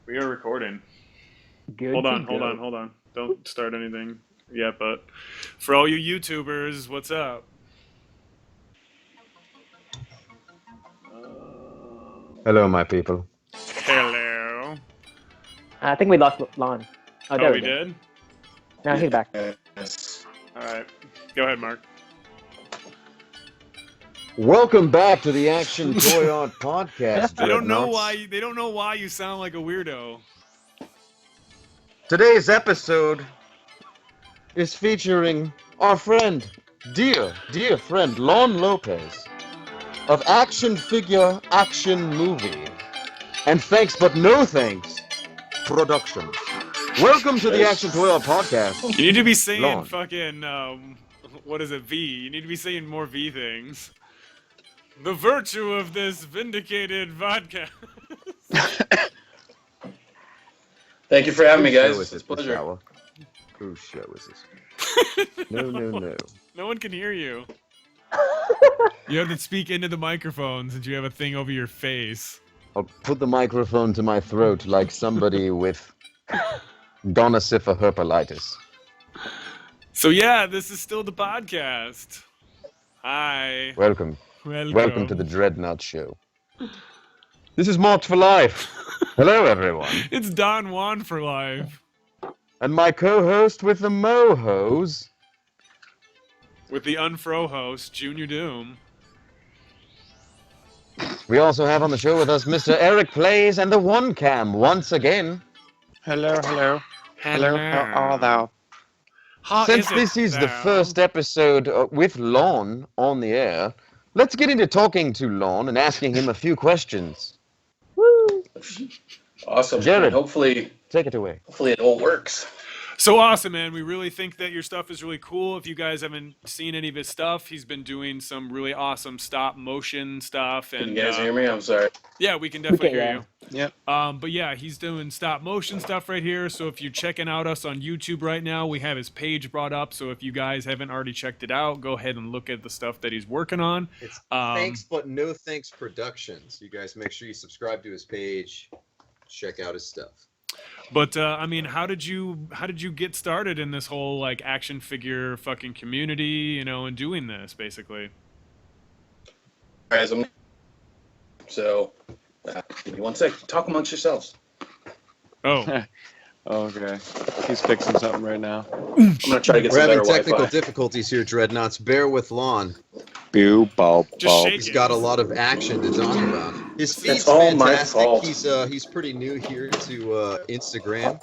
We are recording. Good Hold to on. go. Don't start anything yet, but for all you YouTubers, what's up? Hello, my people. Hello. I think we lost Lon. Oh, there Oh, we we go. did? Now he's back. Yes. All right. Go ahead, Mark. Welcome back to the Action Toy Art Podcast, They don't know Dreadnoughts. they don't know why you sound like a weirdo. Today's episode is featuring our friend, dear friend, Lon Lopez of Action Figure Action Movie and Thanks But No Thanks Productions. Welcome to the Action Toy Art Podcast. You need to be saying Lon. fucking what is it? V. You need to be saying more V things. The virtue of this vindicated vodka. Thank you for having me, Whose guys. show is It's a this, pleasure. Miss Whose show is this? No. No one can hear you. You have to speak into the microphone since you have a thing over your face. I'll put the microphone to my throat like somebody with gonosypha herpelitis. So yeah, this is still the podcast. Hi. Welcome to the Dreadnought Show. This is Marked for Life. Hello, everyone. It's Don Juan for life. And my co-host with the Mohos. With the Unfro host, Junior Doom. We also have on the show with us Mr. Eric Plays and the One Cam once again. Hello. Hello, how art thou? How Since is it, this is the though? first episode with Lon on the air, let's get into talking to Lon and asking him a few questions. Woo! Awesome. Jared. And hopefully Take it away. it all works. So awesome, man. We really think that your stuff is really cool. If you guys haven't seen any of his stuff, he's been doing some really awesome stop motion stuff. And Can you guys hear me? I'm sorry. yeah, we can definitely Okay, hear yeah. you. Yep. But yeah, he's doing stop motion stuff right here. So if you're checking out us on YouTube right now, we have his page brought up. So if you guys haven't already checked it out, go ahead and look at the stuff that he's working on. It's Thanks But No Thanks Productions. You guys make sure you subscribe to his page. Check out his stuff. But I mean, how did you get started in this whole like action figure fucking community, you know, and doing this basically? Guys, so give me one sec. Talk amongst yourselves. Oh, Okay. He's fixing something right now. I'm gonna try to get We're some having better technical Wi-Fi. difficulties here, Dreadnoughts. Bear with Lon. Boo, bulb, Just bulb. shake He's got a lot of action to talk about. His feed's It's all my fantastic. fault. He's pretty new here to Instagram,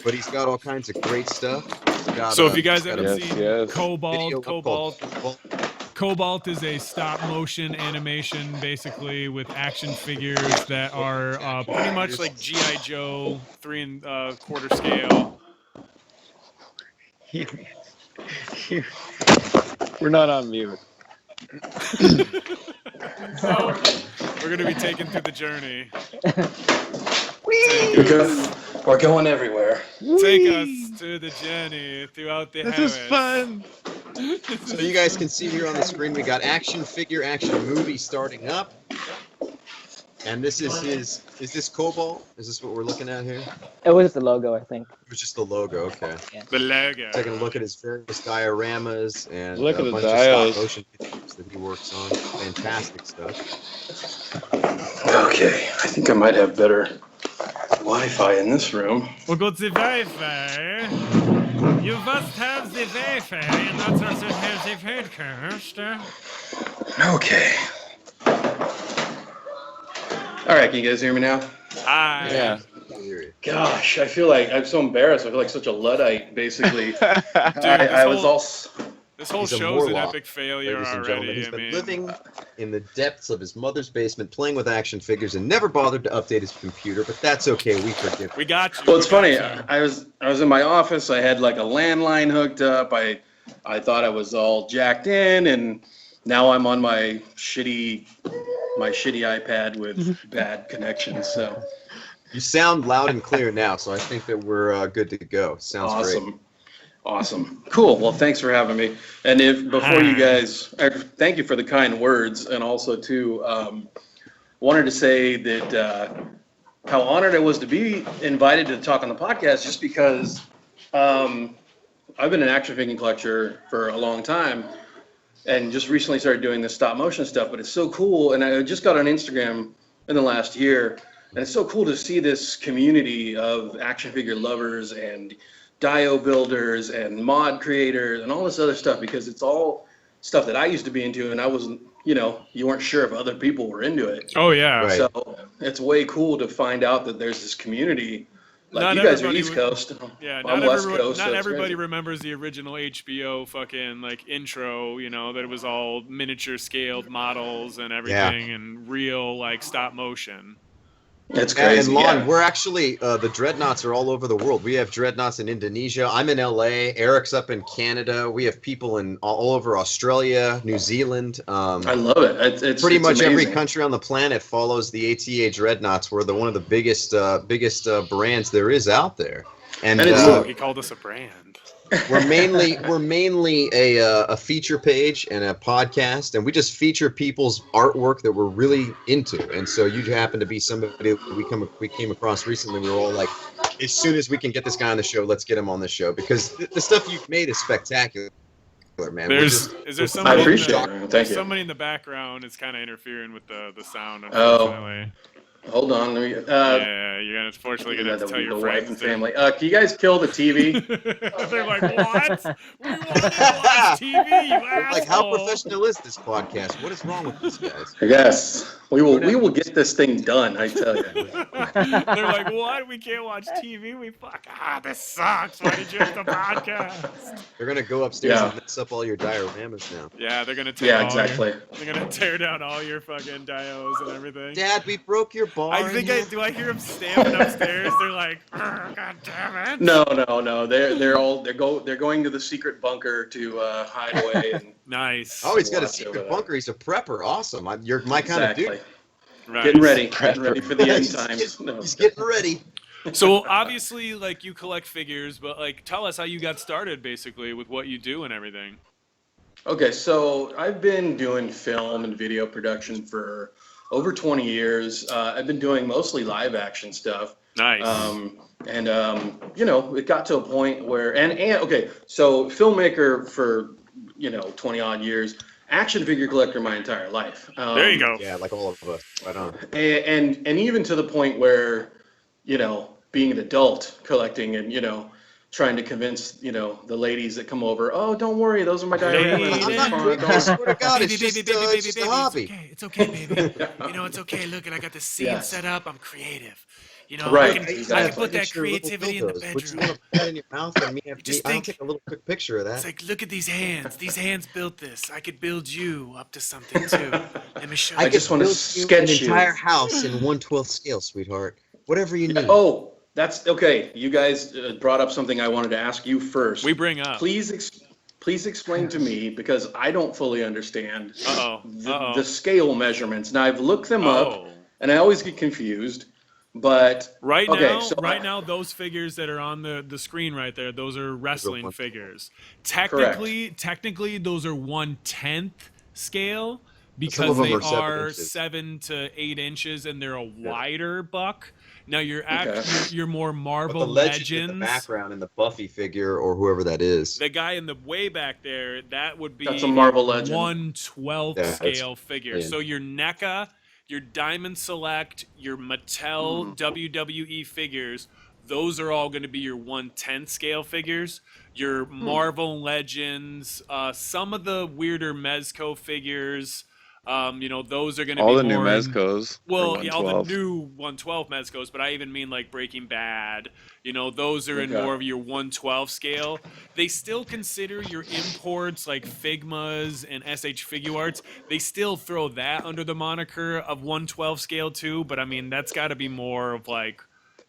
but he's got all kinds of great stuff. He's got, so if you guys he's got haven't a Yes, seen yes. video Cobalt, called- Cobalt is a stop motion animation basically with action figures that are pretty much like G.I. Joe 3 1/4 scale. We're not on mute. So we're gonna be taken through the journey. We're going everywhere. Take us to the journey throughout the This heavens. is fun. So you guys can see here on the screen, we got action figure, action movie starting up. And this is his, is this Cobalt? Is this what we're looking at here? It was the logo, I think. It was just the logo, okay. The logo. Taking a look at his various dioramas and Look a at the bunch dials. of stop motion pictures that he works on. Fantastic stuff. Okay, I think I might have better Wi-Fi in this room. We'll go to the Wi-Fi. You must have the Wi-Fi, and that's also have the podcast. Okay. All right, can you guys hear me now? Hi. Yeah. I hear you. Gosh, I feel like I'm so embarrassed. I feel like such a Luddite, basically. Dude, I was all. This whole He's a show's an Morlock, epic failure Ladies and gentlemen, already. he's I been mean, living in the depths of his mother's basement, playing with action figures, and never bothered to update his computer. But that's okay. We forgive him. we got you. Well, it's we got funny. you. I was in my office. I had like a landline hooked up. I thought I was all jacked in, and now I'm on my shitty iPad with bad connection. So You sound loud and clear now, so I think that we're good to go. Sounds great. Awesome. Cool. Well, thanks for having me. And before you guys, thank you for the kind words, and also too, wanted to say that how honored I was to be invited to talk on the podcast, just because I've been an action figure collector for a long time, and just recently started doing this stop motion stuff. But it's so cool, and I just got on Instagram in the last year, and it's so cool to see this community of action figure lovers and dio builders and mod creators and all this other stuff, because it's all stuff that I used to be into, and I wasn't, you weren't sure if other people were into it. Oh yeah. Right. So it's way cool to find out that there's this community. Like, Not you guys are everybody East would- Coast. Yeah, I'm not, West everyone, Coast. not so it's everybody crazy. remembers the original HBO fucking like intro, that it was all miniature scaled models and everything and real like stop motion. It's Yeah, crazy. and Lon, yeah. we're actually the dreadnoughts are all over the world. We have dreadnoughts in Indonesia. I'm in LA. Eric's up in Canada. We have people in all over Australia, New Zealand. I love it. It's Pretty it's much every amazing. country on the planet follows the ATA dreadnoughts. We're one of the biggest brands there is out there. And And it's Oh, he called us a brand. we're mainly a feature page and a podcast, and we just feature people's artwork that we're really into. And so you happen to be somebody we came across recently. We were all like, as soon as we can get this guy on the show, let's get him on the show, because the stuff you've made is spectacular, man. Is there I somebody? appreciate in the, it. Thank there's you. somebody in the background. It's kind of interfering with the sound. Oh. Unfortunately. Hold on. Let me, Yeah, you're unfortunately gonna have to tell your the friends. wife and family. Can you guys kill the TV? They're like, what? We want to watch TV, you asshole. Like, how professional is this podcast? What is wrong with these guys? Yes, we will get this thing done. I tell you. They're like, what? We can't watch TV. This sucks. Why did you have to podcast? They're gonna go upstairs Yeah. and mess up all your dioramas now. Yeah, they're gonna tear. Yeah, exactly. They're gonna tear down all your fucking dios and everything. Dad, we broke your bar. I think do I hear them stamping upstairs? They're like, God damn it. No. They're going to the secret bunker to hide away. And Nice. Oh, he's got a Watch secret over bunker. He's a prepper. Awesome. You're my kind of exactly. dude. Right. Getting ready for the end He's times. getting- No. He's getting ready. So obviously, like, you collect figures, but like, tell us how you got started, basically, with what you do and everything. Okay, so I've been doing film and video production for over 20 years. I've been doing mostly live action stuff. Nice. It got to a point where, okay, so filmmaker for, 20 odd years, action figure collector my entire life. There you go. Yeah, like all of us. Right on. And even to the point where, being an adult collecting and, trying to convince, the ladies that come over, oh, don't worry, those are my dioramas. I'm It's not fine, creepy. I don't-" swear to God, Baby, it's baby, just, baby, it's baby, just baby, a hobby. It's okay, baby. It's okay. Look, and I got the scene Yes. set up. I'm creative. Right, I can exactly. put that Picture of little creativity in the dildos. Would you bedroom. want to put that in your mouth and Just I'll think- take a little quick picture of that. It's like, look at these hands. These hands built this. I could build you up to something too. Let me show I you. just wanna build you sketch an you. entire house in 1/12 scale, sweetheart. Whatever you need. Oh, that's okay. You guys brought up something I wanted to ask you first. We bring up. Please explain to me, because I don't fully understand Uh-oh. the scale measurements. Now, I've looked them up, Oh. and I always get confused. But Right okay, now, so now, those figures that are on the screen right there, those are wrestling one- figures. Technically, those are 1/10 scale because of them they are 7 are inches. 7 to 8 inches and they're a wider buck. Now you're Okay. you're more But Marvel the legend in the Legends. background in the Buffy figure or whoever that is. The guy in the way back there, that would be That's a Marvel Legend. 1/12 Yeah, that's- scale figure. yeah. So your NECA, your Diamond Select, your Mattel WWE figures, those are all going to be your 1/10 scale figures. Your Marvel Legends, some of the weirder Mezco figures, those are going to be All the new more in- Mezcos. Well, are yeah, all the 112. new 112 Mezcos, but I even mean like Breaking Bad. Those are in Okay. more of your 112 scale. They still consider your imports like Figmas and SH Figuarts. They still throw that under the moniker of 112 scale too, but I mean, that's got to be more of like,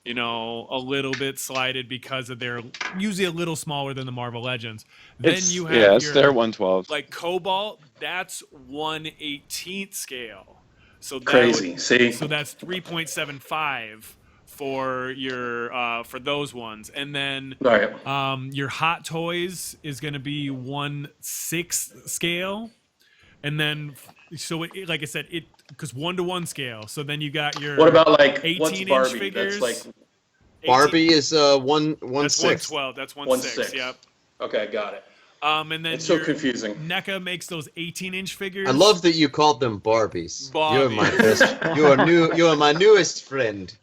a little bit slighted because of they're usually a little smaller than the Marvel Legends. Then It's, you have yeah, it's your, their 112. like Cobalt, that's 1/18 scale. So that crazy. would- See, so that's 3.75 for your for those ones, and then all right. your Hot Toys is going to be 1/6 scale, and then so like I said, it because 1-to-1 scale. So then you got your What about like 18-inch what's Barbie? figures. That's like 18 Barbie is one That's 6. 1/12. That's 1/6. 1/6. Yep. Okay, got it. And then It's so your confusing. NECA makes those 18-inch figures. I love that you called them Barbies. You're my Barbies. best. You are my newest friend.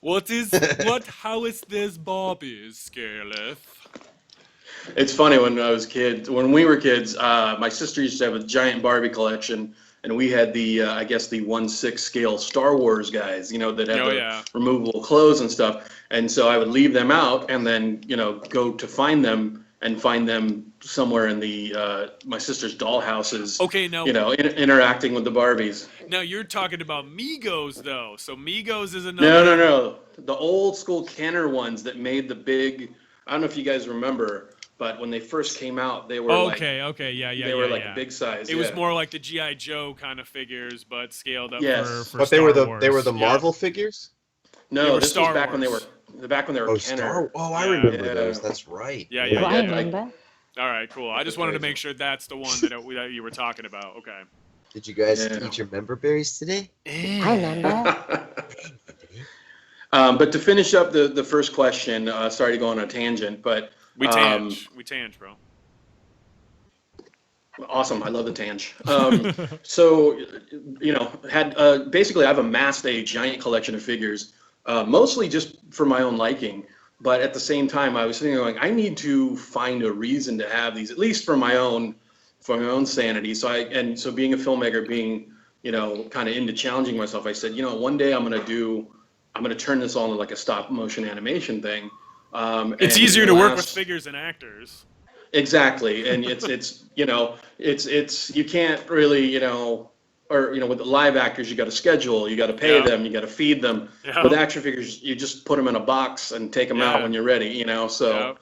How is this Barbie's, Scarlett? It's funny when we were kids, my sister used to have a giant Barbie collection, and we had the I guess the 1/6 scale Star Wars guys, that had the removable clothes and stuff. And so I would leave them out, and then go to find them somewhere in the my sister's dollhouses. Okay, now interacting with the Barbies. Now you're talking about Migos though. So Migos is another. No. The old school Kenner ones that made the big. I don't know if you guys remember. But when they first came out, they were yeah. They were like big size. It was more like the GI Joe kind of figures, but scaled up for but Star Wars. they were the Marvel figures. No, this Star was back Wars. when they were Kenner. I remember those. That's right. Yeah. I remember. All right, cool. I just wanted to make sure that's the one that you were talking about. Okay. Did you guys eat your member berries today? I remember. But to finish up the first question, sorry to go on a tangent, but we tange, bro. Awesome, I love the tange. So, basically I've amassed a giant collection of figures, mostly just for my own liking. But at the same time, I was sitting there going, I need to find a reason to have these, at least for my own sanity. So being a filmmaker, being kind of into challenging myself, I said, one day I'm gonna turn this all into like a stop motion animation thing. It's easier to work with figures and actors. Exactly, and it's you can't really with the live actors you got to schedule, you got to pay them, you got to feed them. Yeah. With action figures, you just put them in a box and take them out when you're ready. So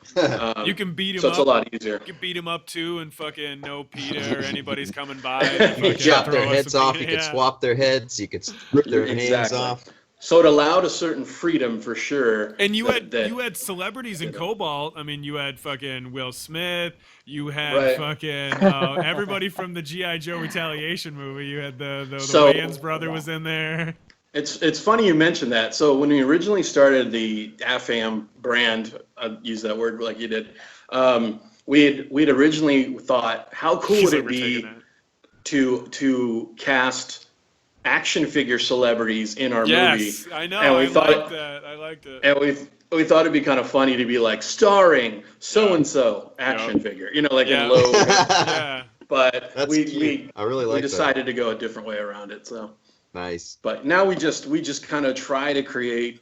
you can beat them so up. it's a lot easier. You can beat them up too, and fucking no PETA or anybody's coming by. You can chop their heads off. You can swap their heads. You could rip their hands off. So it allowed a certain freedom for sure. And you had celebrities in Cobalt. I mean, you had fucking Will Smith. You had fucking everybody from the G.I. Joe Retaliation movie. You had the Wayans brother was in there. It's funny you mentioned that. So when we originally started the AFAM brand, I'd use that word like you did. We'd originally thought, how cool would it be to cast action figure celebrities in our movie? Yes, I know. I liked it. And we thought it'd be kind of funny to be like starring so and so action figure, in low. Yeah. But That's cute. I really like we decided to go a different way around it. So nice. But now we just kind of try to create.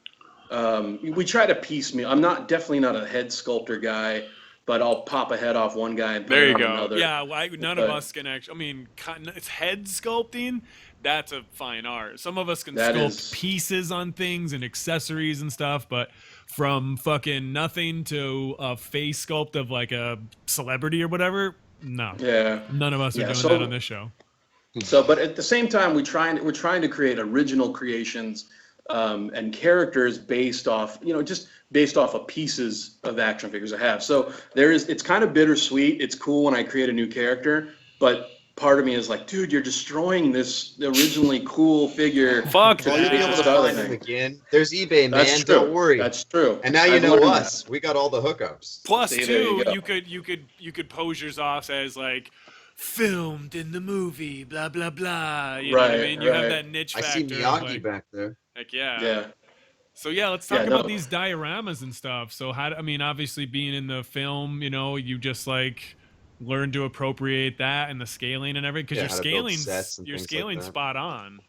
We try to piecemeal. I'm definitely not a head sculptor guy, but I'll pop a head off one guy and put it on another. Yeah, none of us can actually. I mean, it's head sculpting. That's a fine art. Some of us can sculpt pieces on things and accessories and stuff, but from fucking nothing to a face sculpt of like a celebrity or whatever, no. Yeah. None of us are doing that on this show. So, but at the same time, we're trying to create original creations and characters based off, just based off of pieces of action figures I have. So it's kind of bittersweet. It's cool when I create a new character, but part of me is like, dude, you're destroying this originally cool figure. Fuck that. You'll be able to find them again. There's eBay, man. That's true. Don't worry. That's true. And now you know us. That. We got all the hookups. Plus, too, you could pose yours off as like filmed in the movie, blah blah blah. You know what I mean? You have that niche factor. I see Miyagi back there. Heck yeah. Yeah. So yeah, let's talk about these dioramas and stuff. So obviously being in the film, you just like learn to appropriate that and the scaling and everything, because your scaling's spot on.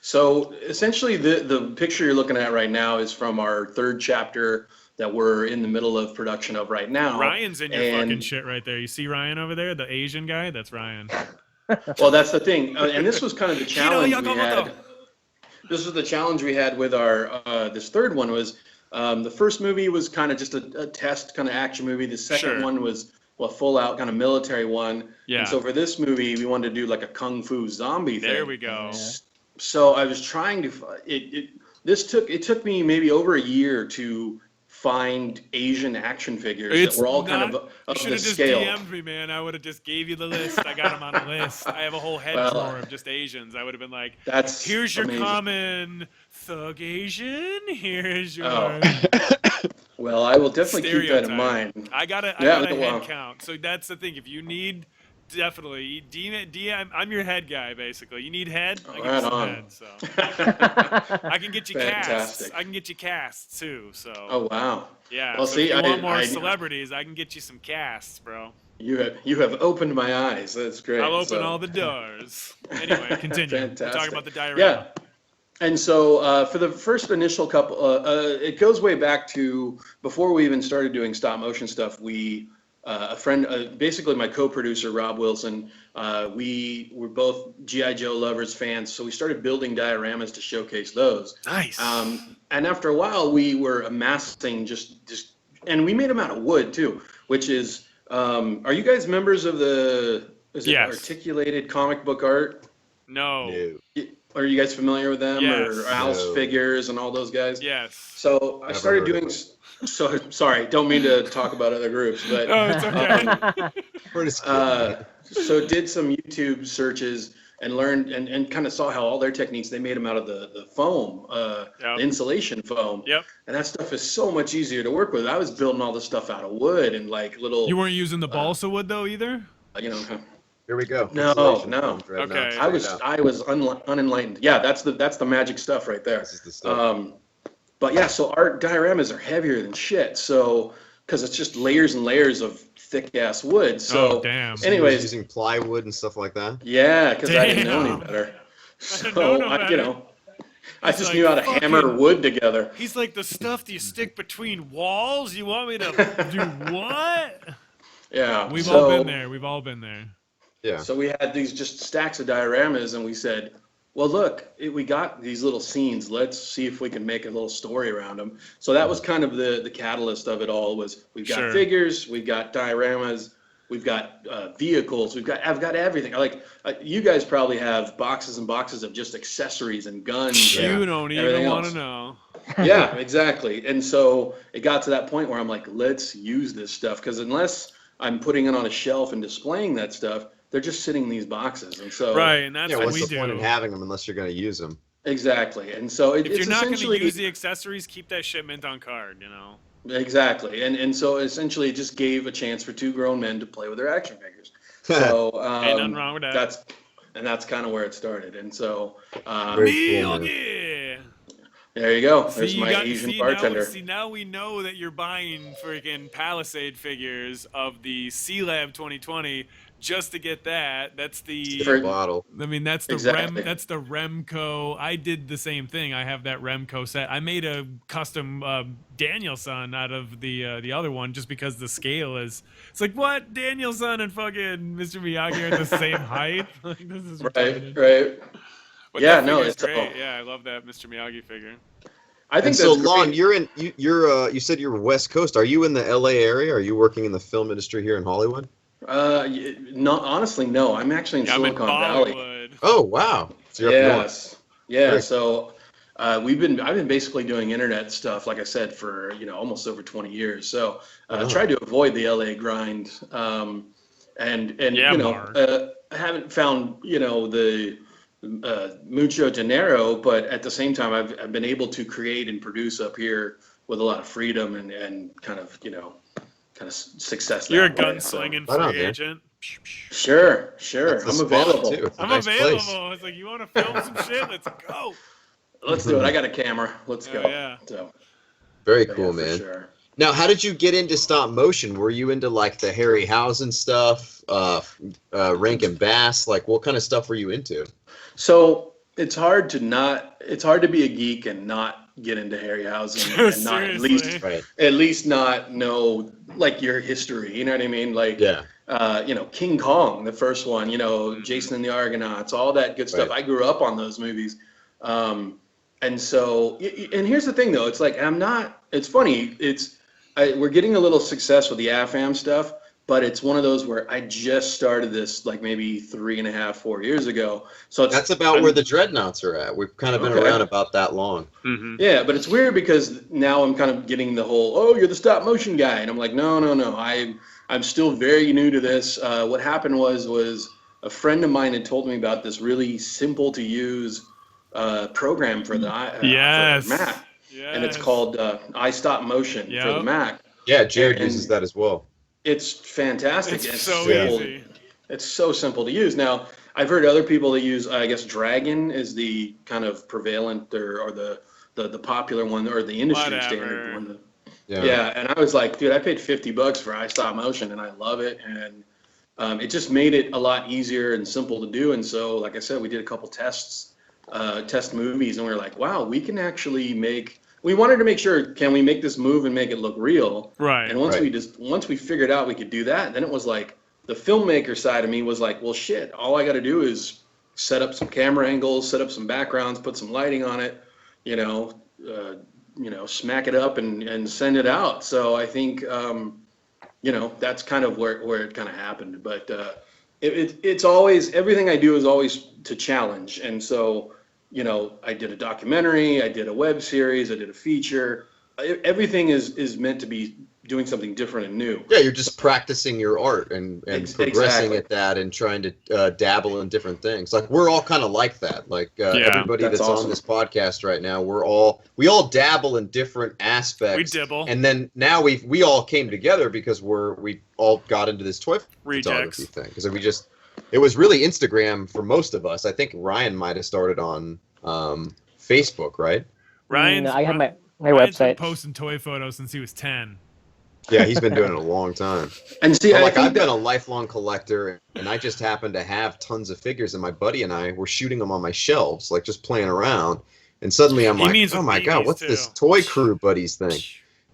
So essentially the picture you're looking at right now is from our third chapter that we're in the middle of production of right now. Ryan's in your fucking shit right there. You see Ryan over there, the Asian guy? That's Ryan. Well, that's the thing. And this was kind of the challenge we had. This was the challenge we had with our this third one was the first movie was kind of just a test kind of action movie. The second one was a full out kind of military one. Yeah. And so for this movie, we wanted to do like a kung fu zombie thing. There we go. Yeah. So I was trying to it took me maybe over a year to find Asian action figures It's that were all not, kind of you should this have just scale. DM'd me, man. I would have just gave you the list. I got them on a list. I have a whole head Well, drawer of just Asians. I would have been like, That's here's your amazing. common thug Asian. Here's your Oh. Well, I will definitely keep that in stereotype. mind. I got a Yeah, head well. count. So that's the thing. If you need, definitely DM. I'm your head guy, basically. You need head. I Right get you some on. head. So I can get you casts. Fantastic. I can get you casts too. So Oh wow. yeah. Well, so see, if you want more I- celebrities, I can get you some casts, bro. You have opened my eyes. That's great. I'll open So- all the doors. Anyway, continue. We're talking Fantastic. about the diorama. Yeah. And so for the first initial couple, it goes way back to before we even started doing stop motion stuff. We, a friend, basically my co-producer, Rob Wilson, we were both G.I. Joe lovers, fans. So we started building dioramas to showcase those. Nice. And after a while, we were amassing just, and we made them out of wood too, which is, are you guys members of the, is it Yes. Articulated Comic Book Art? No. No. Are you guys familiar with them? Yes. Or Alice No. Figures and all those guys? Yes. So I Never started heard of doing, them. so sorry, don't mean to talk about other groups, but Oh, it's okay. We're just kidding. so did some YouTube searches and learned and kind of saw how all their techniques, they made them out of the foam, Yep. the insulation foam. Yep. And that stuff is so much easier to work with. I was building all this stuff out of wood and like little, You weren't using the balsa wood though either. you know, Here we go. No, Insulation no. films right now. Okay. Check I it was out. unenlightened. Yeah, that's the magic stuff right there. This is the stuff. But yeah, so our dioramas are heavier than shit. So, because it's just layers and layers of thick ass wood. So, Oh, damn. So you was anyways, using plywood and stuff like that. yeah, because I didn't know any Damn. better. didn't So, know no you better. know, I It's just like knew how to fucking- hammer wood together. He's like, the stuff that you stick between walls. You want me to do what? Yeah. We've so, all been there. We've all been there. Yeah. So we had these just stacks of dioramas, and we said, well, look, we got these little scenes. Let's see if we can make a little story around them. So that was kind of the catalyst of it all. Was we've got Sure. figures, we've got dioramas, we've got vehicles, I've got everything. Like you guys probably have boxes and boxes of just accessories and guns. Yeah. You don't even Everything want to else. know. Yeah, exactly. And so it got to that point where I'm like, let's use this stuff, because unless I'm putting it on a shelf and displaying that stuff, they're just sitting in these boxes. And so Right, and that's Yeah, what what's we the point in do. having them unless you're going to use them? exactly. And so If it's you're not going to essentially use the accessories, keep that shit mint on card. You know. exactly. And so essentially it just gave a chance for two grown men to play with their action figures. So Ain't nothing wrong with that. that's kind of where it started. And so Very cool, man. Miyagi! there you go. See, There's you my got- Asian see, bartender. Now we know that you're buying freaking Palisade figures of the C-Lab 2020 just to get that. That's the. Different- Bottle. I mean, that's the Exactly. That's the Remco. I did the same thing. I have that Remco set. I made a custom Danielson out of the other one just because the scale is. It's like, what, Danielson and fucking Mr. Miyagi are the same height? Like, this is retarded. Right. But Yeah, that no, figure's it's great. all- Yeah, I love that Mr. Miyagi figure. I think And so, that's Lon, great. you said you're West Coast. Are you in the LA area? Are you working in the film industry here in Hollywood? No, honestly, no. I'm actually in Yeah, I'm in Silicon Valley. Bollywood. Oh, wow. So you're up north. Yes. Yeah. Great. So I've been basically doing internet stuff, like I said, for almost over 20 years. So I Oh. tried to avoid the LA grind, and Yeah, Mark. I haven't found the mucho dinero, but at the same time, I've been able to create and produce up here with a lot of freedom and kind of success. You're a that way. gunslinging Right on, free man. agent. Sure. That's the I'm spot, available. too. It's a I'm nice available. place. It's like, you want to film some shit? Let's go. Let's do it. I got a camera. Let's Oh, go. yeah. So, Very yeah, cool, for man. Sure. Now, how did you get into stop motion? Were you into like the Harryhausen stuff, Rankin Bass? Like, what kind of stuff were you into? So it's hard to be a geek and not get into Harryhausen and not Seriously. Right. at least not know like your history. You know what I mean? Like, Yeah. King Kong, the first one. Jason and the Argonauts, all that good stuff. Right. I grew up on those movies, and so and here's the thing though. It's like it's funny. We're getting a little success with the AFAM stuff, but it's one of those where I just started this like maybe 3.5, 4 years ago. So That's about where the dreadnoughts are at. We've kind of been around about that long. Mm-hmm. Yeah, but it's weird because now I'm kind of getting the whole, oh, you're the stop motion guy, and I'm like, no. I'm still very new to this. What happened was a friend of mine had told me about this really simple to use program for the Yes. for the Mac, Yes. and it's called iStop Motion for the Mac. Yeah, Jared And uses that as well. It's fantastic. It's so simple. easy. It's so simple to use. Now, I've heard other people that use, I guess, Dragon is the kind of prevalent or the popular one, or the industry standard one. Yeah, and I was like, dude, I paid $50 for iStop Motion, and I love it, and it just made it a lot easier and simple to do. And so, like I said, we did a couple test movies, and we were like, wow, we can actually make. We wanted to make sure, can we make this move and make it look real? Right. And once we figured out we could do that, then it was like the filmmaker side of me was like, well, shit, all I got to do is set up some camera angles, set up some backgrounds, put some lighting on it, smack it up and send it out. So I think, that's kind of where it kind of happened. But it's always, everything I do is always to challenge. And so, I did a documentary, I did a web series, I did a feature. Everything is meant to be doing something different and new. Yeah, you're just practicing your art and progressing Exactly. at that and trying to dabble in different things. Like we're all kind of like that. Like everybody that's that's awesome. on this podcast right now, we all dabble in different aspects. We dibble. And then now we all came together because we all got into this toy photography thing because it was really Instagram for most of us. I think Ryan might have started on Facebook, right? Ryan's, I have my Ryan's been website. posting toy photos since he was 10. Yeah, he's been doing it a long time. And see, But, I I've think been a lifelong collector, and I just happen to have tons of figures, and my buddy and I were shooting them on my shelves, like just playing around. And suddenly I'm He like, means oh with my God, BBs what's this too. Toy Crew Buddies thing?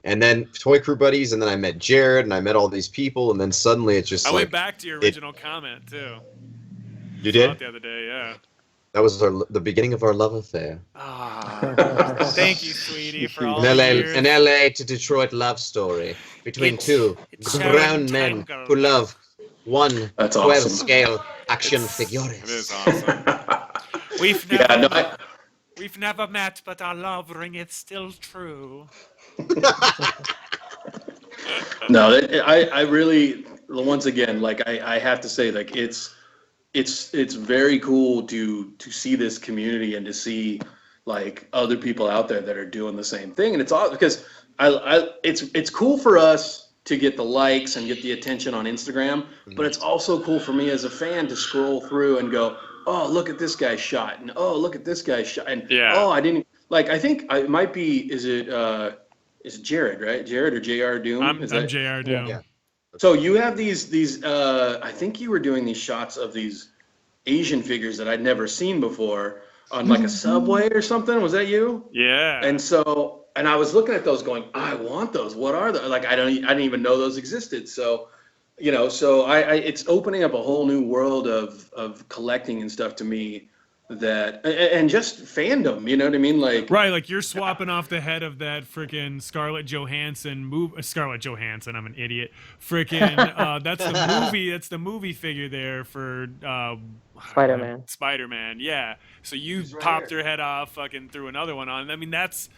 And then Toy Crew Buddies, and then I met Jared, and I met all these people, and then suddenly it's just I like, went back to your original comment too. you Saw it did? the other day, yeah. That was the beginning of our love affair. Thank you, sweetie, for all An the LA, years. an LA to Detroit love story between two it's grown so men entangled. who love one That's 12 awesome. scale action It figures. is awesome. We've never, Yeah, no, we've never met, but our love ringeth still true. No, I really, once again, like I have to say, like it's very cool to see this community and to see like other people out there that are doing the same thing. And it's all because it's cool for us to get the likes and get the attention on Instagram, but it's also cool for me as a fan to scroll through and go, oh, look at this guy's shot, and oh, look at this guy's shot, and oh, I didn't like. I think it might be. Is it Jared, right? Jared or JR Doom? I'm Is that- JR Doom. Yeah. So you have these I think you were doing these shots of these Asian figures that I'd never seen before on like a subway or something. Was that you? Yeah. And I was looking at those going, I want those. What are those? Like I didn't even know those existed. So, it's opening up a whole new world of collecting and stuff to me and just fandom, you know what I mean? Like Right, like you're swapping off the head of that freaking Scarlett Johansson Scarlett Johansson, I'm an idiot. Freaking that's the movie figure there for Spider-Man. Spider-Man, yeah. So you He's right popped here. her head off, fucking threw another one on. I mean, that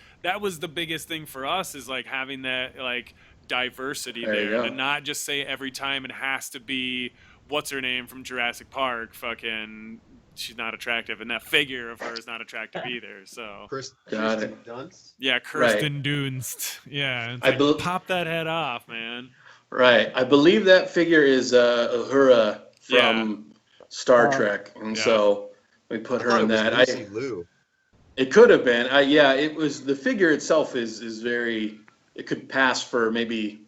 was the biggest thing for us is like having that like diversity There you there, go. to not just say every time it has to be what's her name from Jurassic Park, fucking she's not attractive, and that figure of her is not attractive either. So Got Kirsten Dunst? yeah, Kirsten Dunst. Yeah, it's I like, bel- pop that head off, man. Right. I believe that figure is Uhura from Star Trek, and Yeah. so we put I her thought in it was that. Lucy Liu. It could have been. It was the figure itself is very. It could pass for maybe,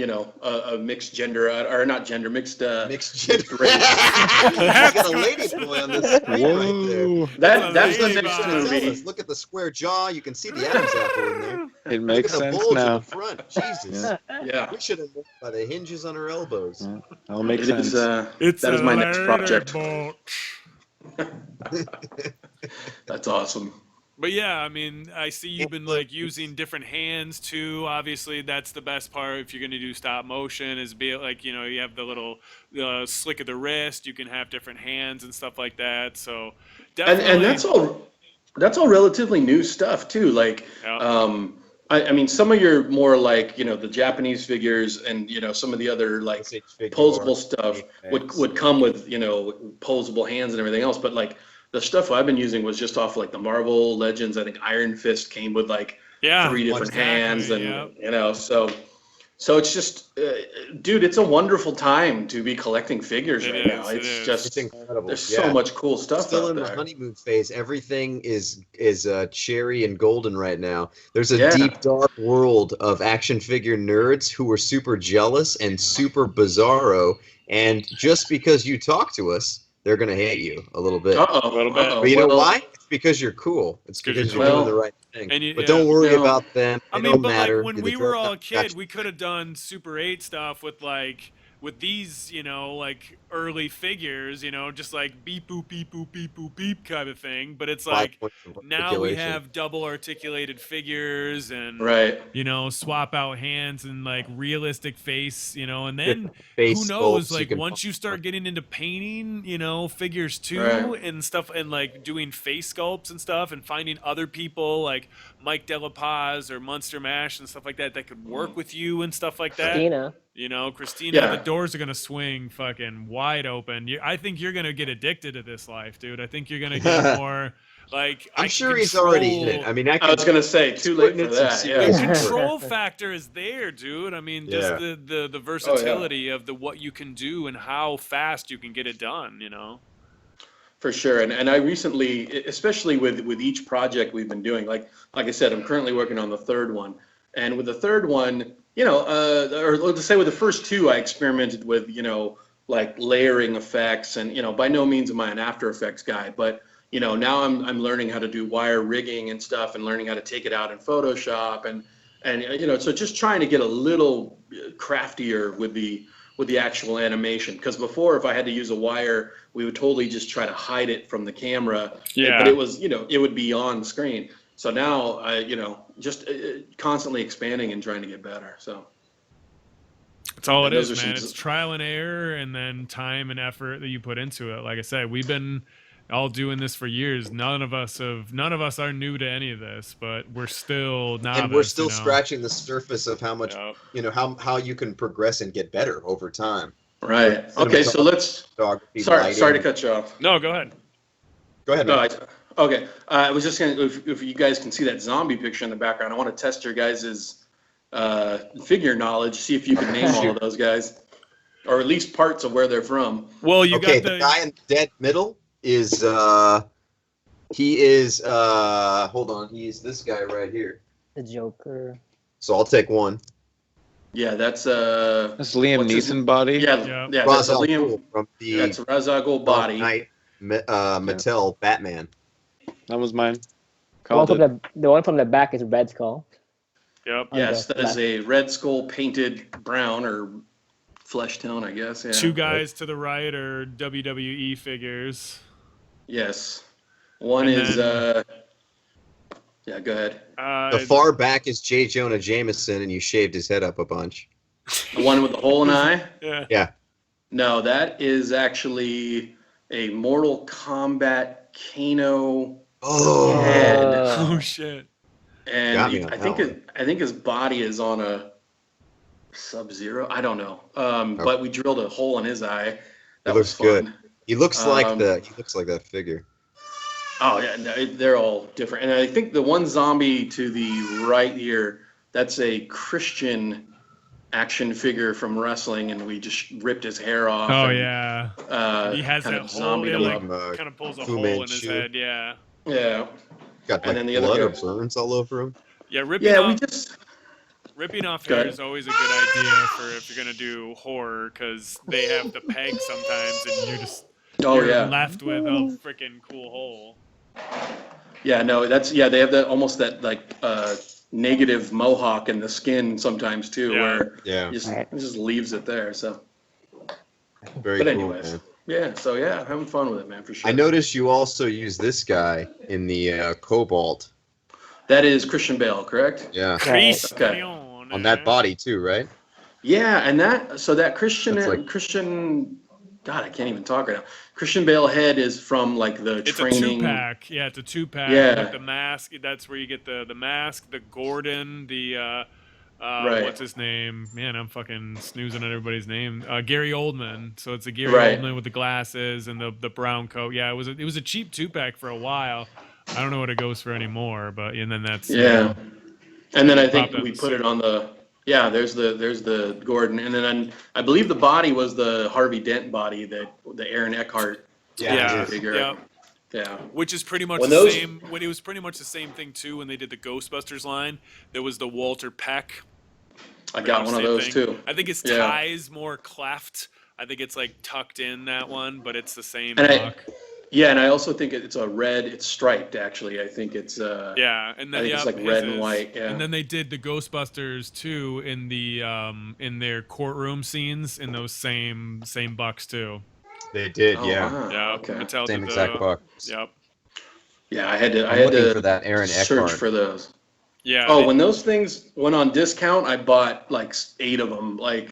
a mixed gender or not gender mixed. Mixed gender. race. He's got a lady boy on the screen right there. That's the Lady next vibe. movie. Look at the square jaw. You can see the Adam's apple in there. It Look makes at the sense bulge in now. the front. Jesus. Yeah. We should have moved by the hinges on her elbows. All makes It is, sense. It's that is a my next lady project. bolt. That's awesome. But yeah, I mean, I see you've been like using different hands too. Obviously, that's the best part. If you're going to do stop motion, is be like you have the little slick of the wrist. You can have different hands and stuff like that. So definitely, And that's all relatively new stuff too. Like, yeah. I mean, some of your more like the Japanese figures and some of the other like SH figure posable art, stuff Apex. would come with posable hands and everything else. But like the stuff I've been using was just off like the Marvel Legends. I think Iron Fist came with like Yeah, 3 different exactly, hands, and yep. so it's just, dude, it's a wonderful time to be collecting figures It right now. is, it It's is. It's just incredible. there's Yeah. so much cool stuff Still out in the there. honeymoon phase. Everything is cherry and golden right now. There's a Yeah. deep dark world of action figure nerds who are super jealous and super bizarro, and just because you talk to us, they're gonna hate you a little bit. Uh-oh. A little bit. Uh-oh. But you know Well, why? It's because you're cool. It's 'cause because you're you're cool. doing the right thing. And But don't worry No. about them. I They mean, don't but matter. like when You're we the were girl all a that got kid, we could have done Super 8 stuff with these, like early figures, just like beep boop beep boop beep boop beep kind of thing. But it's 5 like points of now we articulation. have double articulated figures and right. swap out hands and like realistic face, and then Face who knows, sculpts, you like can once you start getting into painting, figures too Right. and stuff, and like doing face sculpts and stuff, and finding other people like Mike De La Paz or Munster Mash and stuff like that could work with you and stuff like that. Christina. Christina, Yeah. the doors are gonna swing fucking wide open. I think you're gonna get addicted to this life, dude. I think you're gonna get more like. I'm I sure can he's already in it. control- I mean, I I was gonna say too late for that. the Yeah. Yeah. control factor is there, dude. I mean, just Yeah. the versatility of the what you can do and how fast you can get it done. For sure. And I recently, especially with each project we've been doing, like I said, I'm currently working on the third one. And with the third one, or let's say with the first two, I experimented with, like layering effects, and by no means am I an After Effects guy, but now I'm learning how to do wire rigging and stuff, and learning how to take it out in Photoshop, and so just trying to get a little craftier with the actual animation. Because before, if I had to use a wire, we would totally just try to hide it from the camera. Yeah. But it was, it would be on screen. So now, just constantly expanding and trying to get better. So It's all it And those is, are man. some- It's trial and error, and then time and effort that you put into it. Like I said, we've been all doing this for years. None of us are new to any of this, but we're still novice. And we're still scratching the surface of how much, Yep. how you can progress and get better over time. right. Okay. So let's. Photography, Sorry to lighting. cut you off. No, go ahead. Go ahead. No, man. okay. I was just gonna, if you guys can see that zombie picture in the background, I want to test your guys' figure knowledge. See if you can name all of those guys, or at least parts of where they're from. Well, you Okay, got the guy in the dead middle is hold on, he's this guy right here. The Joker. So I'll take one. Yeah, that's That's Liam What's his- Neeson body. Yeah. That's Ra's a al Liam. Ghul from the That's Ra's al Ghul body. Dark Knight, Mattel Batman. That was mine. The one, Called from it. the one from the back is Red Skull. Yep. Yes, Okay. that is a Red Skull painted brown or flesh tone, I guess. Yeah. Two guys to the right are WWE figures. Yes. One And is then- yeah, go ahead. The far back is J. Jonah Jameson, and you shaved his head up a bunch. The one with the hole in the eye? Yeah. No, that is actually a Mortal Kombat Kano Oh, head. Oh shit. And Got me on I that think one. I think his body is on a Sub-Zero. I don't know. But we drilled a hole in his eye. That looks was fun. good. he looks like Um, he looks like that figure. Oh yeah, no, they're all different. And I think the one zombie to the right here, that's a Christian action figure from wrestling, and we just ripped his hair off. Oh and, yeah. He He has that hole. Yeah, him like up. kind of pulls a Fu hole in his Manchu. head. Yeah. Yeah, Got and like then the other blood or guy- burns all over him. Yeah. Ripping yeah. off, We just ripping off Go hair ahead. is always a good idea for if you're gonna do horror, because they have the peg sometimes, and you're yeah, left with a freaking cool hole. yeah. No, they have that almost that like negative mohawk in the skin sometimes too, Yeah. where Yeah, it just leaves it there. So, very but cool, anyways. man. Yeah, so yeah, I'm having fun with it, man, for sure. I noticed you also use this guy in the Cobalt. That is Christian Bale, correct? Yeah. Okay. On that body too, right? Yeah, and that Christian That's like- Christian, God, I can't even talk right now. Christian Bale head is from like the It's training. a 2-pack. Yeah, it's a 2-pack Yeah. with the mask. That's where you get the mask, the Gordon, the Right. what's his name? Man, I'm fucking snoozing at everybody's name. Gary Oldman. So it's a Gary Right. Oldman with the glasses and the brown coat. Yeah, it was a cheap 2-pack for a while. I don't know what it goes for anymore, but and then that's Yeah. And then I think Popped up we the put it suit. on the there's the Gordon, and then I believe the body was the Harvey Dent body, the Aaron Eckhart yeah, figure. yeah. Yeah. Which is pretty much When the those- same. When it was pretty much the same thing too. When they did the Ghostbusters line, there was the Walter Peck. I got one of Same those thing. too. I think his Yeah. tie's more cleft. I think it's like tucked in that one, but it's the same And look. And I also think it's a red. It's striped actually. I think it's Yeah, and then I think it's yeah, like his red and is. white, yeah. And then they did the Ghostbusters too in the in their courtroom scenes in those same bucks too. They did, Oh, yeah. wow. Yeah, Okay. Mattel Same did exact buck. Yep. Yeah, I had I'm looking to for that Aaron search Eckhart. for those. Yeah. Oh, they- when those things went on discount, I bought like 8 of them, like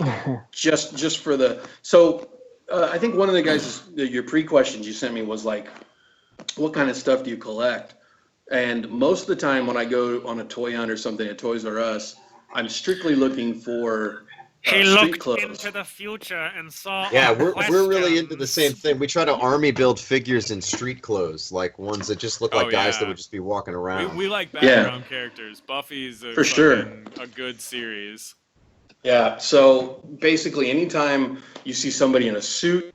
just for the. So I think one of the guys, your pre-questions you sent me was like, what kind of stuff do you collect? And most of the time when I go on a toy hunt or something at Toys R Us, I'm strictly looking for street clothes. the future and saw. Yeah, we're really into the same thing. We try to army build figures in street clothes, like ones that just look like Oh, guys that yeah. would just be walking We, around. we like Yeah. background characters. Buffy's For sure. a good series. Yeah, so basically anytime you see somebody in a suit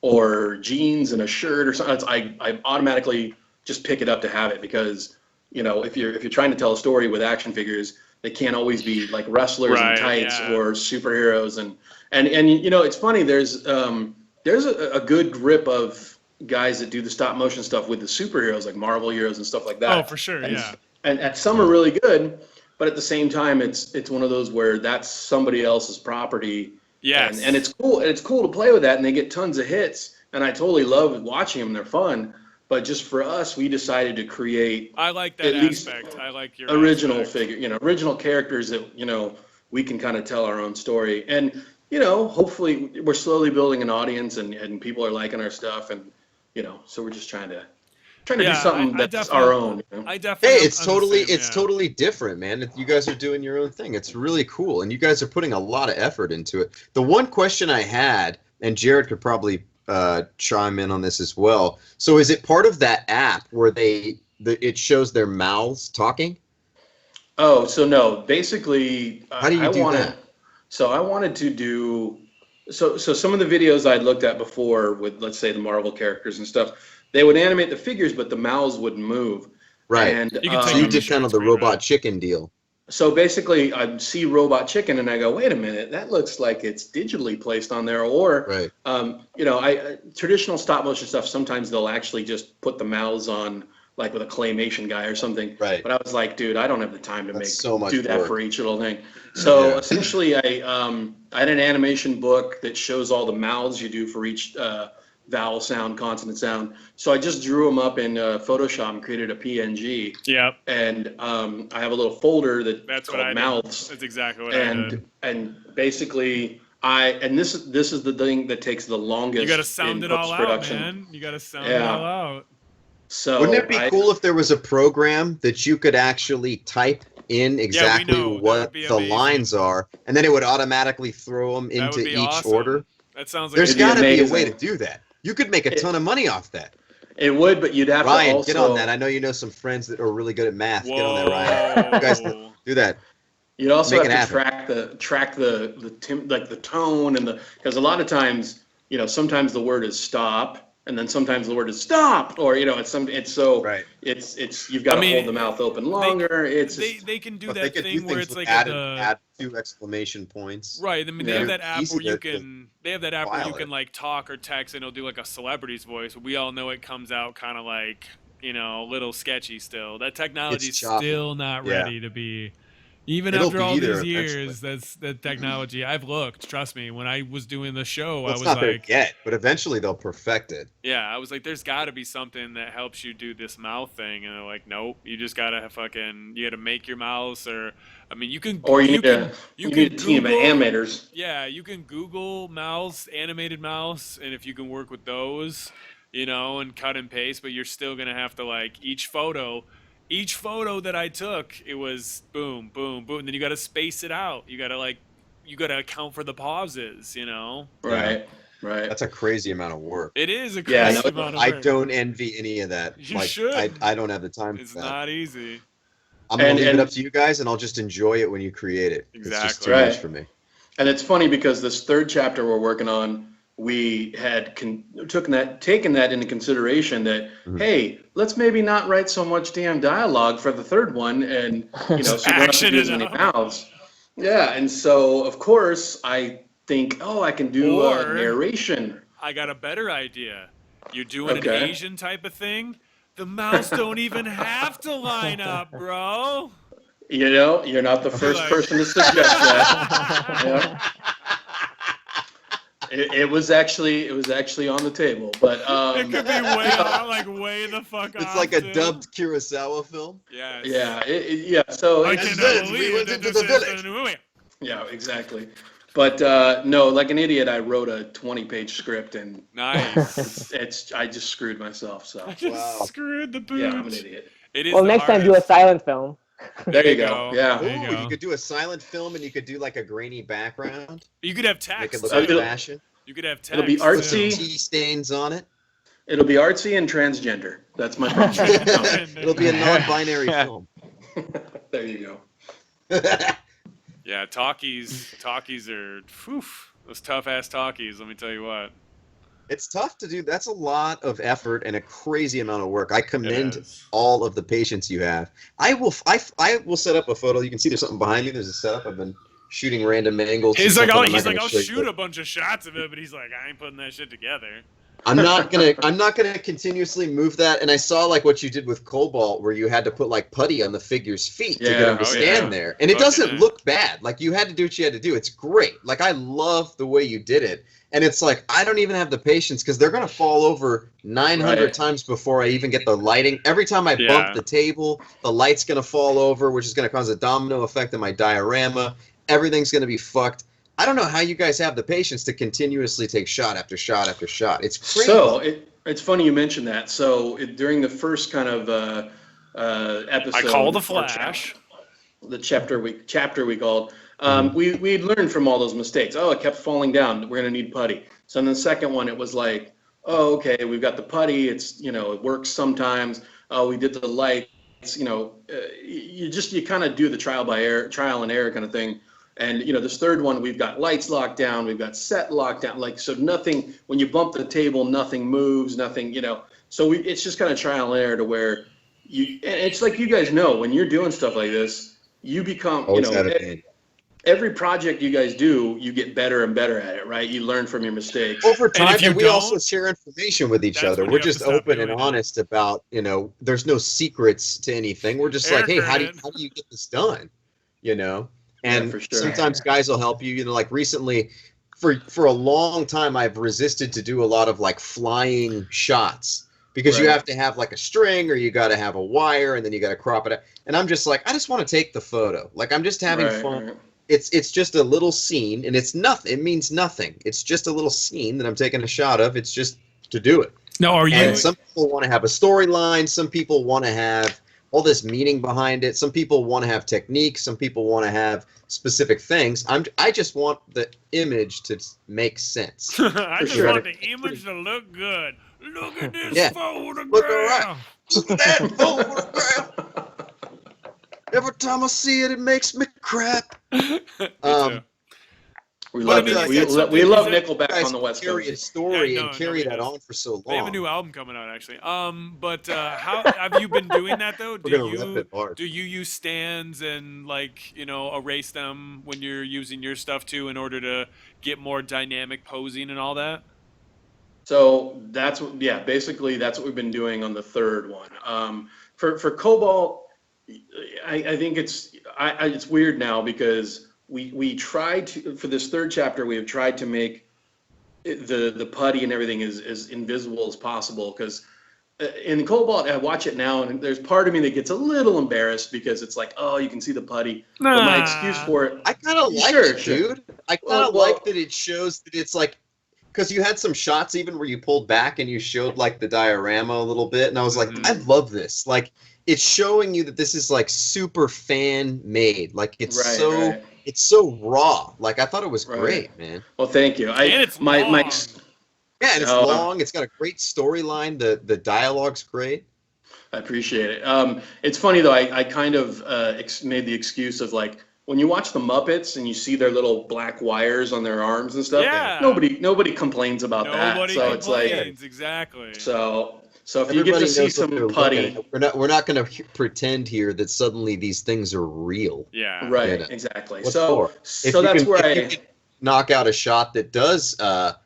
or jeans and a shirt or something, I automatically just pick it up to have it because, you know, if you're trying to tell a story with action figures, they can't always be like wrestlers Right, in tights yeah. or superheroes and you know, it's funny, there's a good grip of guys that do the stop motion stuff with the superheroes like Marvel heroes and stuff like that. Oh, for sure, And- yeah. And some are really good, but at the same time, it's one of those where that's somebody else's property. Yes. And it's cool. It's cool to play with that, and they get tons of hits. And I totally love watching them. They're fun. But just for us, we decided to create I like that at least aspect. I like your original aspect. figure, you know, original characters that, you know, we can kind of tell our own story. And, you know, hopefully we're slowly building an audience and people are liking our stuff. And, you know, so we're just trying to do Yeah, something I that's definitely- our own. You know? I definitely. Hey, it's I'm the totally same, it's yeah. totally different, man. You guys are doing your own thing. It's really cool, and you guys are putting a lot of effort into it. The one question I had, and Jared could probably chime in on this as well. So, is it part of that app where it shows their mouths talking? Oh, so no, basically, How do you do that? So I wanted to do, so some of the videos I'd looked at before with, let's say, the Marvel characters and stuff, they would animate the figures, but the mouths wouldn't move. Right. And You can So take you on did the kind of the screen, Robot right? Chicken deal. so basically, I see Robot Chicken and I go, wait a minute, that looks like it's digitally placed on there. Or, Right. you know, traditional stop motion stuff, sometimes they'll actually just put the mouths on, like with a claymation guy or something. Right. But I was like, dude, I don't have the time to That's so much do that work. for each little thing. So Yeah. essentially, I had an animation book that shows all the mouths you do for each vowel sound, consonant sound. So I just drew them up in Photoshop and created a PNG. Yep. And I have a little folder that's That's what called I did. mouths. That's exactly what I did. And basically, this is the thing that takes the longest. You got to sound in it all out, post-production. man. You got to sound it Yeah. all out. So Wouldn't it be I- cool if there was a program that you could actually type in exactly know. That what would be the amazing. lines are, and then it would automatically throw them That into would be each awesome. order? That sounds like There's It'd be got to be a amazing. way to do that. You could make a ton of money off that. It would, but you'd have to Ryan, also get on that. I know you know some friends that are really good at math. Get on that, Ryan. You guys do that. You'd also Make have it to track the tone and because a lot of times, you know, sometimes the word is stop and then sometimes the word is stop, or you know, it's so Right. it's you've got I to mean, hold the mouth open longer. they can do But they that could thing do where things it's with like add 2 exclamation points. right. I mean, they Yeah. have that app Easy where you to can. They have that app where you file can it. like talk or text, and it'll do like a celebrity's voice. We all know it comes out kind of like, you know, a little sketchy still. That technology's choppy. still not Yeah. ready to be Even It'll after all be there these eventually. years, that's the technology. I've looked. Trust me. When I was doing the show, Well, I it's was not there like, yet, but eventually they'll perfect it. yeah, I was like, there's got to be something that helps you do this mouth thing, and they're like, nope, you just gotta you gotta make your mouse, or I mean, you can, Or you need can, a team of animators. yeah, you can Google mouse, animated mouse, and if you can work with those, and cut and paste, but you're still gonna have to like each photo that I took, it was boom, boom, boom. And then you got to space it out. You got to account for the pauses. Right. That's a crazy amount of work. It is a Yeah, crazy no, amount of I work. don't envy any of that. You like, should. I don't have the time It's for that. not easy. I'm gonna leave it and- up to you guys, and I'll just enjoy it when you create it. It's just too Exactly. much Right. for me. And it's funny because this third chapter we're working on, we had taken that into consideration that, hey, let's maybe not write so much damn dialogue for the third one, and so you don't have to Action do as it many up. mouths. Yeah, and so of course I think, I can do Or- narration. I got a better idea. You're doing an Okay. Asian type of thing. The mouse don't even have to line up, bro. You're not the first Like- person to suggest that. Yeah. It was actually on the table, but It could be way out, like way the fuck off. It's like a too. dubbed Kurosawa film. Yes. yeah. So I it's- cannot then we believe went that into this the is village. the movie. yeah, exactly. But no, like an idiot, I wrote a 20-page script, and Nice. I just screwed myself. So I just Wow. screwed the booch. yeah, I'm an idiot. It is Well, the next time do a hardest. silent film. There you go. Yeah. There you Ooh, go. you could do a silent film, and you could do like a grainy background. You could have Make text. it look So like too. it'll- fashion. You could have text. it'll be Put artsy. some tea stains on it. It'll be artsy and transgender. That's my project. It'll be a non-binary film. There you go. Yeah, talkies are those tough ass talkies. Let me tell you what. It's tough to do. That's a lot of effort and a crazy amount of work. I It commend is. all of the patience you have. I will set up a photo. You can see there's something behind me. There's a setup. I've been shooting random angles. He's like, Something I'm he's not like, gonna I'll show you, shoot but a bunch of shots of it, but he's like, I ain't putting that shit together. I'm not gonna continuously move that. And I saw like what you did with Cobalt, where you had to put like putty on the figure's feet to get Yeah. him to Oh, stand yeah. there, and it Fucking doesn't A. look bad. Like you had to do what you had to do. It's great. Like I love the way you did it. And it's like I don't even have the patience because they're gonna fall over 900 Right. times before I even get the lighting. Every time I Yeah. bump the table, the light's gonna fall over, which is gonna cause a domino effect in my diorama. Everything's gonna be fucked. I don't know how you guys have the patience to continuously take shot after shot after shot. It's crazy. So it's funny you mentioned that. So during the first kind of episode, I call the or Flash. the chapter we called, we learned from all those mistakes. Oh, it kept falling down. We're gonna need putty. So in the second one, it was like, oh, okay, we've got the putty. It's it works sometimes. Oh, we did the lights. You kind of do the trial and error kind of thing. And this third one, we've got lights locked down, we've got set locked down, like so nothing. When you bump the table, nothing moves, nothing. So it's just kind of trial and error to where and it's like you guys know when you're doing stuff like this, you become Always had it in. every project you guys do, you get better and better at it, right? You learn from your mistakes. Over time, if you and we don't, also share information with each that's other. when We're you have just to stop open and doing it. honest about, there's no secrets to anything. We're just like, hey, how do Eric. you get this done? And for sure. sometimes guys will help you. Like recently, for a long time, I've resisted to do a lot of like flying shots because you Right. have to have like a string or you got to have a wire and then you got to crop it out. And I'm just like, I just want to take the photo. Like I'm just having Right, fun. right. It's just a little scene and it's nothing. It means nothing. It's just a little scene that I'm taking a shot of. It's just to do it. No, are you? And some people want to have a storyline. Some people want to have all this meaning behind it. Some people want to have technique. Some people want to have specific things. I just want the image to make sense. I just sure. want the image to look good. Look at this Yeah. photograph. Look alright. Look at that photograph. Every time I see it, it makes me crap. Me Um, too. We But love I mean, it. you We, said we something- love you said- Nickelback guys on the West carry a Coast. story Yeah, no, and carry nobody that does. on for so long. They have a new album coming out actually. But how have you been doing that though? We're gonna rip it hard. Do you use stands and erase them when you're using your stuff too in order to get more dynamic posing and all that? So basically that's what we've been doing on the third one. For Cobalt, I think it's weird now because we tried to, for this third chapter, we have tried to make the putty and everything as invisible as possible, because in Cobalt, I watch it now, and there's part of me that gets a little embarrassed because it's like, oh, you can see the putty. But my excuse for it, I kind of like Sure, it, sure. dude. I kind of Well, like that it shows that it's like, because you had some shots even where you pulled back and you showed like the diorama a little bit, and I was like, Mhm. I love this. Like, it's showing you that this is like super fan made. Like, it's right. it's so raw. Like, I thought it was Right. great, man. Well, thank you. And it's my long. Yeah, and it's Oh. long. It's got a great storyline. The dialogue's great. I appreciate it. It's funny though. I kind of made the excuse of like, when you watch the Muppets and you see their little black wires on their arms and stuff. Yeah. Nobody complains about Nobody that. So it's like, complains, exactly. so if you get to Everybody see knows what they're some looking putty, at. We're not going to pretend here that suddenly these things are real. Yeah. right? Yeah. Exactly. What So for? If so you that's can- where if you I. can knock out a shot that does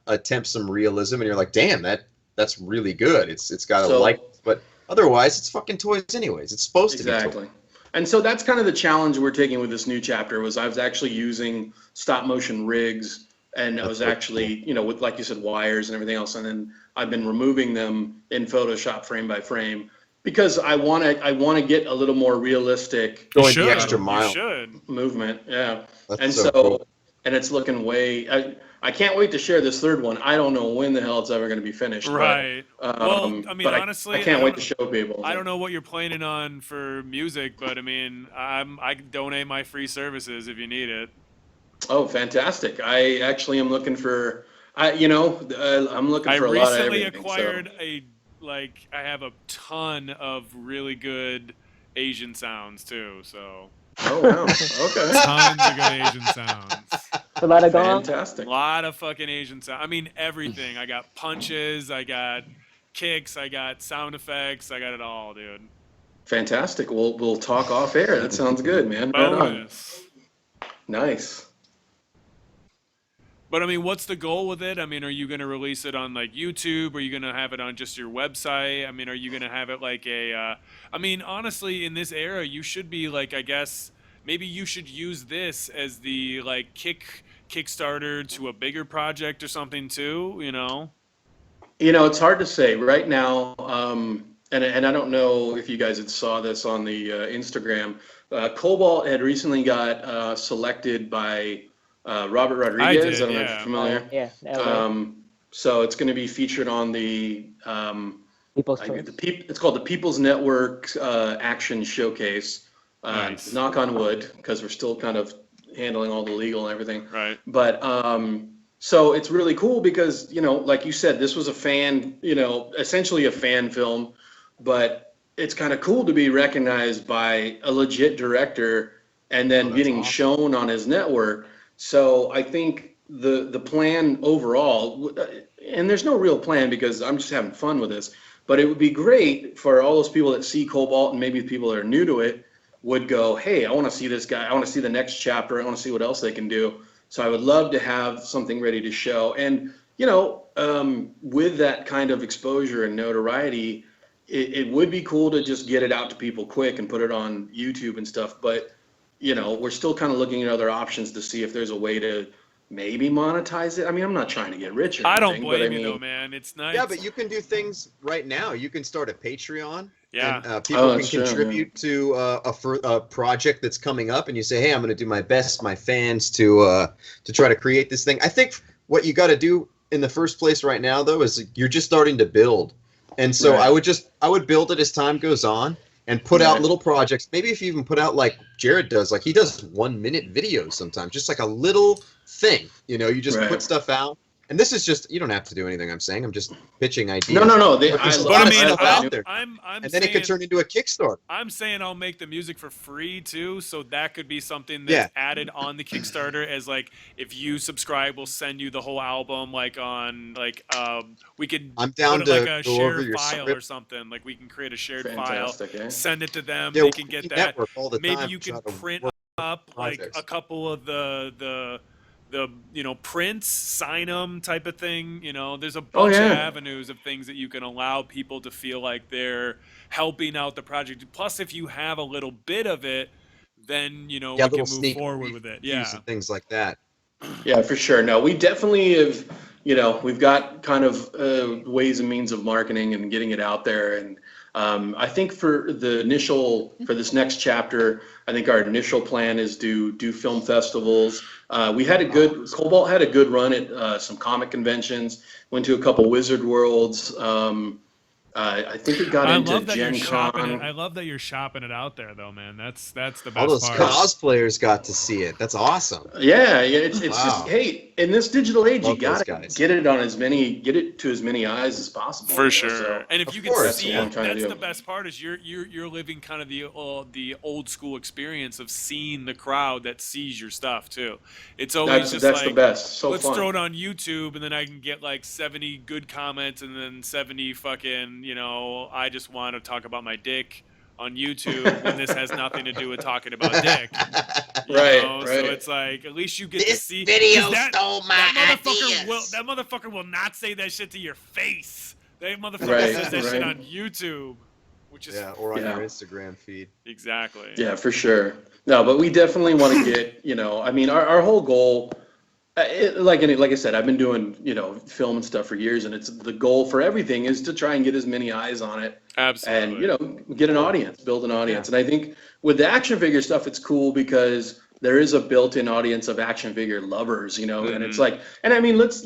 attempt some realism, and you're like, damn, that's really good. It's got a So- like, but otherwise, it's fucking toys anyways. It's supposed to be toys. Exactly. And so that's kind of the challenge we're taking with this new chapter. Was I was actually using stop motion rigs, and I was That's actually, with, like you said, wires and everything else, and then I've been removing them in Photoshop frame by frame because I want to get a little more realistic Going You the should. extra mile. You should. movement. Yeah. That's And so so, cool. and it's looking way. I can't wait to share this third one. I don't know when the hell it's ever going to be finished. Right. But, Well, I mean, but honestly, I can't I wait don't- to show people. I don't know what you're planning on for music, but I mean, I can donate my free services if you need it. Oh, fantastic! I actually am looking for. I'm looking I for a lot of recently everything. acquired I have a ton of really good Asian sounds too, so Oh wow! Okay. tons of good Asian sounds. A lot of gong. A Fantastic. lot of fucking Asian sound. I mean, everything. I got punches, I got kicks, I got sound effects, I got it all, dude. Fantastic. We'll talk off air. That sounds good, man. Right on. Bonus. Nice. But I mean, what's the goal with it? I mean, are you going to release it on like YouTube? Are you going to have it on just your website? I mean, are you going to have it like I mean, honestly, in this era, you should be like, I guess, maybe you should use this as the like Kickstarter to a bigger project or something too, It's hard to say right now. And I don't know if you guys had saw this on the Instagram. Cobalt had recently got selected by Robert Rodriguez. did, I don't know if yeah. you're familiar. Yeah, LA. So it's going to be featured on the People's Choice. it's called the People's Network Action Showcase. Nice. Knock on wood, because we're still kind of handling all the legal and everything. Right. But so it's really cool because, like you said, this was a fan, essentially a fan film, but it's kind of cool to be recognized by a legit director and then getting shown on his network. So I think the plan overall, and there's no real plan because I'm just having fun with this, but it would be great for all those people that see Cobalt and maybe people that are new to it would go, hey, I want to see this guy. I want to see the next chapter. I want to see what else they can do. So I would love to have something ready to show. And, with that kind of exposure and notoriety, it would be cool to just get it out to people quick and put it on YouTube and stuff. But, we're still kind of looking at other options to see if there's a way to maybe monetize it. I mean, I'm not trying to get rich or I don't anything, blame but you I though, mean, man. It's nice. Yeah, but you can do things right now. You can start a Patreon. Yeah. And, people can that's true, contribute to a project that's coming up, and you say, "Hey, I'm going to do my best, my fans, to try to create this thing." I think what you got to do in the first place right now, though, is you're just starting to build, and so Right. I would build it as time goes on, and put out Right. little projects. Maybe if you even put out like Jared does, like he does 1-minute videos sometimes, just like a little thing. You just Right. put stuff out. And this is just, you don't have to do anything I'm saying. I'm just pitching ideas. no. But there's a But lot I of mean, stuff out there. I'm And then it could saying- turn into a Kickstarter. I'm saying I'll make the music for free too, so that could be something that's added on the Kickstarter as like if you subscribe, we'll send you the whole album like on like we could I'm down put it like to a go over shared your file script. or something. Like we can create a shared Fantastic, file, eh? send it to them, Yeah, they we can get that. network all the Maybe time you to can try to print work up like projects. a couple of the prints, sign them type of thing. There's a bunch yeah. of avenues of things that you can allow people to feel like they're helping out the project. Plus, if you have a little bit of it, then you know Yeah, we can little move sneak forward with it. previews Yeah, and things like that. Yeah, for sure. No, we definitely have, we've got kind of ways and means of marketing and getting it out there. And I think for this next chapter, I think our initial plan is to do film festivals. Cobalt had a good run at some comic conventions, went to a couple Wizard Worlds. I think it got I into love that you're Gen shopping it. Con. I love that you're shopping it out there, though, man. That's the All best those part. cosplayers got to see it. That's awesome. Yeah, it's Wow. just, hey, in this digital age, Love you those gotta guys. get it to as many eyes as possible. For you know, sure. so- And if Of you can course, see, that's what I'm trying to that's do. the best part is you're living kind of the old school experience of seeing the crowd that sees your stuff too. It's always just That's like the best. So let's fun. throw it on YouTube and then I can get like 70 good comments and then 70 fucking, I just want to talk about my dick on YouTube when this has nothing to do with talking about dick. You Right, know? right. So it's like at least you get to This see 'cause video stole my that ideas. motherfucker will not say that shit to your face. That motherfucker Right, says that shit right. on YouTube, which is Yeah, or on Yeah. your Instagram feed. exactly. Yeah, for sure. No, but we definitely want to get, I mean, our whole goal, like I said, I've been doing, film and stuff for years, and it's the goal for everything is to try and get as many eyes on it Absolutely. and, get an audience, build an audience. And I think with the action figure stuff, it's cool because there is a built-in audience of action figure lovers, and it's like, and I mean, let's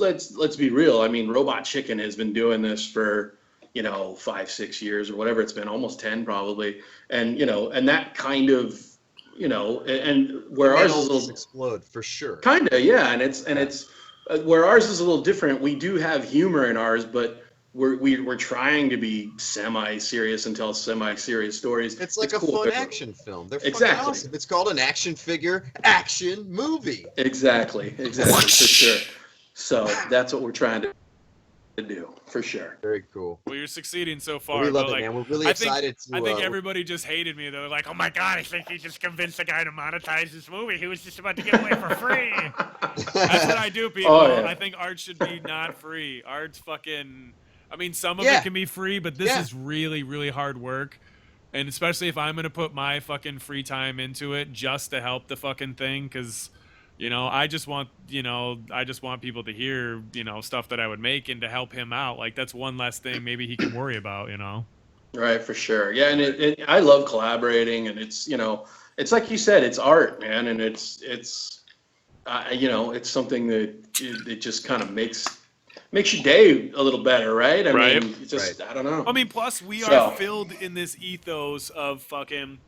be real. I mean, Robot Chicken has been doing this for, 5-6 years or whatever it's been, almost 10 probably. And, and that kind of, and where ours is a little explode for sure. kind of, yeah. And it's where ours is a little different. We do have humor in ours, but we're trying to be semi-serious and tell semi-serious stories. It's like a cool. fun action film. They're fucking Exactly. awesome. It's called an action figure action movie. Exactly, for sure. So that's what we're trying to do, for sure. Very cool. Well, you're succeeding so far. We love but, it, like, man. We're really I think- excited to. I think everybody just hated me. They're like, "Oh my god, I think he just convinced the guy to monetize this movie. He was just about to give away for free." That's what I do, people. Oh, yeah. I think art should be not free. Art's fucking. I mean, some of Yeah. it can be free, but this Yeah. is really, really hard work. And especially if I'm gonna put my fucking free time into it just to help the fucking thing, because. I just want people to hear, stuff that I would make and to help him out. Like that's one less thing maybe he can worry about, Right, for sure. Yeah, and I love collaborating, and it's it's like you said, it's art, man, and it's it's something that it just kind of makes your day a little better, right? I Right. mean, it's just I don't know. I mean, plus we So- are filled in this ethos of fucking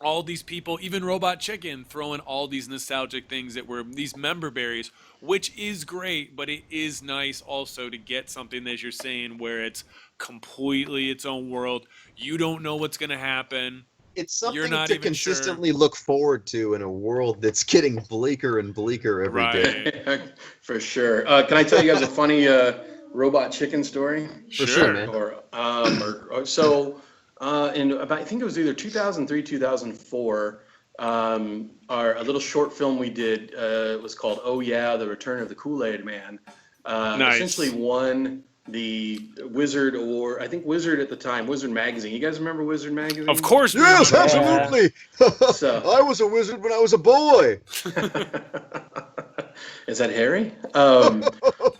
all these people, even Robot Chicken, throwing all these nostalgic things that were these member berries, which is great, but it is nice also to get something, as you're saying, where it's completely its own world. You don't know what's going to happen. It's You're something not to even consistently look forward to in a world that's getting bleaker and bleaker every day. Right. For sure. Can I tell you guys a funny Robot Chicken story? For sure, man. So in about, I think it was either 2003, 2004, a little short film we did, it was called Oh Yeah, The Return of the Kool-Aid Man. Nice. Essentially won the Wizard Award. I think Wizard at the time, Wizard Magazine. You guys remember Wizard Magazine? Of course. we Yes, remember. absolutely. So- I was a wizard when I was a boy. Is that Harry?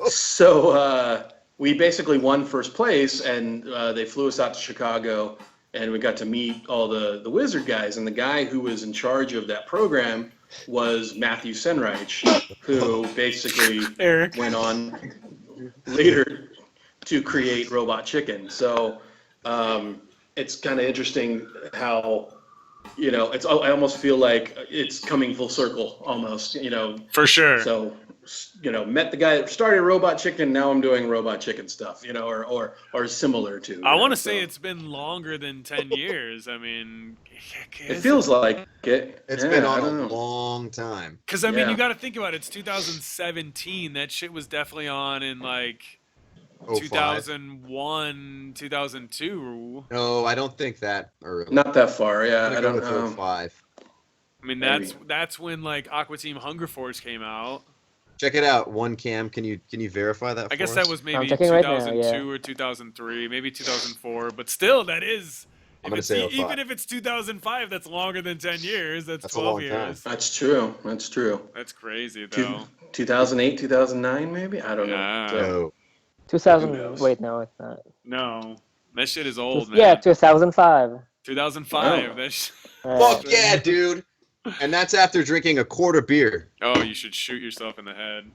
So we basically won first place, and they flew us out to Chicago, and we got to meet all the Wizard guys. And the guy who was in charge of that program was Matthew Senreich, who basically Eric. went on later to create Robot Chicken. So it's kind of interesting how, I almost feel like it's coming full circle almost, For sure. So, met the guy that started Robot Chicken. Now I'm doing Robot Chicken stuff, or similar to. I want to say it's been longer than 10 years. I mean, It feels like it. It's Yeah, been I on don't a know. long time. because I mean, Yeah. you got to think about it. It's 2017. That shit was definitely on in like 05. 2001, 2002. No, I don't think that early. Not that far. Yeah, I'm I gonna don't go with know. 05. I mean, Maybe. that's when like Aqua Team Hunger Force came out. Check it out. One cam. Can you verify that? I guess for that us? was maybe checking right now, 2002 yeah. or 2003, maybe 2004. But still, that is I'm gonna say 05. Even if it's 2005, that's longer than 10 years. That's That's a 12 long time. years. That's true. That's true. That's crazy, Two- though. 2008, 2009, maybe. I don't know. Yeah. So- No. 2000. Who knows? Wait, no, it's not. No, that shit is old, man. Yeah, 2005. 2005. Wow. That's. Fuck yeah, dude. And that's after drinking a quart of beer. Oh, you should shoot yourself in the head.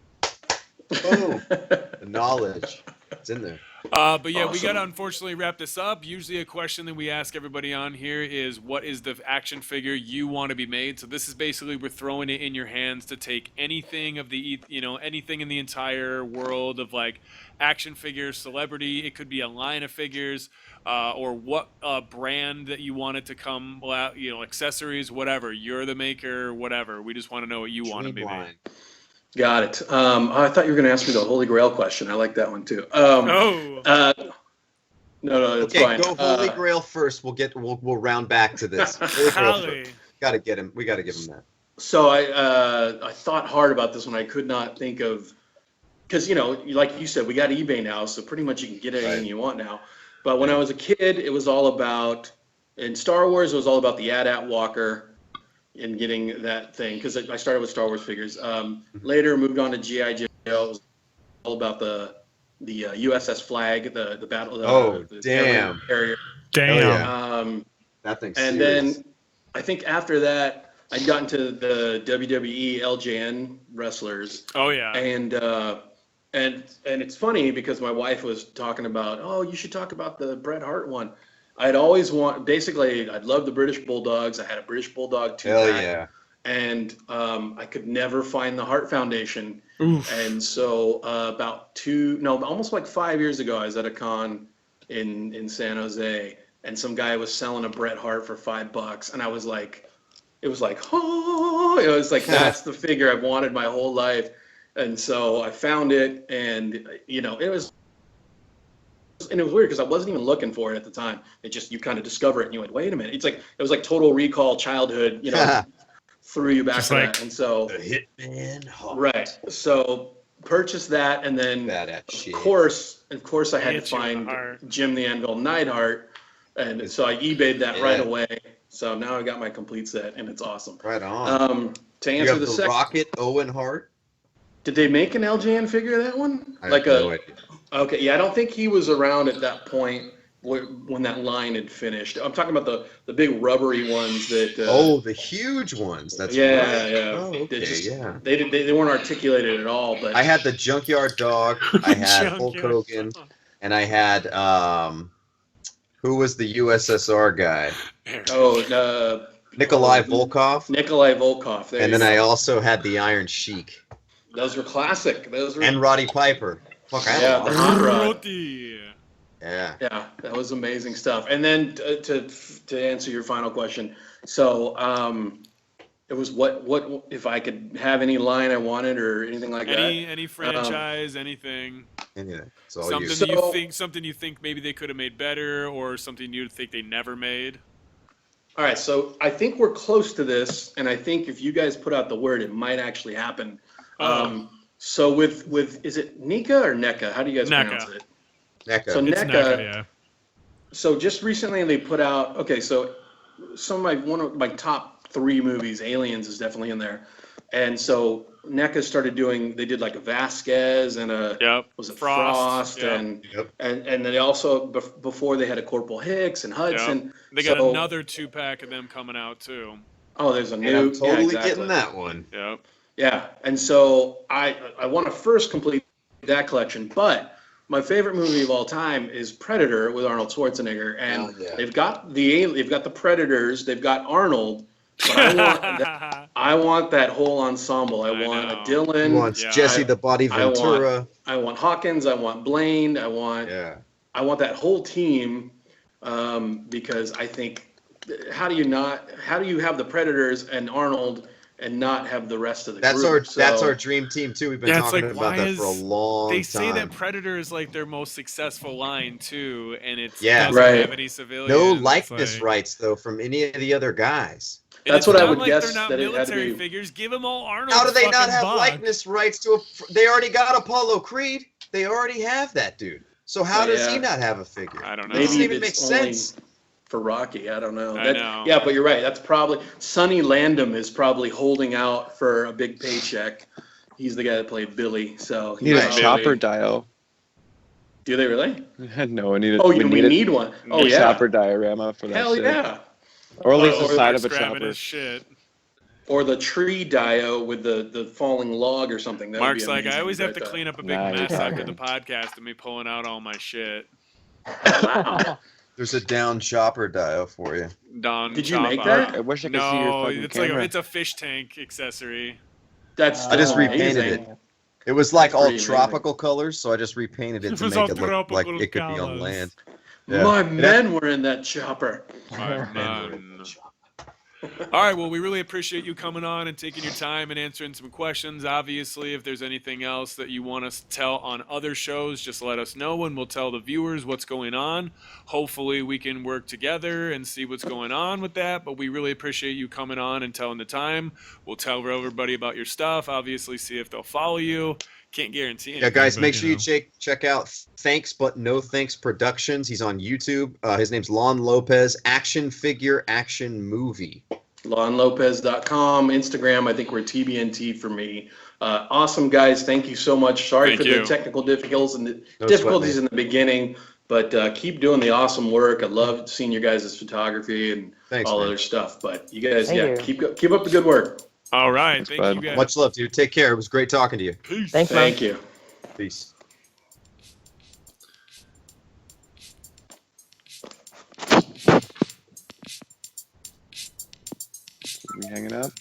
Boom. The knowledge. It's in there. But yeah, we Awesome. gotta unfortunately wrap this up. Usually, a question that we ask everybody on here is, "What is the action figure you want to be made?" So this is basically we're throwing it in your hands to take anything of the anything in the entire world of like action figures, celebrity. It could be a line of figures, or what brand that you want it to come out. Accessories, whatever. You're the maker, whatever. We just want to know what you want to be made. Dreamline. Got it. I thought you were going to ask me the Holy Grail question. I like that one too. Oh. No, it's Okay, fine. go Holy Grail first. We'll round back to this. Holy Grail Holly. first. Gotta get him. We gotta give him that. So I thought hard about this one. I could not think of, because like you said, we got eBay now, so pretty much you can get anything Right. you want now. But when I was a kid, it was all about, in Star Wars, it was all about the AT-AT Walker and getting that thing, because I started with Star Wars figures. Later moved on to G.I. Joe. It was all about the USS Flag, the battle. The damn. Carrier. Damn. Oh, yeah. Um, That thing's and serious. then I think after that, I'd gotten to the WWE LJN wrestlers, Oh yeah. and it's funny because my wife was talking about, oh, you should talk about the Bret Hart one. I'd always I'd love the British Bulldogs. I had a British Bulldog 2-pack. Hell yeah. And I could never find the Hart Foundation. Oof. And so almost like 5 years ago, I was at a con in San Jose, and some guy was selling a Bret Hart for $5, and I was like, it was like that's the figure I've wanted my whole life. And so I found it, and it was weird because I wasn't even looking for it at the time. It just, you kind of discover it and you went, wait a minute. It was like Total Recall childhood, threw you back Just to like- that. And so, The Hitman Hart. right. So purchased that, and then Badass of shit. course I had to Hit you in the find heart. Jim the Anvil Neidhart, and so I eBayed that right Yeah. away. So now I got my complete set, and it's awesome. Right on. To You answer have the the second, Rocket Owen Hart. did they make an LJN figure of that one? I have no idea. Okay, yeah, I don't think he was around at that point when that line had finished. I'm talking about the big rubbery ones that. The huge ones. That's yeah, right. yeah. Oh, okay, yeah. They weren't articulated at all, but I had the Junkyard Dog. I had Hulk Junkyard. Hogan, and I had who was the USSR guy? Nikolai Volkov. Nikolai Volkov. There And you then I go. also had the Iron Sheik Those were classic. Those were. and Roddy Piper. Fuck, I had Yeah, a lot the of hot them. rod. Yeah. Yeah, that was amazing stuff. And then to answer your final question, so it was what if I could have any line I wanted or anything like that. Any franchise, anything. Anything. It's all Something you. So- you think maybe they could have made better, or something you think they never made. All right, so I think we're close to this, and I think if you guys put out the word, it might actually happen. So with is it Nika or NECA? How do you guys NECA. pronounce it? NECA. So It's NECA. NECA, yeah. So just recently they put out, okay, so one of my top 3 movies, Aliens, is definitely in there. And so NECA started they did like a Vasquez and a, Yep. was it Frost, Frost, yeah. Yep. and they also, before they had a Corporal Hicks and Hudson. They got So- another 2-pack of them coming out too. Oh, there's a And new, I'm totally yeah, exactly. getting that one. Yep. Yeah, and so I want to first complete that collection, but my favorite movie of all time is Predator with Arnold Schwarzenegger, and Oh, yeah. they've got the Predators, they've got Arnold, but I want that whole ensemble. I I want know. a He Dylan, wants Yeah. Jesse the Body I want- Ventura. I want Hawkins, I want Blaine, I want that whole team, because I think how do you have the Predators and Arnold and not have the rest of the That's group? that's So- our dream team too. We've been Yeah, it's talking like, about why that for a is- long They time. say that Predator is like their most successful line too, and it Yeah. doesn't Right. have any civilians. No It's likeness like- rights though from any of the other guys. and That's it's what I not would like guess They're not that it had to military be- figures. Give them all Arnold. How do they not fucking have Buck. likeness rights to they already got Apollo Creed. They already have that dude. So how does he Yeah. not have a figure? I don't know. It doesn't Maybe even it's make only- sense. for Rocky. I don't know. I know. Yeah, but you're right. That's probably Sonny Landham is probably holding out for a big paycheck. He's the guy that played Billy. So Need a probably- chopper dial. Do they really? No, we need it. Oh, we we need need one. Oh, a yeah. chopper diorama for that Hell shit. yeah. Or at least the Or side of a Grabbing chopper. his shit. Or the tree dio with the falling log or something. That Mark's would be like, I amazing always right have to there. clean up a big Nah, you're mess after talking. the podcast and me pulling out all my shit. There's a down chopper dial for you. Don Did you chop make out. that? I wish I could see your No, fucking it's camera. like it's a fish tank accessory. That's I just still repainted amazing. it. It was like That's all pretty amazing. tropical colors, so I just repainted it It to was make all it look like tropical it could be on colors. land. Yeah. My It men were in that chopper. My man. All right, well, we really appreciate you coming on and taking your time and answering some questions. Obviously, if there's anything else that you want us to tell on other shows, just let us know and we'll tell the viewers what's going on. Hopefully, we can work together and see what's going on with that, but we really appreciate you coming on and telling the time. We'll tell everybody about your stuff, obviously, see if they'll follow you. Can't guarantee anything. Yeah, guys, but, make sure you know. check out Thanks But No Thanks Productions. He's on YouTube. His name's Lon Lopez. Action figure, action movie. LonLopez.com, Instagram, I think we're TBNT for me. Awesome, guys. Thank you so much. Sorry Thank for you. the technical difficulties and the No sweat, difficulties man. in the beginning, but keep doing the awesome work. I love seeing your guys' photography and Thanks, all man. other stuff. But you guys, Thank you. keep up the good work. All right, Thanks, thank bud. you guys. Much love, dude. Take care. It was great talking to you. Peace. Thanks, man. Thank you. Peace. We hanging up?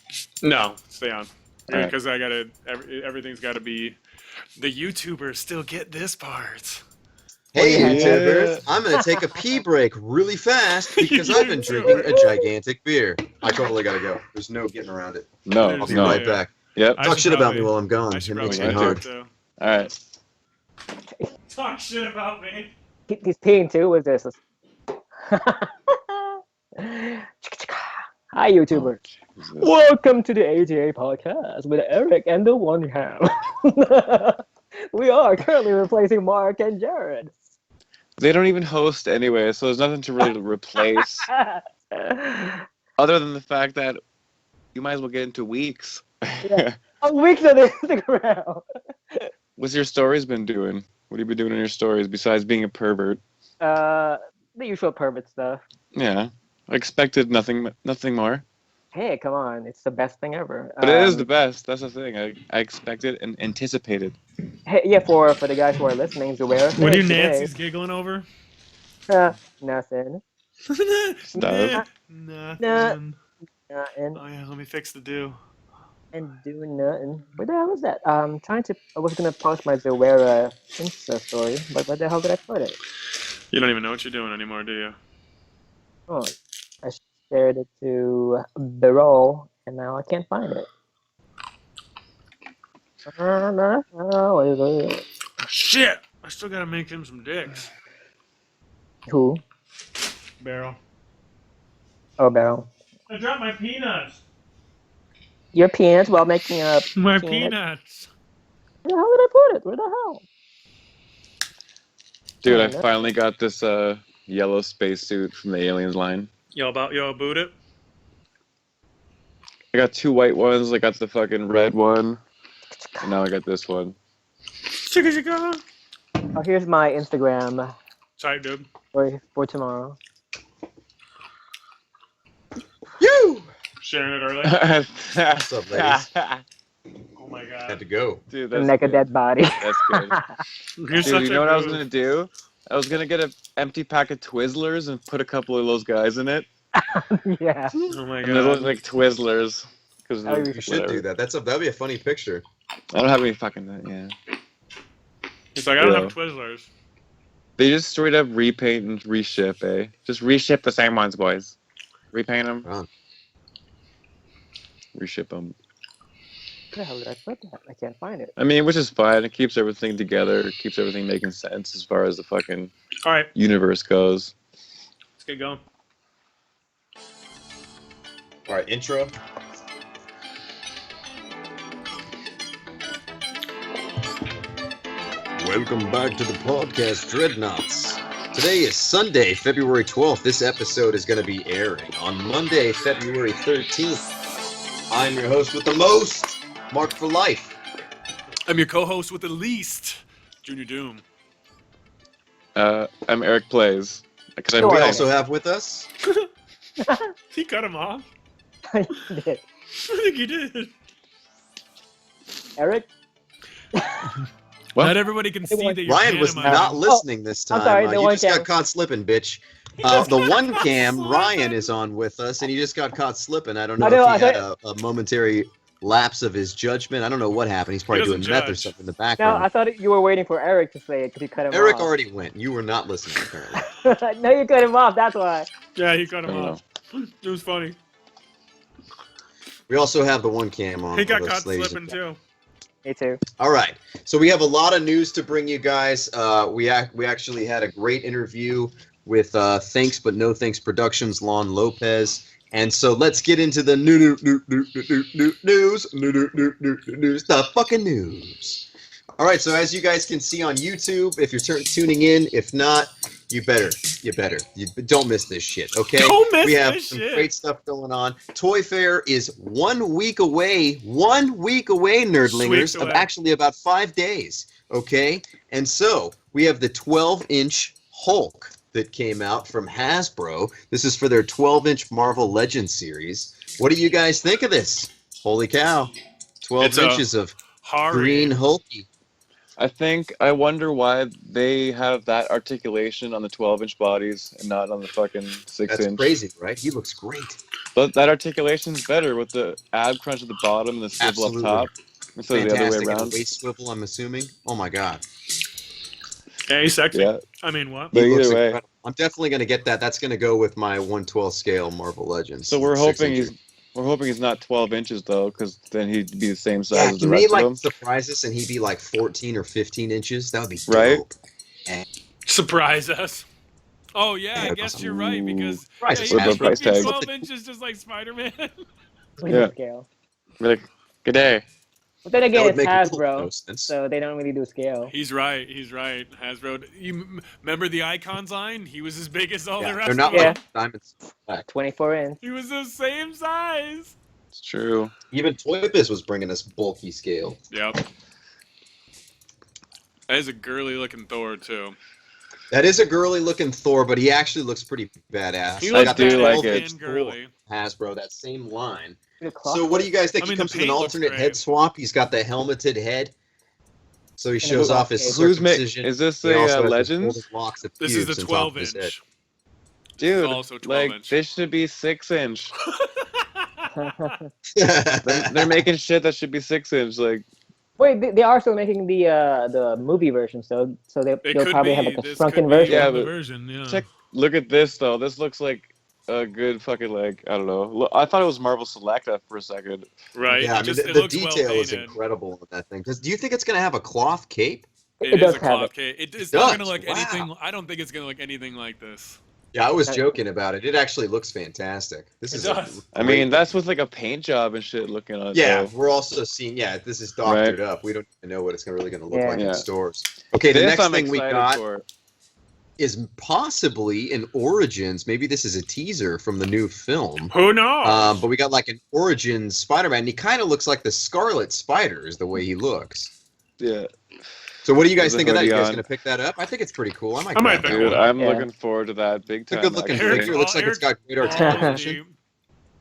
No, stay on. All right. Because I gotta, everything's gotta be. The YouTubers still get this part. Hey, yeah. YouTubers. I'm going to take a pee break really fast because I've been drinking a gigantic beer. I totally got to go. There's no getting around it. No, There's I'll be no. right back. Yep. I Talk should shit about probably- me while I'm gone. I It should makes probably me get hard. too. All right. Talk shit about me. He's peeing too with this. Hi, YouTuber. Welcome to the ATA podcast with Eric and the One Ham. We are currently replacing Mark and Jared. They don't even host anyway, so there's nothing to really replace other than the fact that you might as well get into weeks. Yeah. A week to the Instagram. What's your stories been doing? What have you been doing in your stories besides being a pervert? The usual pervert stuff. Yeah, I expected nothing more. Hey, come on. It's the best thing ever. But it is the best. That's the thing. I expected and anticipated. Hey, yeah, for the guys who are listening, Zaware. What are you today. Nancy's giggling over? Nothing. Stuff. Nothing. Nothing. Oh yeah, let me fix the do. And do nothing. What the hell was that? I was gonna post my Zaware Insta story, but where the hell did I put it? You don't even know what you're doing anymore, do you? Oh, I shared it to the roll, and now I can't find it. Shit! I still gotta make him some dicks. Who? Barrel. Oh, Barrel. I dropped my peanuts. Your peanuts while making a. My Peanut. peanuts. Where the hell did I put it? Where the hell? Dude, I no. finally got this yellow spacesuit from the Aliens line. Yo, boot it. I got two white ones. I got the fucking red one. And now I got this one. Chicka chicka. Oh, here's my Instagram Sorry, dude. for tomorrow. You! Sharing it early. What's up, ladies? Oh my Had god. to go. Dude, The that's naked good. dead body. That's good. You're Dude, such you a know what I was goof. gonna do? I was gonna get an empty pack of Twizzlers and put a couple of those guys in it, Yeah. Oh my and they look god. like Twizzlers. Because Oh, you You should do that. That'd be a funny picture. I don't have any fucking yeah. He's like, I don't Yeah. have Twizzlers. They just straight up repaint and reship, eh? Just reship the same ones, boys. Repaint them. Wow. Reship them. Where the hell did I put that? I can't find it. I mean, which is fine. It keeps everything together. It keeps everything making sense as far as the fucking All right, universe goes. let's get going. All right, intro. Welcome back to the podcast, Dreadnoughts. Today is Sunday, February 12th. This episode is going to be airing on Monday, February 13th. I'm your host with the most, Mark for Life. I'm your co-host with the least, Junior Doom. I'm Eric Plays. We also have with us... He cut him off. I did. I think he did. Eric? What? Not everybody can see that you're Ryan was pantomiming. not listening this time. I'm sorry, the you one just got cam. caught slipping, bitch. just The got one caught cam, slipping. Ryan is on with us, and he just got caught slipping. I don't know I know, if he I had a momentary lapse of his judgment. I don't know what happened. He's probably doing doesn't meth or judge. something in the No, background. I thought you were waiting for Eric to say it because he cut him Eric off. already went. You were not listening, apparently. No, you cut him off, that's why. Yeah, he cut him I don't off. It was funny. We also have the one cam on. He got with us, caught ladies and slipping gentlemen. too. Me too. All right. So we have a lot of news to bring you guys. We actually had a great interview with Thanks But No Thanks Productions, Lon Lopez. And so let's get into the news, the fucking news. All right. So as you guys can see on YouTube, if you're tuning in, if not, you better. You don't miss this shit, okay? Don't miss we have this some shit. great stuff going on. Toy Fair is 1 week away. 1 week away, nerdlingers, Sweet of away. actually about 5 days, okay? And so we have the 12-inch Hulk that came out from Hasbro. This is for their 12-inch Marvel Legends series. What do you guys think of this? Holy cow. 12 It's a inches of Hari. green Hulky. I wonder why they have that articulation on the 12-inch bodies and not on the fucking 6-inch. That's crazy, right? He looks great. But that articulation's better with the ab crunch at the bottom and the swivel Absolutely. up top instead of the other way Fantastic. And a around. waist swivel, I'm assuming. Oh my god. Yeah, he's sexy. Yeah, I mean, what? but He looks either way. incredible. I'm definitely going to get that. That's going to go with my 1/12 scale Marvel Legends. So we're 6 hoping inches. we're hoping he's not 12 inches though, because then he'd be the same size Yeah, as the can rest he of like them. surprise us and he'd be like 14 or 15 inches? That would be dope. Right? Surprise us. Oh yeah, I Yeah, guess you're right because Price yeah, is he With the could price be tag. 12 inches just like Spider-Man. Yeah. Scale. We're like, good day. But then That again, would it's make a little Hasbro, no sense. so they don't really do scale. He's right. Hasbro. You remember the Icons line? He was as big as all the Yeah, rest they're not of them. like diamonds. Black. 24 inch. He was the same size. It's true. Even Toy Biz was bringing us bulky scale. Yep. That is a girly looking Thor too. That is a girly looking Thor, but he actually looks pretty badass. He I looks do badass like and it. girly. Hasbro, that same line. The clock- So what do you guys think? I He mean, comes the with an paint looks alternate great. head swap. He's got the helmeted head. So he And shows the off his Who's ma- circumcision. is this He also a has the Legends? golden locks of This is pubes the on top of 12 his head. inch. Dude, also 12 like inch. this should be 6-inch. They're making shit that should be 6-inch. Like, Wait, they are still making the movie version, so It they'll could probably be. have like a This shrunken could be version. Yeah, the but- version. Yeah. check. Look at this though. This looks like a good fucking like I don't know. Look, I thought it was Marvel Select for a second. Right. Yeah, I It mean, just, the it looks detail well is painted. incredible with that thing. Do you think it's going to have a cloth cape? It It is does a have cloth it. cake. It's It not does? gonna look Wow. anything. I don't think it's gonna look anything like this. Yeah, I was joking about it. It actually looks fantastic. This It is does. I mean, that's with like a paint job and shit looking on it. Yeah, though. we're also seeing. Yeah, this is doctored up. We don't even know what it's really going to look Yeah. like Yeah. in stores. Okay, the This next I'm thing we excited got for. is possibly an Origins. Maybe this is a teaser from the new film. Who knows? But we got like an Origins Spider-Man. And he kind of looks like the Scarlet Spider, is the way he looks. Yeah, So what do you guys With the think of that? You hoodie guys on. going to pick that up? I think it's pretty cool. I might. I might grab pick that dude, one. I'm Yeah. looking forward to that big It's a time. good looking actually. figure. It looks like it's got great Eric articulation.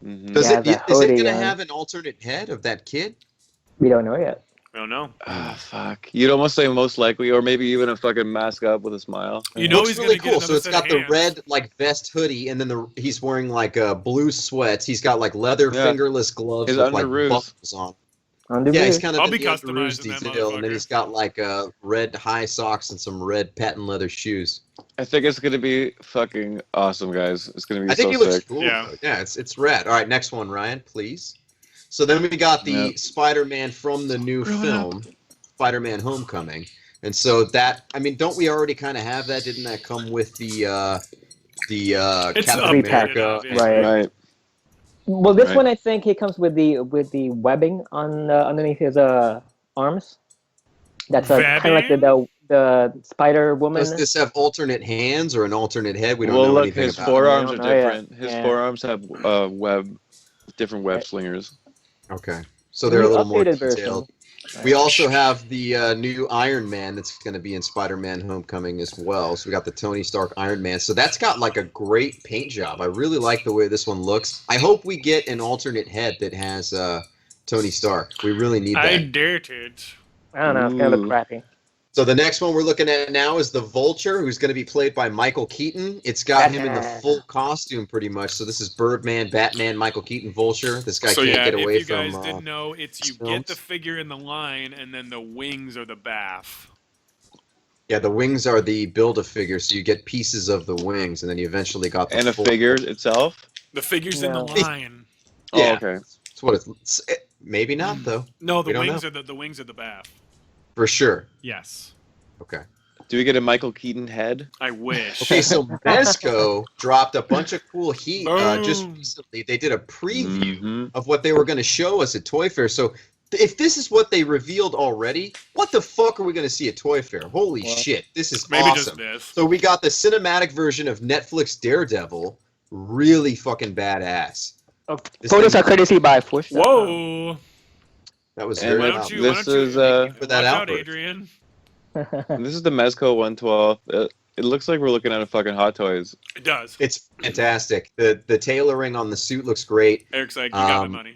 Mhm. Does Yeah, it? the Is it hoodie going to on. have an alternate head of that kid? We don't know yet. I don't know. Ah, fuck. You'd almost say most likely, or maybe even a fucking mask up with a smile. You know Looks he's really gonna get cool. So another it's set got of the hands. red like vest hoodie, and then he's wearing like blue sweats. He's got like leather Yeah. fingerless gloves His with like underoos. buckles on. On the Yeah, he's roof. kind of I'll in be the underoos customizing that detail, and then motherfucker. he's got like red high socks and some red patent leather shoes. I think it's gonna be fucking awesome, guys. It's gonna be I think so he looks sick. cool. Yeah. Yeah, it's rad. All right, next one, Ryan, please. So then we got the Yeah. Spider-Man from the new Growing film, Spider-Man: Homecoming, and so that I mean, don't we already kind of have that? Didn't that come with the It's Captain updated, America? obviously. Right. Right. Well, this Right. one I think he comes with the webbing on underneath his arms. That's kind of like the Spider Woman. Does this have alternate hands or an alternate head? We don't Well, know look, anything his about. forearms I are don't know yet. different. His Yeah. forearms have different web slingers. Okay, so they're a little more Updated detailed. We also have the new Iron Man that's going to be in Spider-Man: Homecoming as well. So we got the Tony Stark Iron Man. So that's got like a great paint job. I really like the way this one looks. I hope we get an alternate head that has Tony Stark. We really need that. I doubt it. I don't know. It's gonna Ooh. look crappy. So the next one we're looking at now is the Vulture, who's going to be played by Michael Keaton. It's got him in the full costume pretty much. So this is Birdman, Batman, Michael Keaton, Vulture. This guy So can't yeah, get away if you from. guys didn't know, it's you films. get the figure in the line, and then the wings are the bath. Yeah, the wings are the Build-A-Figure, so you get pieces of the wings, and then you eventually got the And a full- figure itself? The figure's in the No. line. Yeah. Oh, okay. That's what it's. Maybe not though, No, the We don't wings know. are the wings are the bath. for sure. Yes, Okay. Do we get a Michael Keaton head? I wish. Okay, so Mezco dropped a bunch of cool heat just Boom. recently. They did a preview Mhm. of what they were going to show us at Toy Fair. So if this is what they revealed already, what the fuck are we going to see at Toy Fair? Holy Well, shit, this is Maybe just awesome. this. So we got the cinematic version of Netflix Daredevil, really fucking badass. Oh, This photos thing- are courtesy by Push. Whoa! That was And very Why then don't you? loud. Why this don't you? is, for that watch out, outburst. Adrian. This is the Mezco 112. It looks like we're looking at a fucking Hot Toys. It does. It's fantastic. The tailoring on the suit looks great. Eric's like, you got my Um, money.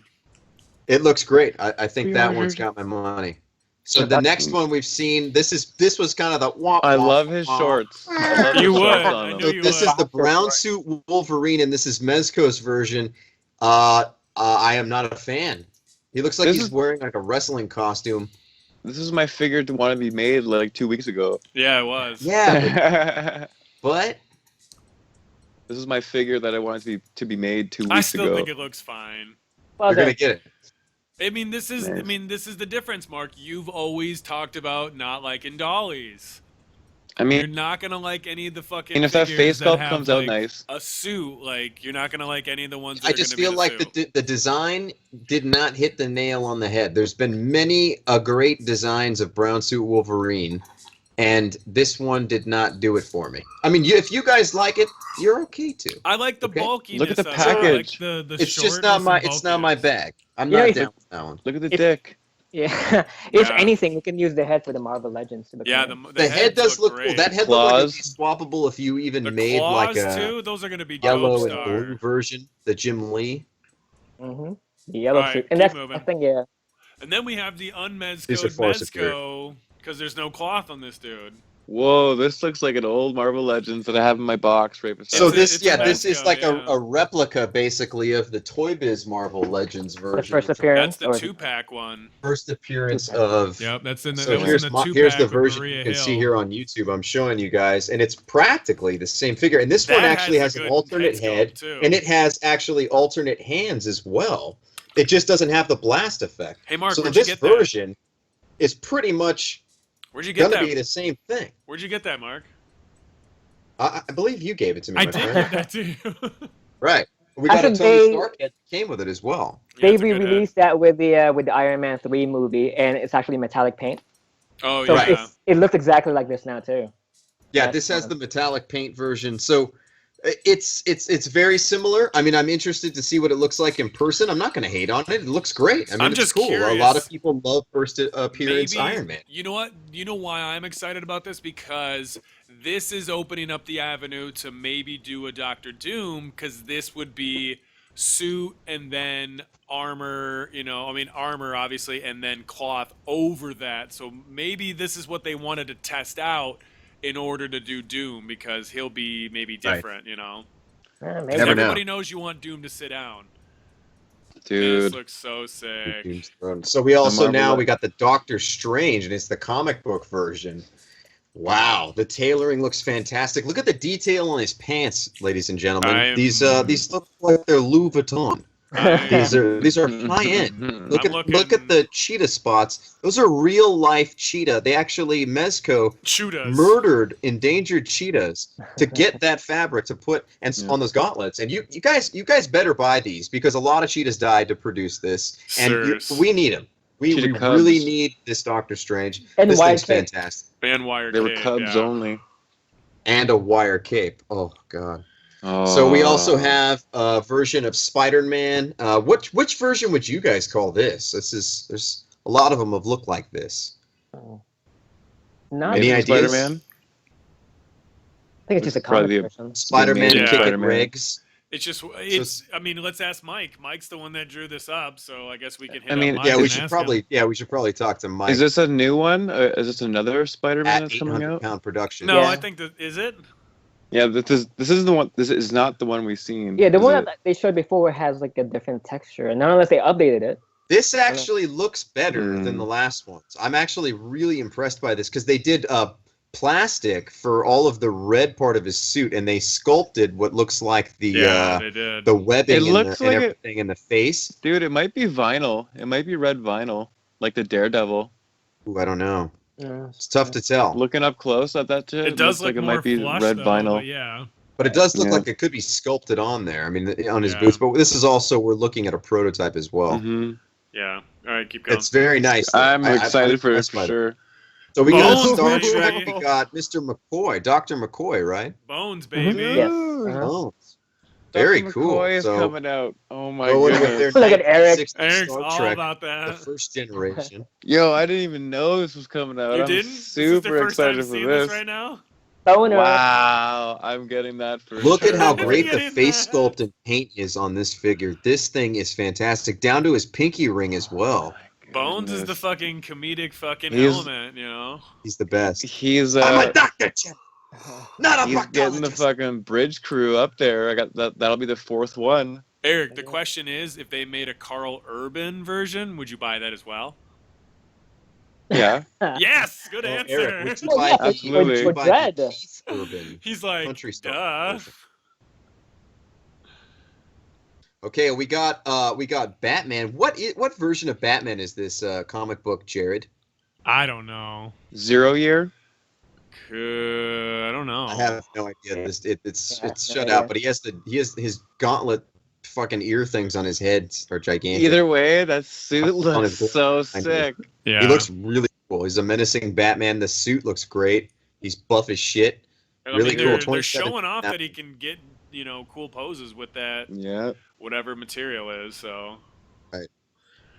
It looks great. I think We that ordered- one's got my money. So Yeah, the that's- next one we've seen, this was kind of the womp. I womp, love his womp. shorts. I love You his would. shorts I on knew him. So you this would. is the brown suit Wolverine, and this is Mezco's version. I am not a fan. He looks like This he's is- wearing like a wrestling costume. This is my figure to want to be made like 2 weeks ago. Yeah, it was. Yeah, but This is my figure that I wanted to be made 2 weeks I still ago. think it looks fine. you're gonna get it. I mean, this is Nice. this is the difference, Mark. You've always talked about not liking dollies. I You're mean, not gonna like any of the fucking. and if that figures face sculpt have, comes out like, nice, a suit, like you're not gonna like any of the ones. That I are just gonna be feel the like suit. the design did not hit the nail on the head. There's been many great designs of brown suit Wolverine, and this one did not do it for me. I mean, if you guys like it, you're okay too. I like the Okay. bulkiness. Look at the of it. I like package. the It's just shortness not and my. It's not my bulkiness. bag. I'm You know, not if- down with that one. look at the If- dick. Yeah. If Yeah. anything, we can use the head for the Marvel Legends. To look Yeah, nice. The head does look cool. great. That head looked like Claws. it'd be swappable if you even The made claws like a too. Those are gonna be yellow dope and star. blue version, the Jim Lee. Mm-hmm. The yellow Alright, suit, and keep that's moving. I think yeah. And then we have the These are unmezcoed far superior. mezco because there's no cloth on this dude. Whoa, this looks like an old Marvel Legends that I have in my box right beside So me. this, it's a this is Mezco, like yeah. a replica, basically, of the Toy Biz Marvel Legends The version. first appearance. That's the or- 2-pack one. First appearance of. Yep, that's in the. So that was here's in the 2-pack here's the with version Maria you can see Hill. here on YouTube. I'm showing you guys, and it's practically the same figure. And this one That actually has has a an good alternate head head, sculpt, too. and it has actually alternate hands as well. It just doesn't have the blast effect. Hey Mark, So where'd you this get that? version is pretty much Where'd you get gonna that? be the same thing. Where'd you get that, Mark? I believe you gave it to me. I my did friend. get that too. Right. We I got a think Tony they- Stark head that came with it as well. Yeah, They it's a good head. re-released that with the Iron Man 3 movie, and it's actually metallic paint. Oh So yeah. it looks exactly like this now too. Yeah, That's this has fun. the metallic paint version. So it's very similar. I mean, I'm interested to see what it looks like in person. I'm not going to hate on it. It looks great. I mean, I'm it's just cool. A curious. lot of people love first appearance Maybe, Iron Man. You know what? You know why I'm excited about this? Because this is opening up the avenue to maybe do a Doctor Doom, because this would be suit and then armor, armor obviously, and then cloth over that. So maybe this is what they wanted to test out in order to do Doom, because he'll be maybe Right. different, you know? Maybe. Because Never know. everybody knows you want Doom to sit down. This Dude, looks so sick. Doom's Throne. So we also Marvel now Legends. we got the Doctor Strange, and it's the comic book version. Wow, the tailoring looks fantastic. Look at the detail on his pants, ladies and gentlemen. These look like they're Louis Vuitton. These are high end. Look I'm look at the cheetah spots. Those are real life cheetah. They actually Mezco Cheetahs. murdered endangered cheetahs to get that fabric to put Yeah. on those gauntlets. And you guys better buy these, because a lot of cheetahs died to produce this, and Sirs. we need them. We Cheetah really Cubs. need this Doctor Strange. And this Wide thing's Cape. fantastic. And wire They were cape, Cubs yeah. only. And a wire cape. Oh god. Oh. So we also have a version of Spider-Man. Which version would you guys call this? There's a lot of them have looked like this. Not. Any Amazing ideas? Spider-Man? I think it's just a Probably comic the- version. Spider-Man Amazing kicking Spider-Man. rigs. It's just, I mean, let's ask Mike. Mike's the one that drew this up, so I guess we can hit I mean, up Mike Yeah, and we should ask probably him. talk to Mike Is this a new one? Is this another Spider-Man at that's coming 800 out? pound production. No, Yeah. I think that, is it? Yeah, this is the one. This is not the one we've seen. Yeah, the is one it? that they showed before has like a different texture, not unless they updated it. This actually looks better Hmm. than the last ones. I'm actually really impressed by this because they did plastic for all of the red part of his suit, and they sculpted what looks like the Yeah, they did. the webbing It and, looks like it- everything in the face. Dude, it might be vinyl. It might be red vinyl, like the Daredevil. Ooh, I don't know. Yeah. It's tough to tell, Looking up close at that shit, It does looks like look it more might be flush, red though, vinyl. but yeah. but it does look Yeah. like it could be sculpted on there. I mean, on his Yeah. boots. But this is also we're looking at a prototype as well. hmm Yeah. All right, keep going. It's very nice. though. I'm excited for it impressed for by sure. So we got Bones, Star baby. Trek. We got Mr. McCoy, Dr. McCoy, right? Bones, baby. Yes. Uh-huh. Oh, very Dr. cool. McCoy is So coming out. Oh my going goodness. with their Look at Eric. 1960s Eric's Star all Trek, about the that. first generation. Yo, I didn't even know this was coming out. You I'm didn't? This is super the first time excited for seeing this. right now? Boner. Wow, I'm getting that for Look sure. at how Look great at the it, face man. sculpt and paint is on this figure. This thing is fantastic, down to his pinky ring as well. Bones is the Goodness. fucking comedic fucking He's- element, you know? He's the best. He's I'm a doctor, Jim, not a he's getting the proctologist. fucking bridge crew up there. I got that. That'll be the fourth one. Eric, the question is, if they made a Carl Urban version, would you buy that as well? Yeah. Yes! Good Oh, answer! Eric, would you Oh, buy yeah, the- absolutely. would you with buy Dread. the Keith Urban? He's like, Country stuff duh. version. Okay, we got Batman. What version of Batman is this comic book, Jared? I don't know. 0 year. I don't know. I have no idea. It's Yeah, it's no shut idea. out, but he has his gauntlet fucking ear things on his head are gigantic. Either way, that suit On looks his- so I know. sick. Yeah. He looks really cool. He's a menacing Batman. The suit looks great. He's buff as shit. I really mean, cool. they're 27 showing off now. that he can get, cool poses with that Yeah. whatever material is, so.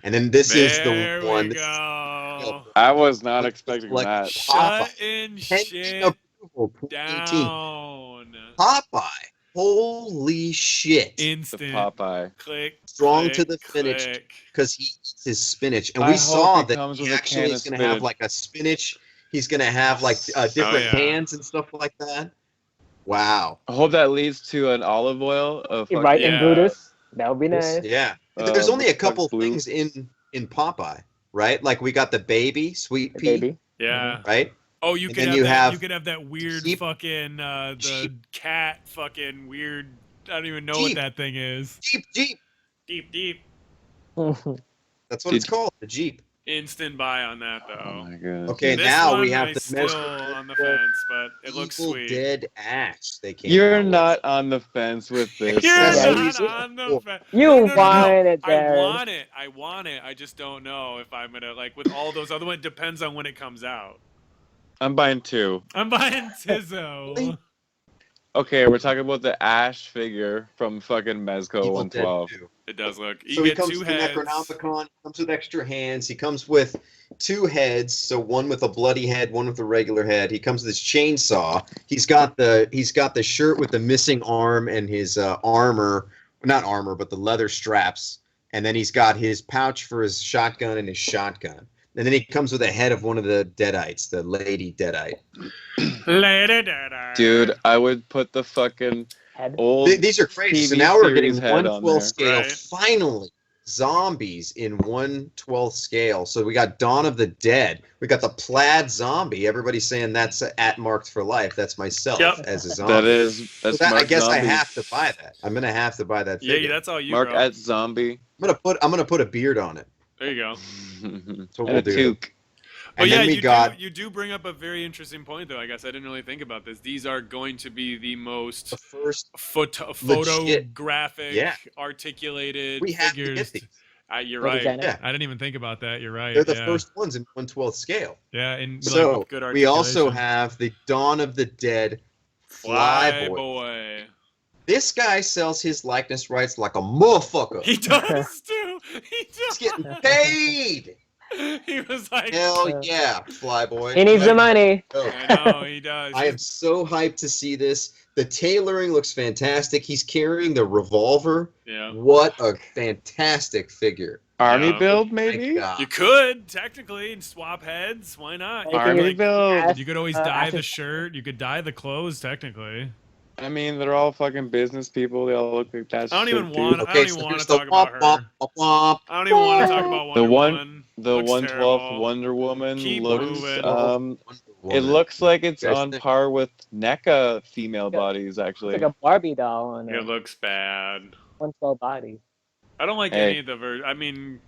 And then this is There the one. we This is go. I was not expecting Like- that. Shut in pending shit approval, 2018. down. Popeye. Holy shit. The Instant. Popeye. Click. Strong click, to the finish. click. Because he eats his spinach. And I we hope saw he that comes he with a actually can is of going to have spinach. like a spinach. He's going to have like different yeah. hands and stuff like that. Wow. I hope that leads to an olive oil. Of You're right, Yeah. and Brutus. That would be nice. Yeah. There's only a like couple blue. things in Popeye, right? Like we got the baby, Sweet The Pea, baby. Yeah. right? Oh, you And could then have you that. have You could have that weird Jeep. fucking the Jeep. cat fucking weird. I don't even know Jeep. what that thing is. Jeep. Deep, deep. That's what it's called, the Jeep. Instant buy on that Oh though. my god. Okay, This now we one, have I the still on the fence, but it looks Evil sweet. Dead Ash. They came You're out with. not on the fence with this. You're Yeah, man. not you- on the Cool. fence. You want it, I Jared. want it. I want it. I just don't know if I'm gonna like with all those other ones. Depends on when it comes out. I'm buying 2. I'm buying Tizzo. Okay, we're talking about the Ash figure from fucking Mezco Evil Dead 112. 2. It does look. You So he get comes two with the heads. Necronomicon. He comes with extra hands. He comes with 2 heads, so one with a bloody head, one with a regular head. He comes with his chainsaw. He's got the shirt with the missing arm and his armor, not armor, but the leather straps. And then he's got his pouch for his shotgun and his shotgun. And then he comes with a head of one of the Deadites, the Lady Deadite. Lady Dada. Dude, I would put the fucking Head. old. These are crazy. So TV now we're getting series head on 1/12 there. scale. Right. Finally, zombies in 1/12 scale. So we got Dawn of the Dead. We got the plaid zombie. Everybody's saying that's at marked for life. That's myself Yep. as a zombie. That's So I Mark guess I Zombie. have to buy that. I'm gonna have to buy that Yeah, figure. that's all you. Mark bro. at Zombie. I'm gonna put a beard on it. There you go. That's what and a we'll do. toque. But And yeah, then we got you do bring up a very interesting point, though. I guess I didn't really think about this. These are going to be the most the first. photographic, Yeah. articulated We have to figures get these. You're Lady right. Janet. Yeah. I didn't even think about that. You're right. They're the yeah. first ones in 1/12 scale. Yeah, and like, So with good we also articulation. have the Dawn of the Dead Flyboy. Flyboy. This guy sells his likeness rights like a motherfucker. He does too. He He's does. getting paid. He was like, Hell yeah, Flyboy. He needs the money. Oh, I know he does. I am so hyped to see this. The tailoring looks fantastic. He's carrying the revolver. Yeah. What a fantastic figure. Army Yeah. build, Thank maybe? God. You could technically swap heads. Why not? You Making could, Army like, build. you could always Uh, dye the Ashen- shirt. You could dye the clothes. Technically, I mean, they're all fucking business people. They all look like that. I don't shit, even dude. want. I Okay, don't even so want here's to the talk about her. womp, womp, womp. I don't even want to talk about Wonder The one- Woman. The Looks 1/12 terrible. Wonder Woman Keep looks. moving. Wonder It Woman. looks like it's Guys on think- par with NECA female Yeah. bodies, actually. It's like a Barbie doll on It a looks bad. 112 body. I don't like Hey. any of the versions. I mean,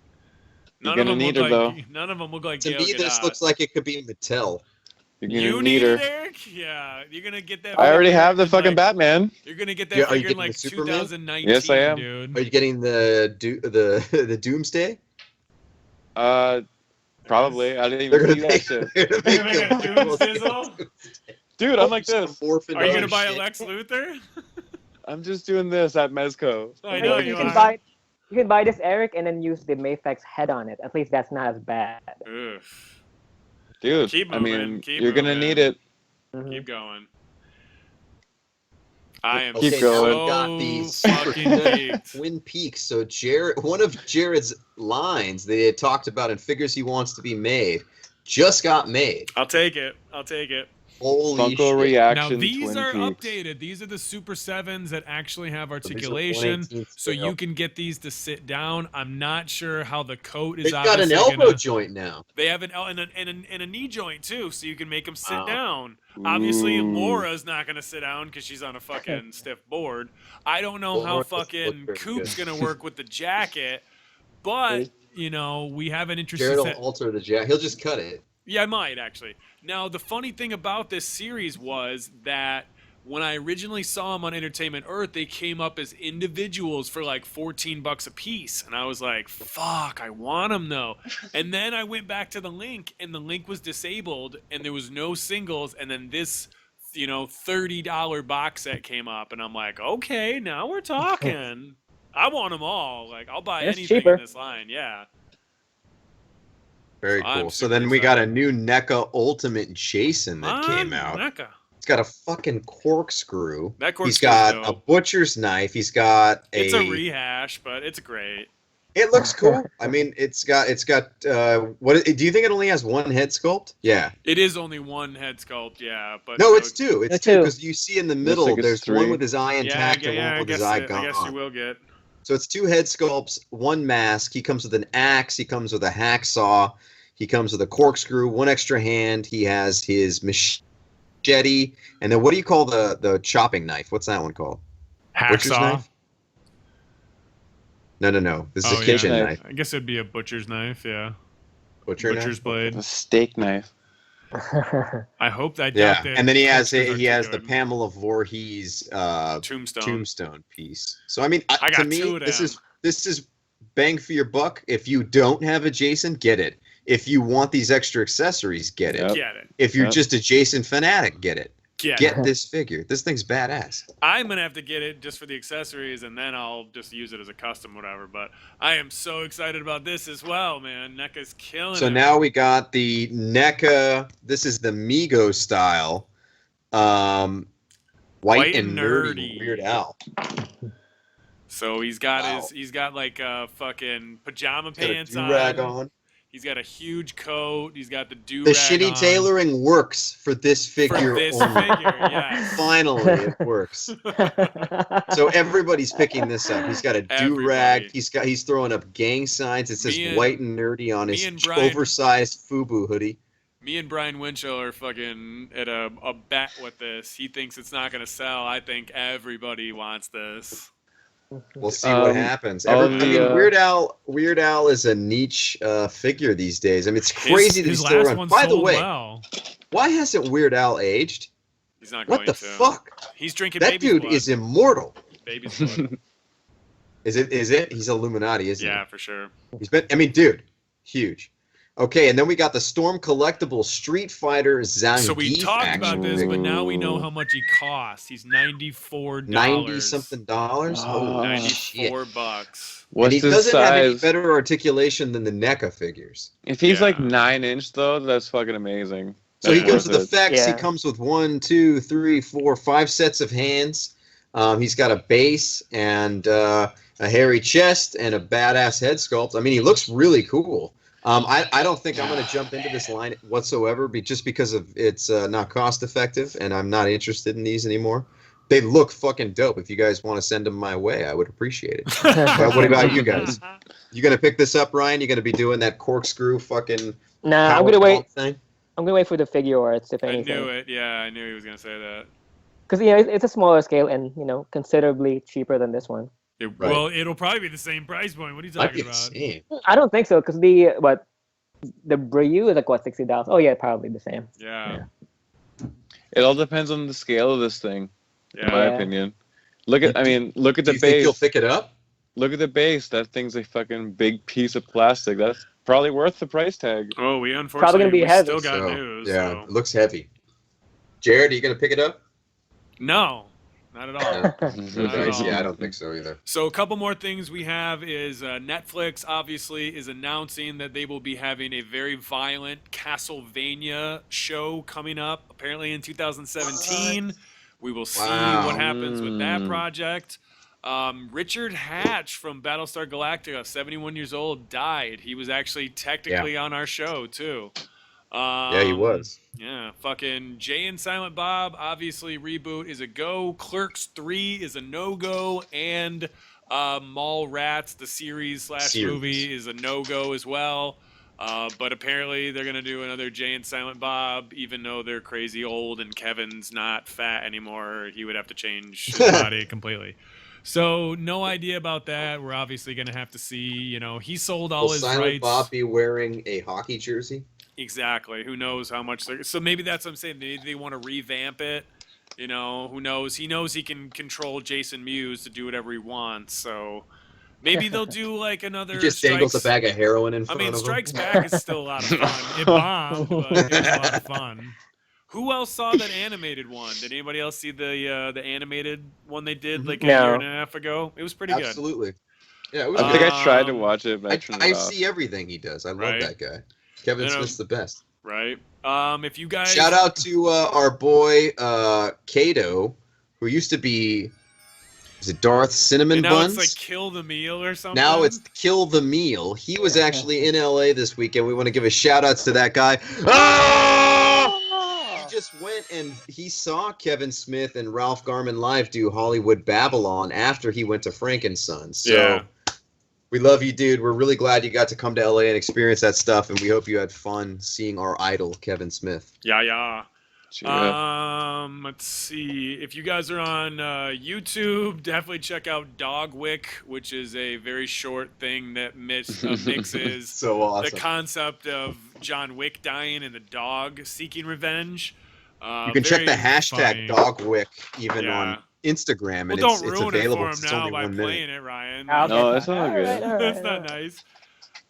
You're none of gonna them look need her, like though. none of them look like To Gal me, this Gadot. looks like it could be Mattel. You're gonna You need need her. it, Eric? Yeah, you're gonna get that. I already figure have the in, fucking like, Batman. You're gonna get that Yeah, are you figure in getting like the Superman? 2019. Yes, I am. Dude. Are you getting the Doomsday? Probably. I didn't They're even gonna see that make, shit. they're You're gonna gonna make a Doom sizzle? Dude, I'm like this. Are you gonna buy a Lex Luthor? I'm just doing this at Mezco. I know you you can are. buy you can buy this Eric and then use the Mayflex head on it. At least that's not as bad. Ugh. Dude, Keep I moving, mean, keep you're gonna moving. need it. Mhm. Keep going. I am Keep Okay, going. now so we've got the Super fucking geeked. Twin Peaks. So Jared, one of Jared's lines that he had talked about in figures he wants to be made, just got made. I'll take it. I'll take it. Holy Funko shit. Now Reaction these Twin are Peaks. updated. These are the Super 7s that actually have So these are articulation. 1/18 So scale. you can get these to sit down. I'm not sure how the coat is. They've got an obviously elbow gonna- joint now. They have an and a knee joint too, so you can make them sit Wow. down. Obviously, Ooh. Laura's not gonna sit down because she's on a fucking stiff board. I don't know how Laura doesn't fucking look very Coop's good. gonna work with the jacket, but you know we have an interesting. Jared will set. alter the jack. He'll just cut it. Yeah, I might actually. Now, the funny thing about this series was that when I originally saw them on Entertainment Earth, they came up as individuals for like $14 a piece, and I was like, "Fuck, I want them though." And then I went back to the link, and the link was disabled, and there was no singles. And then this, $30 box set came up, and I'm like, "Okay, now we're talking." I want them all. Like, I'll buy It's anything cheaper. in this line. Yeah. Very I'm cool. So super then we got a excited. new NECA Ultimate Jason that came out. NECA. It's got a fucking corkscrew. That He's corkscrew's got a dope. butcher's knife. He's got a. It's a rehash, but it's great. It looks cool. I mean, it's got. What do you think it only has one head sculpt? Yeah. It is only one head sculpt, yeah. But No, it's two. It's It's two two. because you see in the middle like it's there's three. one with his eye Yeah, intact and one I with guess, his eye I guess you gone. will get. So it's two head sculpts, one mask. He comes with an axe. He comes with a hacksaw. He comes with a corkscrew, one extra hand. He has his machete, and then what do you call the chopping knife? What's that one called? Butcher's Hacksaw. knife? No. This is Oh, a yeah. kitchen Knife. knife. I guess it'd be a butcher's knife, yeah. Butcher's Butcher's blade. A steak knife. I hope that. Yeah, and then he has the corkscrews Pamela Voorhees Tombstone. tombstone piece. So I mean, I to got me, two of this them. is bang for your buck. If you don't have a Jason, get it. If you want these extra accessories, get it. Yep. Get it. If you're Yep. just a Jason fanatic, get it. Get it. Get this figure. This thing's badass. I'm gonna have to get it just for the accessories, and then I'll just use it as a custom, whatever. But I am so excited about this as well, man. NECA's killing So it. now we got the NECA. This is the Mego style. White and nerdy Weird Al. So he's got Wow. he's got like fucking pajama Got a pants do-rag on. on. He's got a huge coat. He's got the do. The shitty tailoring works for this figure. for this only. figure. Yes. Finally, it works. So everybody's picking this up. He's got a do-rag. Everybody. He's throwing up gang signs. It says Me and- white and nerdy on his me and Brian- oversized FUBU hoodie. Me and Brian Winchell are fucking at a bet with this. He thinks it's not gonna sell. I think everybody wants this. We'll see what Um, happens. all I mean, the, Weird Al is a niche figure these days. I mean, it's crazy that he's his still last around. one By the sold way, well. why hasn't Weird Al aged? He's not going What the to. fuck? He's drinking That baby's dude blood. is immortal. Baby's blood. Is it? He's Illuminati, isn't he? Yeah, for sure. He's been. I mean, dude, huge. Okay, and then we got the Storm Collectible Street Fighter Zangief. So we talked action about this, figure. but now we know how much he costs. He's $94. $90-something. Oh, Holy shit. $94. And What's he his doesn't have any size? better articulation than the NECA figures. If he's Yeah. like 9-inch though, that's fucking amazing. So he That's comes with worth it. effects. He Yeah. comes with 1, 2, 3, 4, 5 sets of hands. He's got a base and a hairy chest and a badass head sculpt. I mean, he looks really cool. I don't think I'm going to jump into this line whatsoever, just because of it's not cost effective, and I'm not interested in these anymore. They look fucking dope. If you guys want to send them my way, I would appreciate it. But what about you guys? You gonna pick this up, Ryan? You gonna be doing that corkscrew fucking Nah, I'm power gonna wait. vault thing? I'm gonna wait for the figure arts, if I anything. knew it. Yeah, I knew he was going to say that. Because it's a smaller scale and considerably cheaper than this one. Right. Well, it'll probably be the same price point. What are you Might be talking the about? same. I don't think so, because the Bryu is like what, $60? Oh yeah, probably the same. Yeah. It all depends on the scale of this thing, in my Yeah. opinion. Look at Do the Do you think you'll base. pick it up? Look at the base. That thing's a fucking big piece of plastic. That's probably worth the price tag. Oh, we Probably unfortunately gonna be we heavy. still got So, news. yeah, So. it looks heavy. Jared, are you gonna pick it up? No, not at all. Yeah. Not at all. Yeah, I don't think so either. So a couple more things we have is Netflix obviously is announcing that they will be having a very violent Castlevania show coming up apparently in 2017. We will see Wow. what happens with that Mm. project. Richard Hatch from Battlestar Galactica, 71 years old, died. He was actually technically on our show too. Yeah, he was. Yeah, fucking Jay and Silent Bob, obviously reboot is a go. Clerks 3 is a no-go, and Mall Rats, the series / movie, is a no-go as well. But apparently they're gonna do another Jay and Silent Bob, even though they're crazy old and Kevin's not fat anymore. He would have to change his body completely. So no idea about that. We're obviously gonna have to see. He sold all Will his Silent rights. Bob be wearing a hockey jersey? Exactly. Who knows how much they're... So maybe that's what I'm saying. Maybe they want to revamp it. Who knows? He knows he can control Jason Mewes to do whatever he wants. So maybe they'll do like another... He just dangles a Strikes- bag of heroin in I front mean, of him. Strikes Back is still a lot of fun. It bombed, but it was a lot of fun. Who else saw that animated one? Did anybody else see the animated one they did like a No. year and a half ago? It was pretty good. Absolutely. Yeah, it was I think good. I tried to Um, watch it, but I turned I it off. see everything he does. I love Right. that guy. Kevin You know, Smith's the best. Right? If you guys... Shout out to our boy Kato, who used to be, is it Darth Cinnamon And now Buns? it's like Kill the Meal or something. Now it's Kill the Meal. He was actually in LA this weekend. We want to give a shout out to that guy. Ah! He just went and he saw Kevin Smith and Ralph Garman live do Hollywood Babylon after he went to Frankenstein. So Yeah. we love you, dude. We're really glad you got to come to LA and experience that stuff, and we hope you had fun seeing our idol, Kevin Smith. Yeah. Yeah. Let's see. If you guys are on YouTube, definitely check out Dog Wick, which is a very short thing that mixes So awesome. the concept of John Wick dying and the dog seeking revenge. You can check the Very hashtag funny. DogWick even Yeah. on Instagram, and Well, it's don't ruin it available. for him It's now only by 1 minute. playing it, Ryan. Okay. No, that's not All good. right, all right, That's all not right.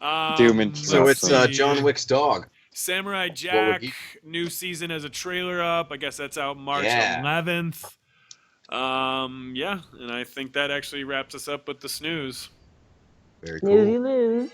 nice. Doom and So let's it's see. John Wick's dog. Samurai would Jack, he- new season has a trailer up. I guess that's out March Yeah. 11th. Yeah, and I think that actually wraps us up with the snooze. Very Snoozy cool. lose.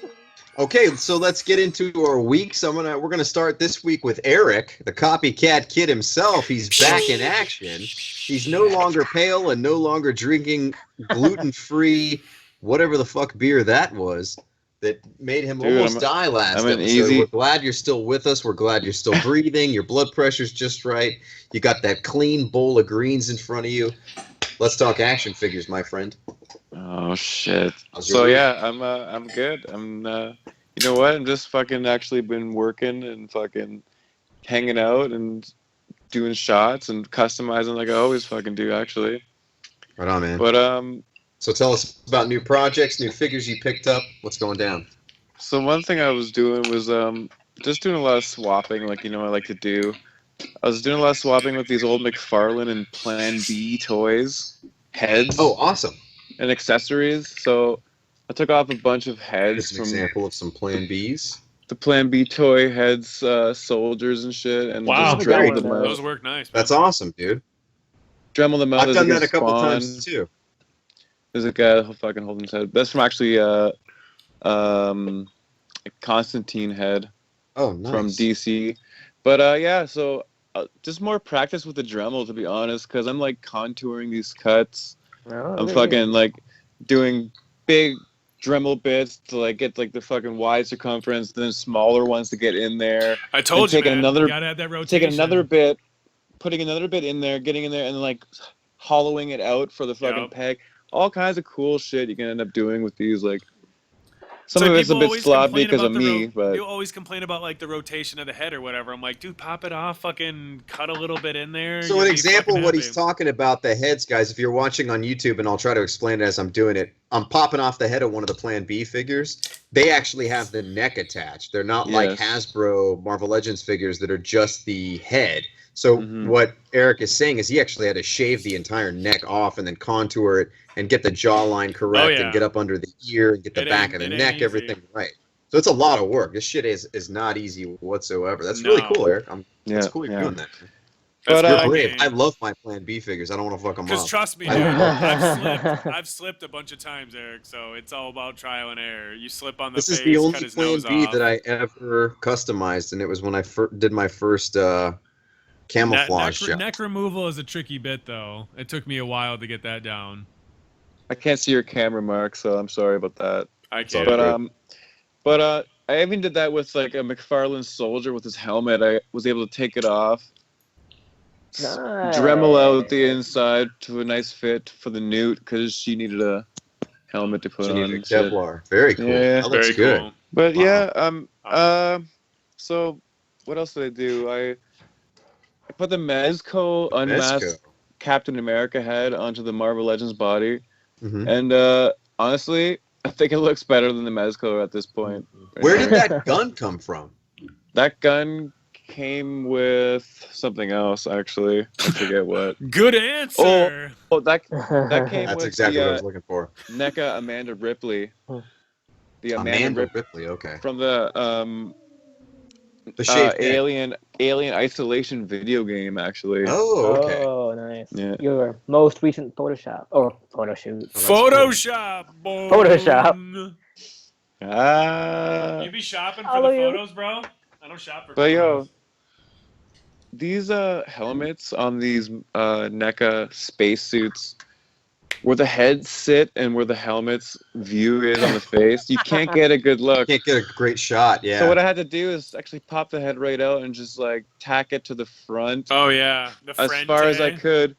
Okay, so let's get into our weeks. We're gonna start this week with Eric, the copycat kid himself. He's back in action. He's no longer pale and no longer drinking gluten-free, whatever the fuck beer that was, that made him Dude, almost die last I'm an episode. easy- We're glad you're still with us. We're glad you're still breathing. Your blood pressure's just right. You got that clean bowl of greens in front of you. Let's talk action figures, my friend. Oh shit. How's your So week? yeah, I'm good. You know what? I'm just fucking actually been working and fucking hanging out and doing shots and customizing like I always fucking do actually. Right on, man. But So tell us about new projects, new figures you picked up. What's going down? so one thing I was doing was just doing a lot of swapping, like I like to do. I was doing a lot of swapping with these old McFarlane and Plan B toys heads. Oh, awesome. and accessories. So I took off a bunch of heads Here's an from example of some Plan Bs. the Plan B toy heads, soldiers and shit, and Wow. just Very Dremel them good. out. Those work nice, man. That's awesome, dude. Dremel them out. I've as done they that a couple spawn. times too. There's a guy fucking holding his head. That's from actually a Constantine head Oh, nice. from DC. But yeah, so just more practice with the Dremel, to be honest, because I'm like contouring these cuts. Oh, I'm there fucking you like doing big Dremel bits to like get like the fucking wide circumference, then smaller ones to get in there. I told you, taking man. another- You gotta have that rotation. Taking another bit, putting another bit in there, getting in there, and then like hollowing it out for the fucking Yep. peg. All kinds of cool shit you can end up doing with these. Like It's some like of it's a people bit always sloppy complain because about of the me, but you always complain about like the rotation of the head or whatever. I'm like, dude, pop it off, fucking cut a little bit in there. So you'll an be example fucking what happy. he's talking about, the heads, guys, if you're watching on YouTube, and I'll try to explain it as I'm doing it, I'm popping off the head of one of the Plan B figures. They actually have the neck attached. They're not like Yes. Hasbro Marvel Legends figures that are just the head. So Mhm. what Eric is saying is he actually had to shave the entire neck off and then contour it and get the jawline correct Oh, yeah. and get up under the ear and get the It back ain't- of the it ain't neck, easy. everything right. So it's a lot of work. This shit is not easy whatsoever. That's really No. cool, Eric. yeah, That's cool you're yeah. doing that. That's But, You're uh, brave. game. I love my Plan B figures. I don't want to fuck them Because up. trust me, I dude, love I've slipped a bunch of times, Eric. So it's all about trial and error. You slip on the This face, is the cut only his Plan nose B off. that I ever customized, and it was when I did my first camouflage job. Neck removal is a tricky bit, though. It took me a while to get that down. I can't see your camera, Mark, so I'm sorry about that. I all can't. good. But I even did that with like a McFarlane soldier with his helmet. I was able to take it off, Nice. Dremel out the inside to a nice fit for the Newt because she needed a helmet to put She on. needed and shit. Kevlar. Very cool. Yeah, that looks Very good. cool. But Wow. yeah, so what else did I do? I put the Mezco unmasked Mezco. Captain America head onto the Marvel Legends body, Mhm. and honestly, I think it looks better than the Mezco at this point. Where did that gun come from? That gun came with something else, actually. I forget what. Good answer. Oh, that came That's with exactly the what I was looking for. NECA Amanda Ripley. The Amanda Ripley Ripley. Okay. from the The shaved head. Alien Isolation video game, actually. Oh, okay. Oh, nice. Yeah. Your most recent Photoshop or photo shoot. that's Photoshop, boy. Photoshop. Ah. You be shopping for Follow the you. photos, bro? I don't shop for But yo, photos. these helmets on these NECA spacesuits, where the heads sit and where the helmet's view is on the face, you can't get a good look. Can't get a great shot. Yeah. So what I had to do is actually pop the head right out and just like tack it to the front Oh yeah, the as far as I Frente. could.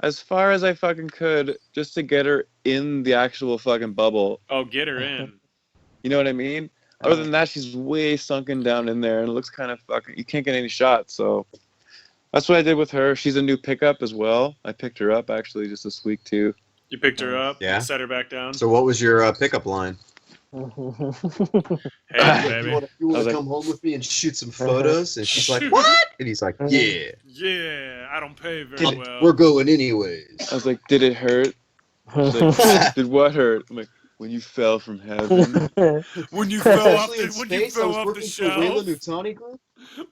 As far as I fucking could, just to get her in the actual fucking bubble. Oh, get her in. You know what I mean? Other than that, she's way sunken down in there, and it looks kind of fucking. You can't get any shots, so that's what I did with her. She's a new pickup as well. I picked her up actually just this week too. You picked her up. Yeah. Set her back down. So what was your pickup line? Hey, You baby. You I want was to like- come home with me and shoot some photos? And she's like, what? And he's like, yeah. Yeah, I don't pay very Did- well. We're going anyways. I was like, "Did it hurt?" She's like, "Did what hurt?" I'm like, "When you fell from heaven." When you fell off Especially in the, when you space, I fell was off the working for Wayland shelf. Utani Group.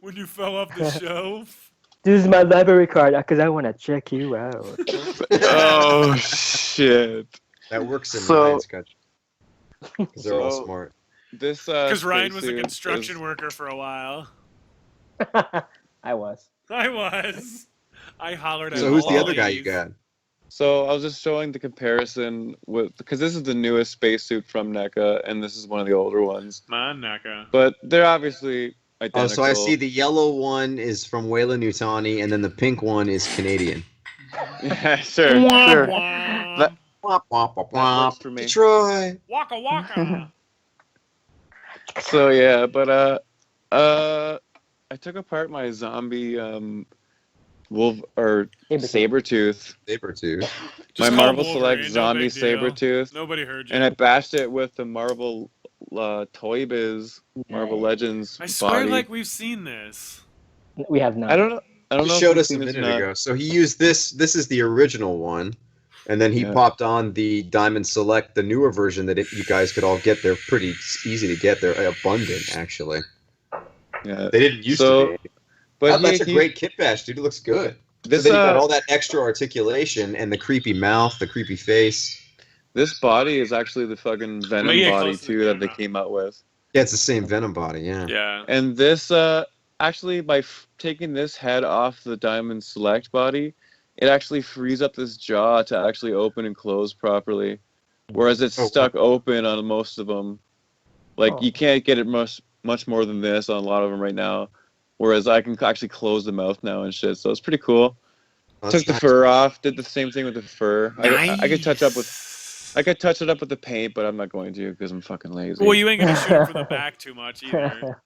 When you fell off the shelf. This is my library card because I want to check you out. Oh shit! That works in So- Ryan's country. 'Cause they're all So- smart. This Because Ryan was a spacesuit construction is- worker for a while. I was. I was. I hollered at So who's the all other guy you these. got? So I was just showing the comparison with because this is the newest spacesuit from NECA, and this is one of the older ones. Man, Naka. But they're obviously Oh, identical. so I see the yellow one is from Wayland Utani, and then the pink one is Canadian. Yeah, sure, Wah, sure. wah. That- Womp, womp, womp, That womp. works for me. Detroit. Waka waka. So yeah, but I took apart my zombie wolf or Sabretooth, Sabretooth. my Just call Marvel Wolverine, Select no zombie big deal. Sabretooth, Nobody heard you. and I bashed it with the Marvel Toy Biz Marvel Legends I swear body. like we've seen this. We have not. I don't know. I don't He know. if showed you've us a seen this minute or not. ago. So he used this. This is the original one. And then he Yeah. popped on the Diamond Select, the newer version that you guys could all get. They're pretty easy to get. They're abundant, actually. Yeah. They didn't used So, to be. but That's a great kit bash, dude. It looks good. This But then you got all that extra articulation and the creepy mouth, the creepy face. this body is actually the fucking Venom Let me get body close to too the that they camera. came out with. Yeah, it's the same Venom body, yeah. Yeah. And this actually by taking this head off the Diamond Select body, it actually frees up this jaw to actually open and close properly. Whereas it's Oh, stuck open on most of them. Like Oh. you can't get it much more than this on a lot of them right now. Whereas I can actually close the mouth now and shit. So it's pretty cool. That's Took the nice. fur off. Did the same thing with the fur. I could touch up with. I could touch it up with the paint, but I'm not going to because I'm fucking lazy. Well, you ain't gonna shoot him from the back too much either.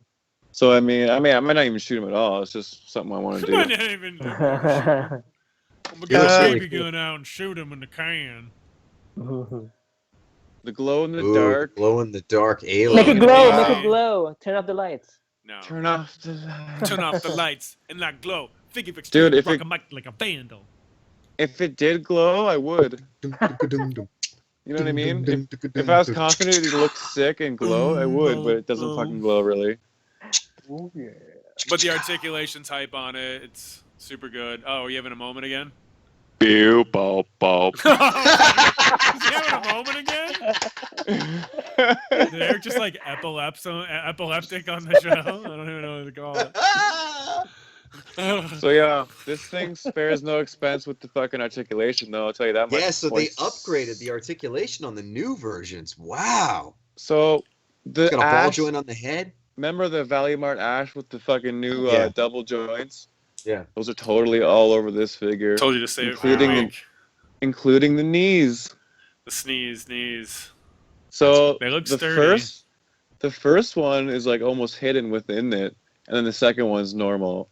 So I mean, I might not even shoot him at all. It's just something I want to Come on, do. not even. I'm gonna It get looks a really baby cool. gun out and shoot him in the can. The glow in the Ooh, dark. glow in the dark alien. Make it glow, Wow. make it glow. Turn off the lights. No. Turn off the. Turn off the lights and not glow. Figure fix Dude, if rock it- a mic like a vandal. If it did glow, I would. You know what I mean? If I was confident it looked sick and glow, I would, but it doesn't fucking glow really. Oh, yeah. But the articulation's hype on it. It's super good. Oh, are you having a moment again? Pew, bow, bow. Is he having a moment again? Did Eric just like epileptic on the show? I don't even know what to call it. So yeah, this thing spares no expense with the fucking articulation, though. I'll tell you that much. Yeah, so they Points. upgraded the articulation on the new versions. Wow. So the Got a ball ash. joint on the head. Remember the Valley Mart ash with the fucking new Yeah. double joints? Yeah. Those are totally all over this figure, Told you to save Including it for the- a week. including the knees. The knees. So They look the sturdy. first one is like almost hidden within it, and then the second one's normal.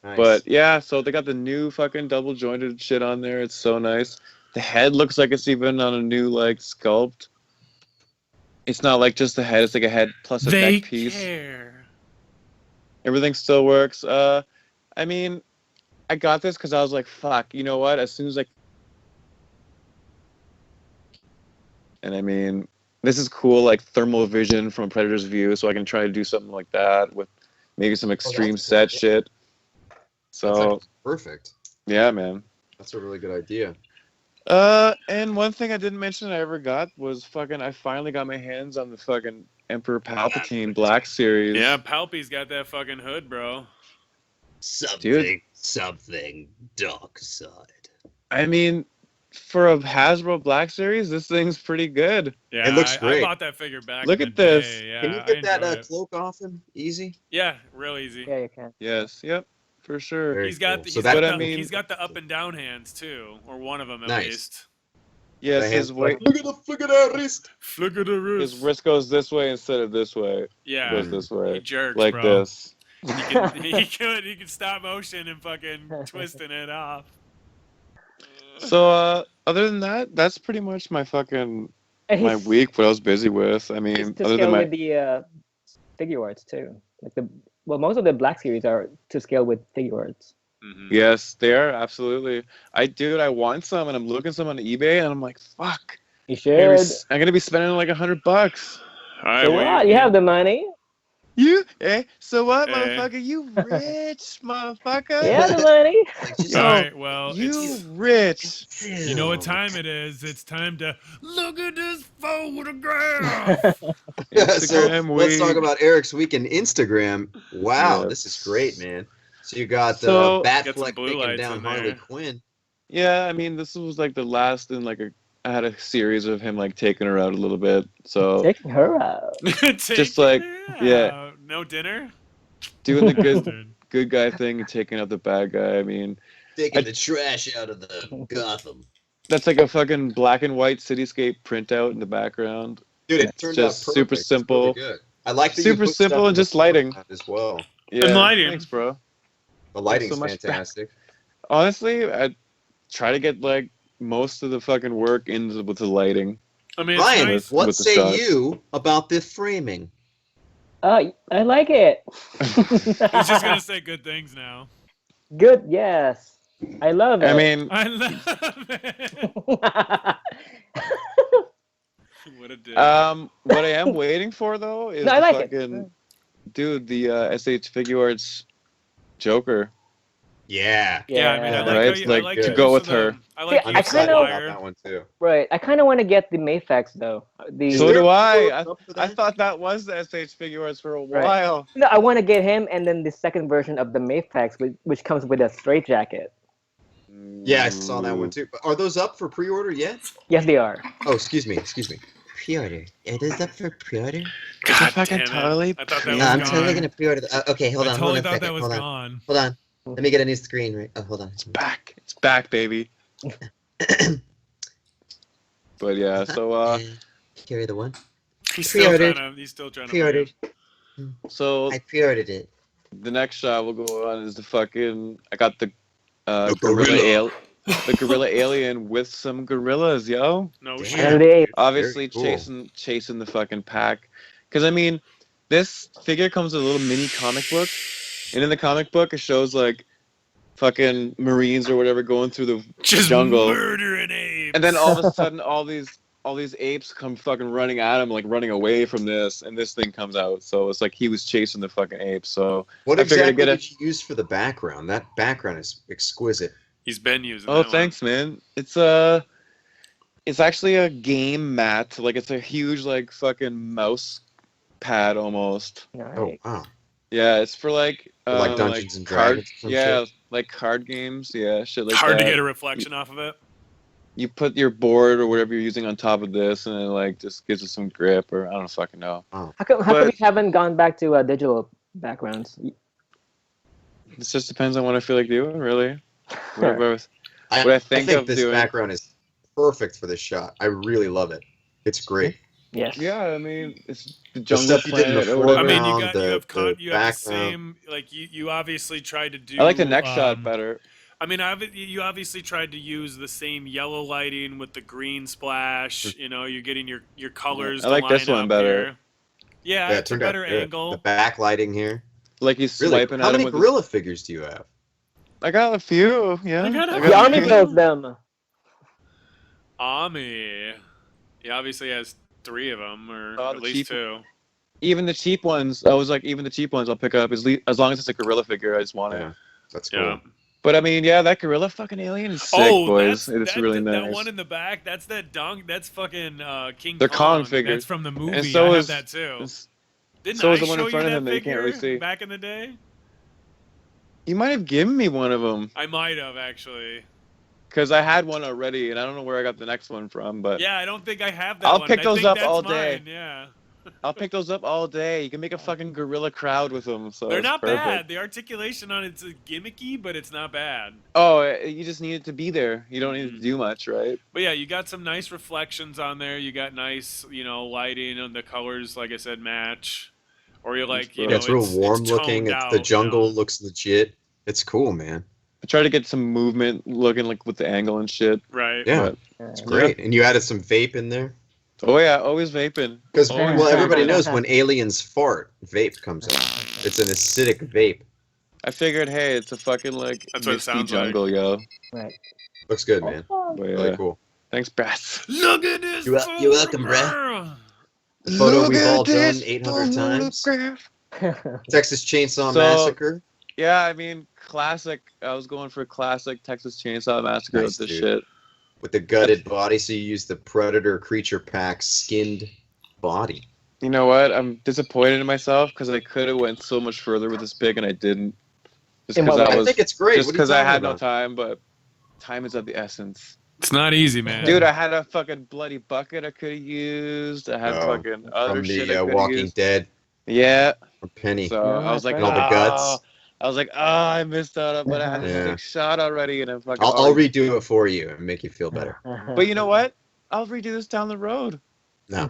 Nice. But yeah, so they got the new fucking double jointed shit on there. It's so nice. The head looks like it's even on a new like sculpt. It's not like just the head; it's like a head plus a They neck piece. care. Everything still works. I mean, I got this because I was like, fuck, you know what? As soon as and I mean, this is cool, like thermal vision from a Predator's view, so I can try to do something like that with maybe some extreme that's set cool. shit. That's So actually perfect. yeah, man. That's a really good idea. And one thing I didn't mention I ever got was fucking. I finally got my hands on the fucking Emperor Palpatine Black Series. Yeah, Palpy's got that fucking hood, bro. Something dark side. I mean, for a Hasbro Black Series, this thing's pretty good. Yeah, It looks I great. bought that figure back. Look in at the this. day, Yeah, Can you I get that enjoy it. cloak off him easy? Yeah, real easy. Yeah, you can. Yes. Yep. For sure. Very He's got cool. the, So he's, that- got But I the, mean- he's got the up and down hands too, or one of them at Nice. least. Yes. The His hands weight. like, look at that wrist. Flick of the wrist. His wrist goes this way instead of this way. Yeah, Goes this he way. jerks, Like bro. this. He could stop motion and fucking twisting it off. So other than that, that's pretty much my fucking And my he's- week. What I was busy with. I he's mean, to other than scale my with the figure arts too. Like most of the Black Series are to scale with figure arts. Mhm. yes, they are absolutely. I want some, and I'm looking some on eBay, and I'm like, fuck. You I'm should. gonna be spending like $100. All right, So well, what? You have the money. You? So what, Eh. motherfucker? You rich, motherfucker? You have the money. Like, just- Yo, all right, well, You it's, rich. you know what time it is. It's time to look at this photograph. so Instagram let's week. talk about Eric's week in Instagram. Wow, Yeah. this is great, man. So you got So- Got some Batfleck blue taking lights down in Harley there. Quinn. Yeah, I mean, this was like the last in like I had a series of him like taking her out a little bit. So Taking her out. Just like- yeah. No dinner. doing the good Dude. good guy thing and taking out the bad guy. I mean, Taking I- the trash out of the Gotham. that's like a fucking black and white cityscape printout in the background. Dude, it It's turned just out super perfect. It's simple. really good. I like that Super you put simple stuff and in just the lighting. foreground as well. Yeah, lighting. thanks, bro. The lighting's so much back. fantastic. Honestly, I try to get like most of the fucking work into with the lighting. I mean, it's Ryan, nice. what with the say shots. you about the framing? I like it. He's just gonna say good things now. Good. Yes. I love it. I mean, I love it. What a dick. what I am waiting for though is no, I the like fucking it. dude, the SH Figuarts Joker. Yeah. yeah, I mean, I like Right, how it's you, like I like to the go use with of the, her. I like See, the I'm I use of the excited kinda- about wire. that one too. Right. I kind of want to get the Mayfax though. The Is So there do a I. pre-order up for I that? thought that was the SH Figuarts for a Right. while. no, I want to get him, and then the second version of the Mayfax, which comes with a straight jacket. Yeah, I saw that one too. But are those up for pre-order yet? Yes, they are. Oh, excuse me. Pre-order. It is up for pre-order? God fucking damn it. totally I thought that pre- was I'm gone. totally gonna pre-order. Okay, hold I on. totally Hold on a thought second. that was Hold on. gone. Hold on. Let me get a new screen. Right. Oh, hold on. It's back. It's back, baby. But yeah, so Carry the one. He's still Pre-ordered. trying to. He's still trying to. Pre-ordered. so I pre-ordered it. the next shot we'll go on is the fucking. I got the The gorilla gorilla. the gorilla alien with some gorillas, yo. No Damn. shit. And they Obviously Very cool. chasing the fucking pack, because I mean, this figure comes with a little mini comic book, and in the comic book it shows like fucking Marines or whatever going through the Just jungle, murdering apes. and then all of a sudden all these apes come fucking running at him, like running away from this, and this thing comes out. So it's like he was chasing the fucking apes. So What I figured I'd exactly get did you use for the background? That background is exquisite. He's been using. oh, that thanks, man. It's actually a game mat. Like it's a huge like fucking mouse pad almost. Oh, wow. Yeah, it's for like Like Dungeons and card, Dragons or some yeah, like card games, yeah, shit One. like Hard that. to get a reflection off of it. You put your board or whatever you're using on top of this, and it like just gives it some grip, or I don't fucking know. How come But- we haven't gone back to digital backgrounds? It just depends on what I feel like doing, really. Whatever. I What I think of this doing- background is perfect for this shot. I really love it. It's great. Yes. Yeah, I mean, it's the The jungle stuff you did in the planet or whatever. I mean, you foreground, got you have the you have the background. same like you obviously tried to do. I like the next shot better. I mean, you obviously tried to use the same yellow lighting with the green splash. You know, you're getting your colors. I to like this line one up better. here. Yeah, Yeah, it it's a turned out better good. angle. The backlighting here. Like he's Really? swiping How at him many with. gorilla figures do you have? I got a few. Yeah. I got a The few. army builds them. Ami. He obviously has 3 of them, or Oh, at the least cheap- 2. Even the cheap ones, I was like, even the cheap ones, I'll pick up as long as it's a gorilla figure. I just want it. Yeah, that's cool. Yeah. But I mean, yeah, that gorilla fucking alien is sick, Oh, boys. that's, It's that, really that, nice. That one in the back, that's that dong. That's fucking King They're Kong. Kong figures. That's from the movie. And so I have is- that too. It's- Didn't so I is the one in show front you of him that that you can't really figure see. back in the day? You might have given me one of them I might have actually. because I had one already, and I don't know where I got the next one from. But Yeah, I don't think I have that I'll one. pick I those think up that's all mine, day. Yeah. I'll pick those up all day. You can make a fucking gorilla crowd with them. So They're it's not perfect. bad. The articulation on it's gimmicky, but it's not bad. Oh, you just need it to be there. You don't need Mhm. to do much, right? But yeah, you got some nice reflections on there. You got nice, lighting, and the colors, like I said, match. Or you're like, Yeah, Yeah, it's real warm it's looking. toned It's, out, the you jungle know? looks legit. It's cool, man. I try to get some movement looking like with the angle and shit. Right. Yeah, But, it's great. And you added some vape in there. oh yeah, always vaping. Because, Oh, well, everybody knows when aliens fart, vape comes out. It's an acidic vape. I figured, hey, it's a fucking like That's what it misty sounds like. jungle, yo. Right. Looks good, man. But yeah, Really cool. thanks, brats. Look at this. You're welcome, bruh. The photo we've all done 800 times. Texas Chainsaw So- Massacre. Yeah, I mean, classic. I was going for classic Texas Chainsaw Massacre Nice, with this dude. shit. With the gutted body, so you use the Predator Creature Pack skinned body. You know what? I'm disappointed in myself because I could have went so much further with this pick and I didn't. Just In what because way? I I was, think it's great. just What are you because I talking had no about? time. But time is of the essence. It's not easy, man. Dude, I had a fucking bloody bucket I could have used. I had Oh, fucking other From shit the I could have Walking used. Dead. Yeah. Or Penny. So Yeah, I was like, right. All the guts. "Oh." I was like, I missed out on, but I had a Yeah. sick shot already, and I'm fucking. I'll already- redo it for you and make you feel better. But you know what? I'll redo this down the road. No.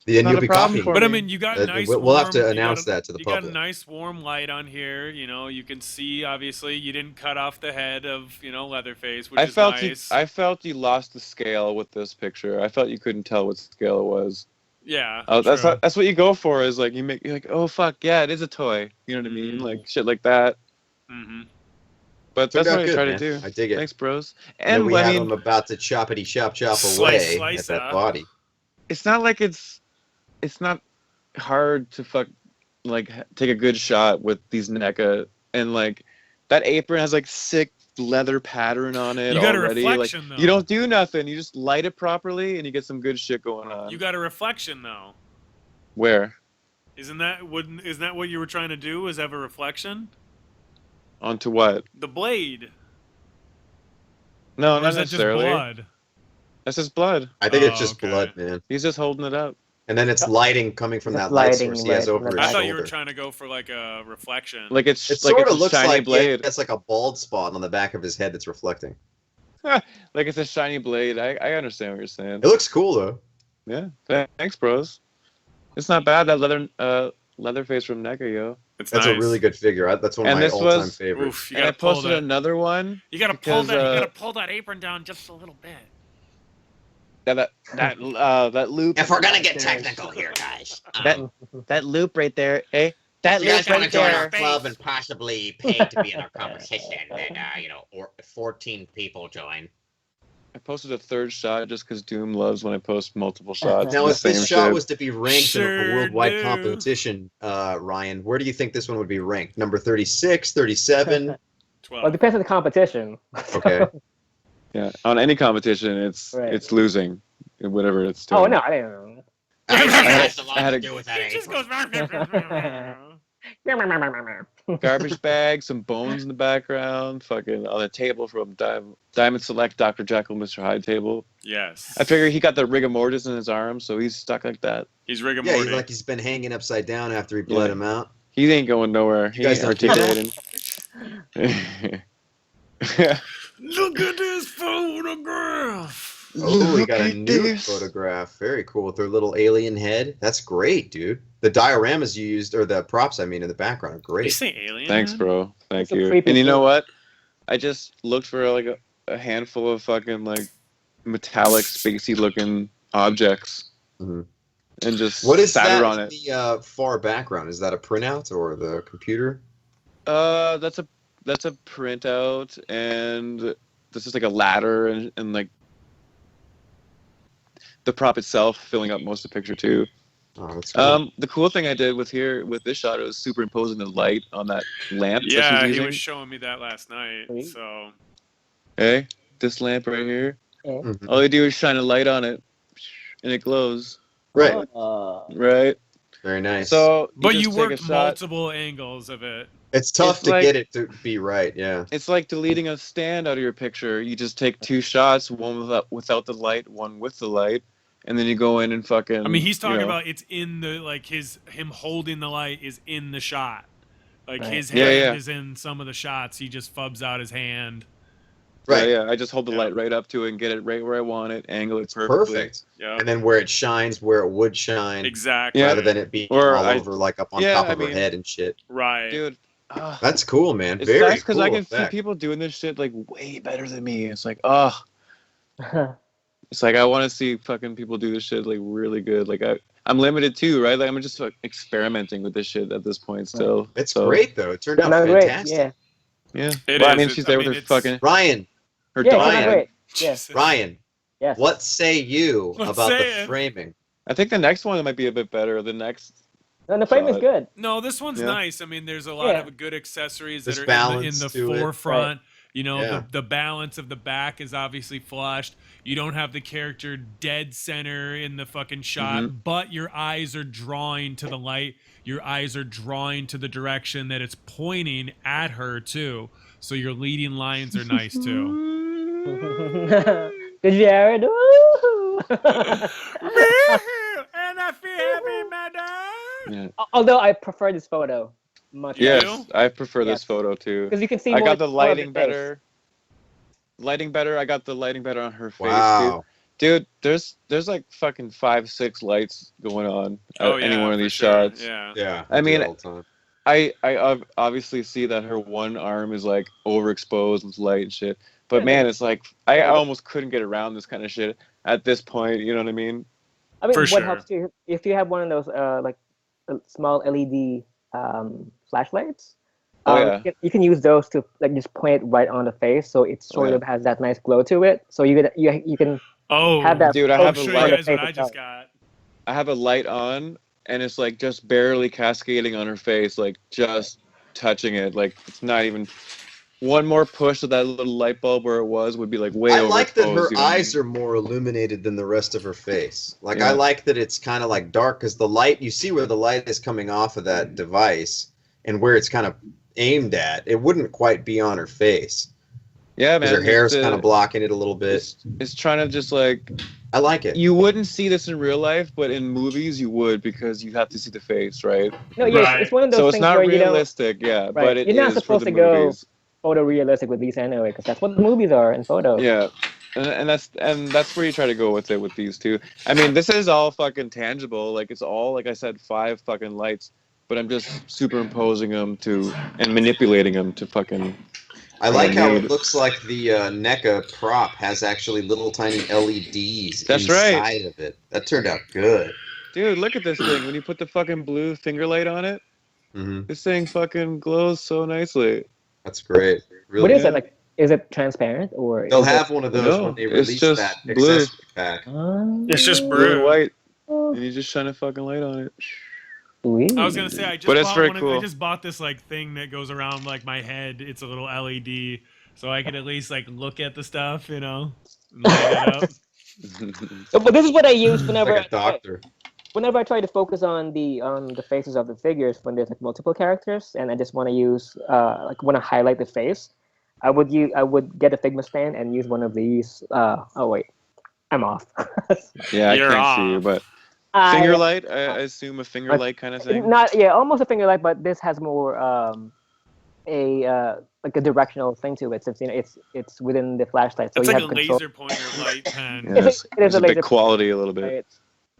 Then not you'll a be problem copying. for But I me. mean, you got Uh, nice. we'll have to warm- you announce got a- that to the You got a public. nice warm light on here. You can see. Obviously, you didn't cut off the head of Leatherface, which I is felt nice. I felt you lost the scale with this picture. I felt you couldn't tell what scale it was. Yeah. That's true. that's what you go for. Is like you're like, oh fuck yeah, it is a toy. You know what I mean? Mhm. Like shit like that. Mhm. But Turned that's out what I good, try man. to do. I dig it. Thanks, bros. And then And we I have mean, him about to choppity chop Slice, away slice, at that body. it's not like it's not hard to take a good shot with these NECA, and like that apron has like sick leather pattern on it You got a already. reflection, like though. you don't do nothing. You just light it properly and you get some good shit going on. You got a reflection though. Where? Isn't that what you were trying to do? Is have a reflection? Onto what? The blade. No, Or not is that just necessarily. blood? That's just blood. I think it's Oh, just okay. blood, man. He's just holding it up. And then it's lighting coming from Just that light lighting, source he has right, over from his I thought you shoulder. were trying to go for like a reflection. Like it's It like sort it's of a looks shiny like blade. it's like a bald spot on the back of his head that's reflecting. Like it's a shiny blade. I understand what you're saying. It looks cool though. Yeah. Thanks, bros. It's not bad. That leather face from NECA, yo. It's That's nice. a really good figure. That's one of And my this all-time was- favorites. Oof, you And I gotta pull posted that. another one. You gotta because, pull that. You gotta pull that apron down just a little bit. Yeah, that loop. If we're gonna get technical here, guys, That loop right there, eh? That you guys loop want right to join our there. club and possibly pay to be in our competition, then or 14 people join. I posted a third shot just because Doom loves when I post multiple shots. Now, of if the this same shot shit. was to be ranked in Sure a worldwide do. competition, Ryan, where do you think this one would be ranked? Number 36, 37? 12. Well, it depends on the competition. Okay. Yeah, on any competition, it's Right. it's losing, whatever it's doing. Oh no, I didn't know. I don't think I it had- has a lot I had to a- do with that. It just apron. goes. Garbage bag, some bones in the background, fucking on a table from Diamond Select Dr. Jekyll, Mr. Hyde table. Yes. I figure he got the rigor mortis in his arm, so he's stuck like that. He's rigor Yeah, mortis. he's been hanging upside down after he bled Yeah. him out. He ain't going nowhere. He guys ain't don't do articulating. Look at this photograph. Oh, we got a Look at new this. photograph. Very cool. With their little alien head. That's great, dude. The dioramas you used, or the props, I mean, in the background are Did you great. say alien? Thanks, man? bro. Thank It's a you. creepy And you know thing. what? I just looked for like a handful of fucking like metallic, spacey looking objects, Mhm. and just What is sat that on in it. the far background? Is that a printout or the computer? That's a printout, and this is like a ladder, and like the prop itself filling up most of the picture too. Oh, that's cool. The cool thing I did with this shot was superimposing the light on that lamp that Yeah, she's he using. was showing me that last night. Sweet. So Hey, this lamp right here. Mhm. All you do is shine a light on it, and it glows. Right. Right. Very nice. So, but just you take worked a shot. multiple angles of it. it's tough it's to like- get it to be right. Yeah. It's like deleting a stand out of your picture. You just take two shots, one without the light, one with the light, and then you go in and fucking. I mean, he's talking you know. about it's in the like him holding the light is in the shot. Like Right. his Yeah, hand yeah. is in some of the shots. He just fubs out his hand. Right. Yeah, I just hold the Yeah. light right up to it and get it right where I want it, angle it perfectly. Perfect. Yeah. And then where it shines, where it would shine, Exactly. Yeah. rather than it being Or all I- over, like up on Yeah, top I of her mean- head and shit. Right. Dude, That's cool, man. it's Very nice because cool I can effect. see people doing this shit like way better than me. It's like, it's like I want to see fucking people do this shit like really good. Like I'm limited too, right? Like I'm just like experimenting with this shit at this point still. It's So, great though. It turned out No, great. fantastic. Yeah. Yeah. It Well, I is. mean, It's- she's there I with mean, her it's- fucking Ryan, her Yeah, dog. it's great. Yeah. Jesus. Ryan, Yes. what say you Let's about the say it. framing? I think the next one might be a bit better. The next, No, the frame is God. good. No, this one's Yeah. nice. I mean, there's a lot Yeah. of good accessories There's that are in balance the to it. forefront. You know, Yeah. the balance of the back is obviously flushed. You don't have the character dead center in the fucking shot, Mm-hmm. but your eyes are drawing to the light. Your eyes are drawing to the direction that it's pointing at her too. So your leading lines are nice too. Good, Jared. Woo! And I feel happy, madam. yeah. Although I prefer this photo much You Yes, do? I prefer this Yes. photo too. because you can see I more got the more of lighting face. better. Lighting better. I got the lighting better on her face, Wow. dude. There's like fucking 5-6 lights going on at Oh yeah, any one of for these sure. shots. Yeah. Yeah. I do mean, it all the time. I obviously see that her one arm is like overexposed with light and shit. But Yeah. man, it's like I almost couldn't get around this kind of shit at this point. You know what I mean? I mean, For what sure. helps you if you have one of those like small LED flashlights, Oh, yeah. You can use those to like just point it right on the face, so it sort yeah. of has that nice glow to it. So you can Oh, have that. Dude, I I'll have a show you light. guys what face I just itself. got. I have a light on, and it's like just barely cascading on her face, like just touching it. Like it's not even one more push of that little light bulb where it was would be like way I overexposed. like that her you know what I eyes mean? are more illuminated than the rest of her face. Like Yeah. I like that it's kind of like dark because the light, you see where the light is coming off of that device and where it's kind of aimed at. It wouldn't quite be on her face Yeah, because man. her hair's it's, kind of blocking it a little bit. it's trying to just like I like it. you wouldn't see this in real life, but in movies you would because you have to see the face, right? No, yes, Right. it's one of those So it's things not where you don't. realistic, yeah, Right. but it You're not is for supposed the to go movies. photorealistic with these anyway, because that's what the movies are in photos. Yeah, and that's where you try to go with it with these two. I mean, this is all fucking tangible. Like it's all like I said, 5 fucking lights, but I'm just superimposing them and manipulating them to fucking. I like how made. it looks like the NECA prop has actually little tiny LEDs That's inside right. of it. That turned out good. Dude, look at this thing. When you put the fucking blue finger light on it, this thing fucking glows so nicely. That's great. Really What is good. it like? Is it transparent or? They'll is have one of those No, when they it's release just that blue. accessory pack. It's just Blue and blue. white, and you just shine a fucking light on it. Sweet. I was gonna say I just But it's bought very one cool. I just bought this like thing that goes around like my head. It's a little LED, so I can at least like look at the stuff, you know, and light it up. But this is what I use whenever Like a doctor. whenever I try to focus on the faces of the figures when there's like multiple characters, and I just want to use want to highlight the face. I would get a Figma stand and use one of these. Oh wait, I'm off. Yeah, I You're can't see you, off. but finger light. I assume a finger light kind of thing. Not almost a finger light, but this has more like a directional thing to it. Since it's within the flashlight, so It's you like have a control. laser pointer light pen. Yes, It is there's a a bit laser quality a little bit. Right?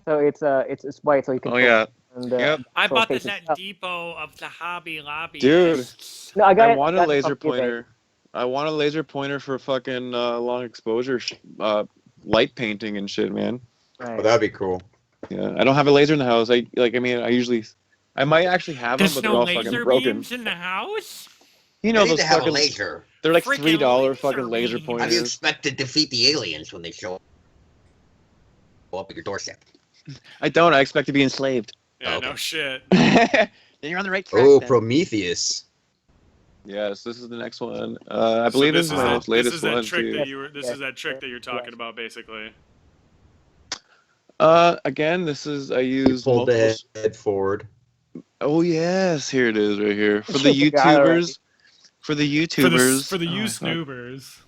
So it's white, so you can. Oh yeah, And, Yep. I control bought this faces at up. Depot of the Hobby Lobby. Dude. No, I got I it. want a got it laser from eBay. pointer. I want a laser pointer for fucking long exposure light painting and shit, man. Right. Oh, that'd be cool. Yeah, I don't have a laser in the house. I might actually have them, There's but they're no all fucking laser broken. beams in the house. You know They need those to have a fucking laser. they're like Freaking $3 laser fucking laser beams. How do you pointers. expect to defeat the aliens when they show up at your doorstep? I don't. I expect to be enslaved. Yeah, Okay. no shit. Then you're on the right track. Oh, then. Prometheus. Yes, this is the next one. I believe this is my this latest is that one trick too. that you were. This is that trick that you're talking about, basically. Again, this is I used Pull multiple. the head forward. Oh yes, here it is right here for the You got it already. YouTubers. For the For the YouTubers. for the you Oh, fuck. snoobers.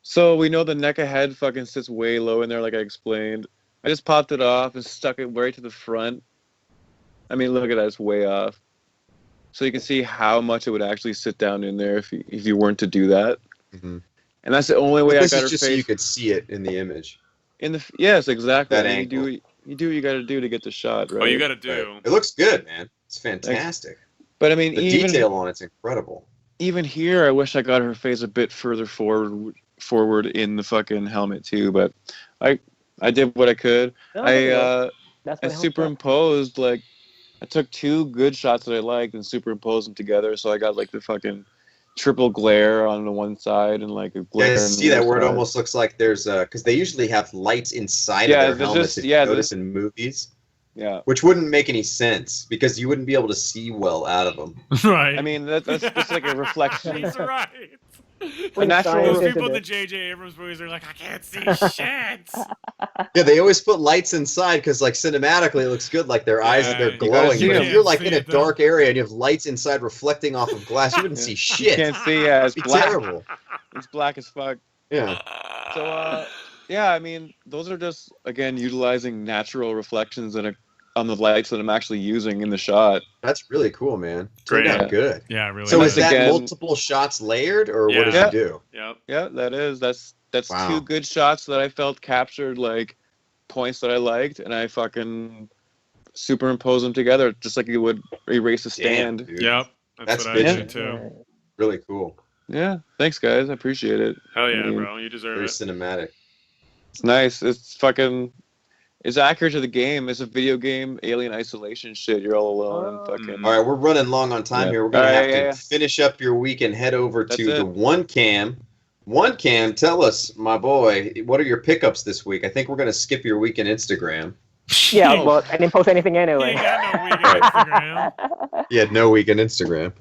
So we know the NECA head fucking sits way low in there, like I explained. I just popped it off and stuck it right to the front. I mean, look at that, it's way off. So you can see how much it would actually sit down in there if you weren't to do that. Mhm. And that's the only way I This got is her just so face you could see it in the image. in the. Yes, exactly. That And angle. you do what you got to do to get the shot right. Oh, you got to do. Right. It looks good, man. It's fantastic. But I mean, The even detail on it's incredible. even here, I wish I got her face a bit further forward in the fucking helmet too. But I did what I could. No, I that's I what helps superimposed like I took 2 good shots that I liked and superimposed them together, so I got like the fucking triple glare on the one side and like a glare. Yeah, on see the that other where it side. almost looks like there's because they usually have lights inside Yeah, of their they're helmets. just- If yeah, you notice in movies, Yeah, which wouldn't make any sense because you wouldn't be able to see well out of them. Right. I mean that's just like a reflection. He's right. A natural- Those Science people in into the J.J. Abrams movies are like, I can't see shit. Yeah, they always put lights inside because like cinematically it looks good, like their eyes Yeah, they're you gotta glowing. see But them. if you're like Can't in see a it, dark area and you have lights inside reflecting off of glass, you wouldn't see You shit. can't see. Yeah, it's It'd be black. terrible. It's black as fuck. Yeah. So yeah, I mean those are just again utilizing natural reflections on the lights that I'm actually using in the shot. That's really cool, man. Great. Turned out good. Yeah, really. So And is that's that again- multiple shots layered, or what did Yeah. you do? Yep. Yeah, that's Wow. 2 good shots that I felt captured like points that I liked, and I fucking superimpose them together just like you would erase a Damn, stand. dude. Yep. That's That's what I vision. did too. Really cool. Yeah, thanks guys, I appreciate it. Hell yeah, Mm. bro. You deserve Very it. cinematic. It's nice. It's fucking. is accurate to the game. It's a video game, alien isolation shit. You're all alone and fucking. All right, we're running long on time Yeah. here. We're gonna All have right, to yeah. finish up your week and head over That's to it. the One Cam. One Cam, tell us, my boy, what are your pickups this week? I think we're gonna skip your week in Instagram. Yeah, Oh. well, I didn't post anything He anyway. ain't got no week on Instagram. You had no week in Instagram.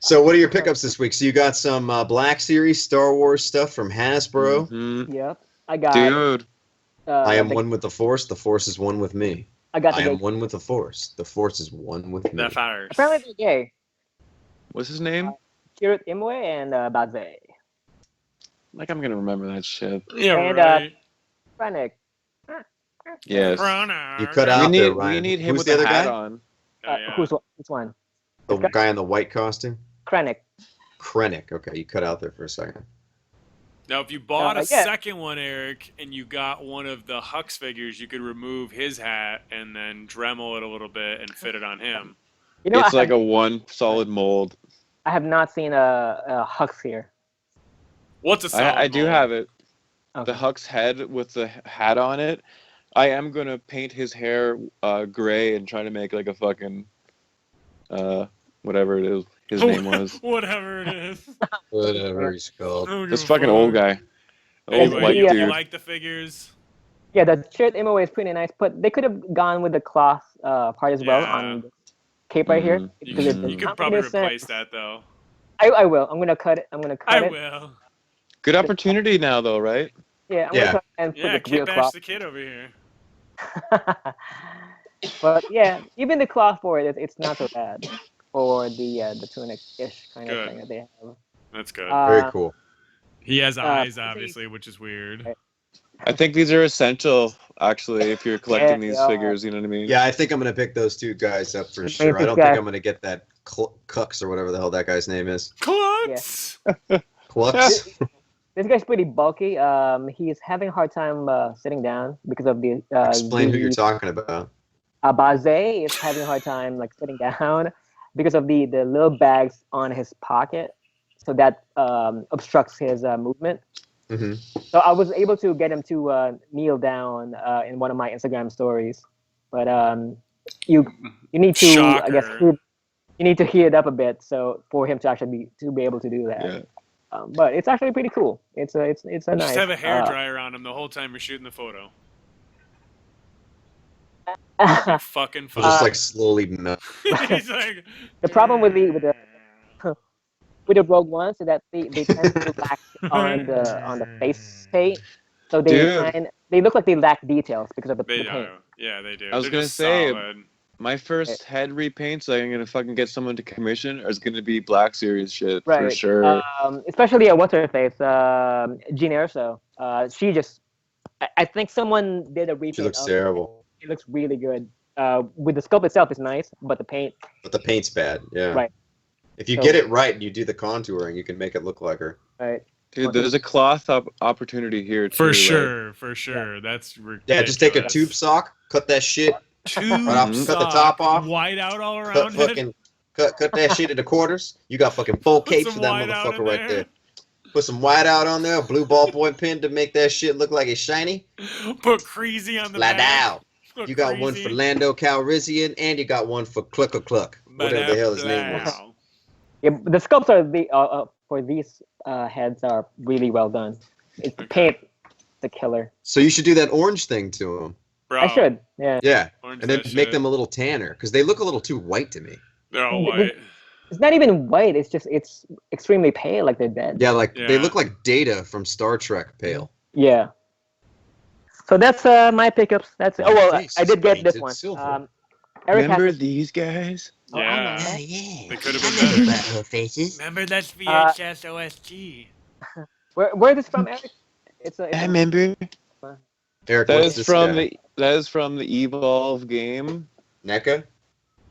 So, what are your pickups this week? So, you got some Black Series Star Wars stuff from Hasbro. Mhm. Yep. I got. Dude, I am the, one with the Force. The Force is one with me. I got I the. am one with the Force. The Force is one with me. That fires. Apparently they're gay. what's his name? Kirut Imwe and Baze. Like I'm gonna remember that shit. Yeah, And, right. Krennic. Yes. You cut We out need there, we Ryan. need him Who's with the the other hat guy? on. Oh, yeah. Which one? The guy in the white costume. Krennic. Krennic. Okay, you cut out there for a second. Now, if you bought a yeah. second one, Eric, and you got one of the Hux figures, you could remove his hat and then Dremel it a little bit and fit it on him. You know, It's I like have, a one solid mold. I have not seen a Hux here. What's a solid I do mold? have it. Okay. The Hux head with the hat on it. I am gonna paint his hair gray and try to make like a fucking whatever it is his name was. Whatever it is. Whatever he's called. I don't This give a fucking fuck. old guy. Old Anyway, white you, yeah. you dude. like the figures? Yeah, the shirt Imwe is pretty nice, but they could have gone with the cloth part as well Yeah. on the cape right here. Mhm. You because could, it you does could not probably make sense. replace that, though. I will. I'm gonna cut it. I'm gonna cut I it. will. Good opportunity now though, right? Yeah, I'm Yeah. gonna cut it and put Yeah, the Kid real Bash cloth. the Kid over here. But yeah, even the cloth for it, it's not so bad for the tunic-ish kind Good. of thing that they have. That's good. Very cool. He has eyes, I think- obviously, which is weird. I think these are essential actually if you're collecting Yeah, these they are. figures, you know what I mean? Yeah, I think I'm gonna pick those two guys up for Wait, sure. I this don't guy- think I'm gonna get that Cux or whatever the hell that guy's name is. Klutz! Clux. This guy's pretty bulky. He's having a hard time sitting down because of the. Explain who you're talking about. Baze is having a hard time like sitting down because of the little bags on his pocket, so that obstructs his movement. Hmm. So I was able to get him to kneel down in one of my Instagram stories, but you need to I guess Shocker. you need to heat it up a bit so for him to actually be able to do that. Yeah. But it's actually pretty cool. It's a nice. Just have a hair dryer on him the whole time you're shooting the photo. Fucking I'll just fun. like slowly melt. He's like, The problem with the Rogue Ones is that they tend to lack on the face paint, so Dude. they look like they lack details because of the they paint. are. Yeah, they do. I was They're gonna just say, solid. My first head repaints that I'm gonna fucking get someone to commission is gonna be Black Series shit for Right. sure. Especially what's her face, Jean Erso. She just, I think someone did a repaint. She looks of terrible. It looks really good. With the sculpt itself is nice, but the paint, But the paint's bad. Yeah. Right. If you So- get it right and you do the contouring, you can make it look like her. right? Dude, there's a cloth opportunity here too. For like- sure, for sure. That's ridiculous. Yeah, just take a tube sock, cut that shit, Tube off, cut the top off, white out all cut around it. fucking cut that shit into quarters. You got fucking full Put capes some for that white out motherfucker in right there. there. Put some white out on there, a blue ballpoint pen to make that shit look like it's shiny. Put Creasy on the Flat back. out. Put You got one for Creasy. Lando Calrissian, and you got one for Cluck Cluck, whatever the hell his name was. Ba-da-blow. Yeah, but the sculpts are for these heads are really well done. It's the paint, the killer. So you should do that orange thing to him. Bro, I should. Yeah. Yeah, orange and then that make shit. them a little tanner because they look a little too white to me. They're all white. It's not even white. It's extremely pale, like they're dead. Yeah, like they Yeah. look like Data from Star Trek pale. Yeah. So that's my pickups. That's it. Oh well, Face I did is get this painted one. silver. Eric Remember has these guys? Oh, I Yeah. know. yeah. They could have been better. Her faces. Remember that's Uh, VHS OSG. Where is this from, Eric? It's a remember. Eric, That what's is this from guy? the Evolve game. NECA?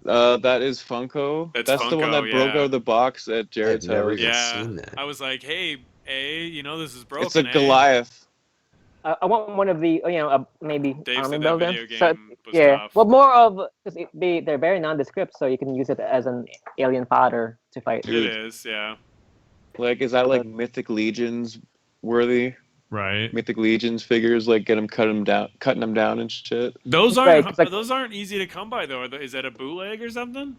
That is Funko. That's the one that Funko, broke yeah. out of the box at Jared's I've never house. even Yeah. seen that. I was like, hey, you know this is broken. It's a eh? Goliath. I want one of the maybe Dave army said that builder. video game So, was yeah, tough. well, more of because they're very nondescript, so you can use it as an alien fodder to fight. It is, yeah. Like, is that like Mythic Legions worthy? Right. Mythic Legions figures, like cutting them down and shit. Those Right, aren't 'cause, like- those aren't easy to come by though. Is that a bootleg or something?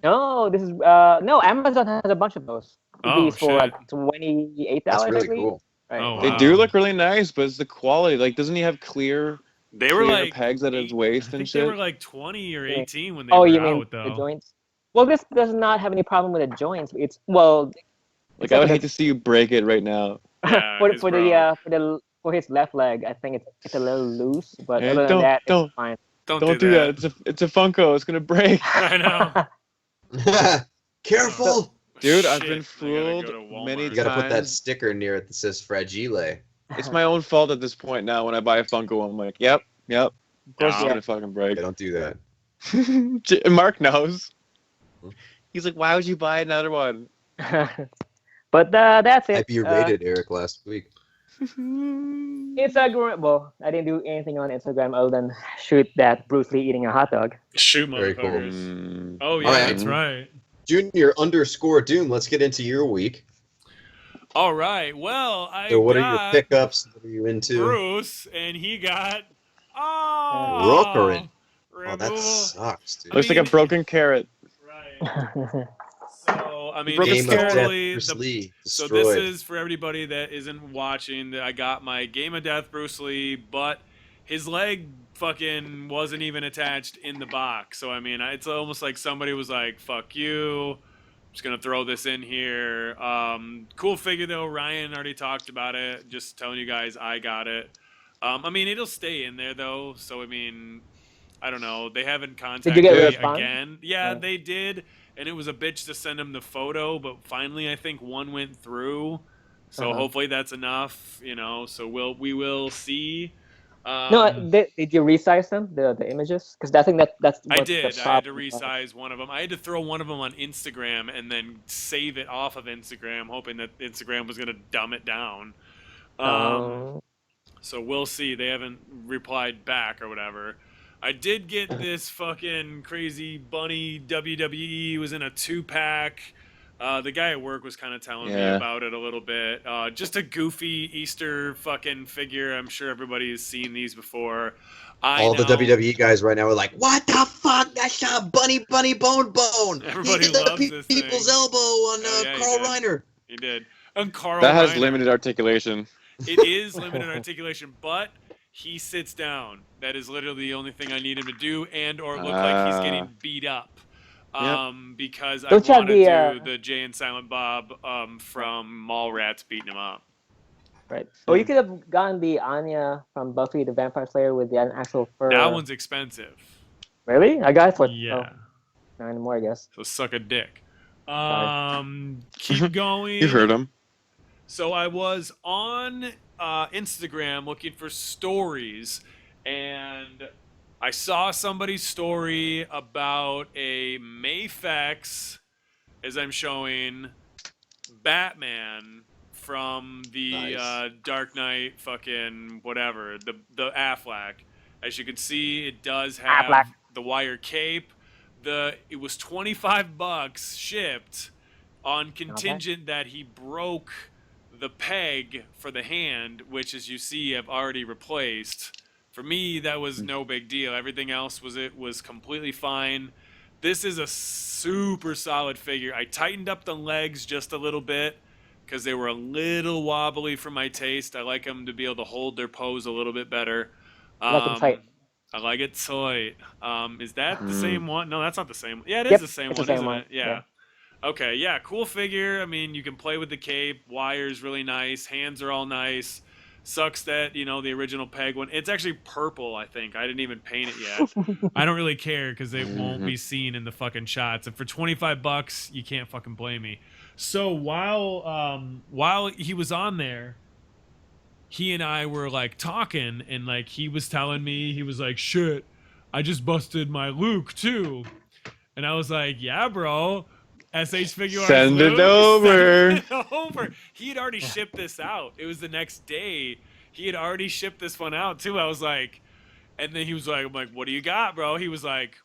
No, this is no. Amazon has a bunch of those. Oh, These for like shit. $28. That's really I believe. cool. Right. Oh, They wow. do look really nice, but it's the quality. Like, doesn't he have clear They were like pegs at his eight- waist I and think they were shit? like 20 or Yeah. 18 when they Oh, were you mean out the though. joints? Well, this does not have any problem with the joints. It's well. Like, I would except hate to see you break it right now. Yeah, for his for for his left leg, I think it's a little loose, but Hey, other than that, don't it's fine. don't do that. It's a Funko. It's gonna break. I know. Careful! Dude, I've Shit, been I gotta fooled go to Walmart. many You gotta put that times. sticker near it that says Fragile. It's my own fault at this point now. When I buy a Funko, I'm like, yep. Of course it's Yeah. gonna fucking break. Yeah, don't do that. Mark knows. He's like, why would you buy another one? But that's it. Might be rated, Eric, last week. Instagram. Well, I didn't do anything on Instagram other than shoot that Bruce Lee eating a hot dog. Shoot, Very cool. motherfuckers. Mm. Oh yeah, Alright. that's right. Junior_Doom, let's get into your week. All right. Well, I So what are got your pickups? What are you into? Bruce, and he got Rokarin. Oh, that removal. sucks, dude. Looks like a broken carrot. Right. So I mean, Broken it's Game of Death, totally Bruce the Lee, So destroyed. this is for everybody that isn't watching. That I got my Game of Death Bruce Lee, but his leg fucking wasn't even attached in the box. So I mean, it's almost like somebody was like, "Fuck you." I'm just gonna throw this in here. Cool figure though. Ryan already talked about it. Just telling you guys, I got it. I mean, it'll stay in there though. So I mean, I don't know. They haven't contacted get a me response? again. Yeah, Yeah. they did, and it was a bitch to send them the photo. But finally, I think one went through. So Uh-huh. hopefully that's enough. So we will see. No, did you resize them, the images? Because I think that's I what did. the I had to problem was. resize one of them. I had to throw one of them on Instagram and then save it off of Instagram, hoping that Instagram was going to dumb it down. So we'll see. They haven't replied back or whatever. I did get this fucking crazy bunny WWE. It was in a 2-pack. The guy at work was kind of telling me Yeah. about it a little bit. Just a goofy Easter fucking figure. I'm sure everybody's seen these before. All the know. WWE guys right now are like, "What the fuck? That's a bunny bone. Everybody He did loves the this people's thing. elbow on Oh, yeah, he Carl did. Reiner." He did. And Carl That has Reiner, limited articulation. It is limited articulation, but he sits down. That is literally the only thing I need him to do, and or look like he's getting beat up. Because I Don't you have want to the, do the Jay and Silent Bob from Mallrats beating him up. Right. Or you could have gotten the Anya from Buffy the Vampire Slayer with the actual fur. That one's expensive. Really? I got it for Yeah. 9 more, I guess. So suck a dick. Keep going. You heard him. So I was on Instagram looking for stories, and I saw somebody's story about a Mafex, as I'm showing, Batman from the Nice. Dark Knight fucking whatever, the Affleck. As you can see, it does have Affleck. the wire cape. It was $25 shipped on contingent that he broke the peg for the hand, which, as you see, I've already replaced. For me, that was no big deal. Everything else was completely fine. This is a super solid figure. I tightened up the legs just a little bit because they were a little wobbly for my taste. I like them to be able to hold their pose a little bit better. I like 'em tight. I like it tight. Is that the same one? No, that's not the same. Yeah, it is Yep, the same it's the one, same isn't one. it? Yeah. Okay, yeah, cool figure. I mean, you can play with the cape. Wire's really nice. Hands are all nice. Sucks that, the original peg one. It's actually purple, I think. I didn't even paint it yet. I don't really care because they won't be seen in the fucking shots. And for $25, you can't fucking blame me. So while he was on there, he and I were like talking, and like he was telling me, he was like, "Shit, I just busted my Luke too," and I was like, "Yeah, bro." SH Figure Arts Send it Luke, over. send it over. He had already shipped this out. It was the next day. He had already shipped this one out too. I was like, and then he was like, "I'm like, what do you got, bro?" He was like,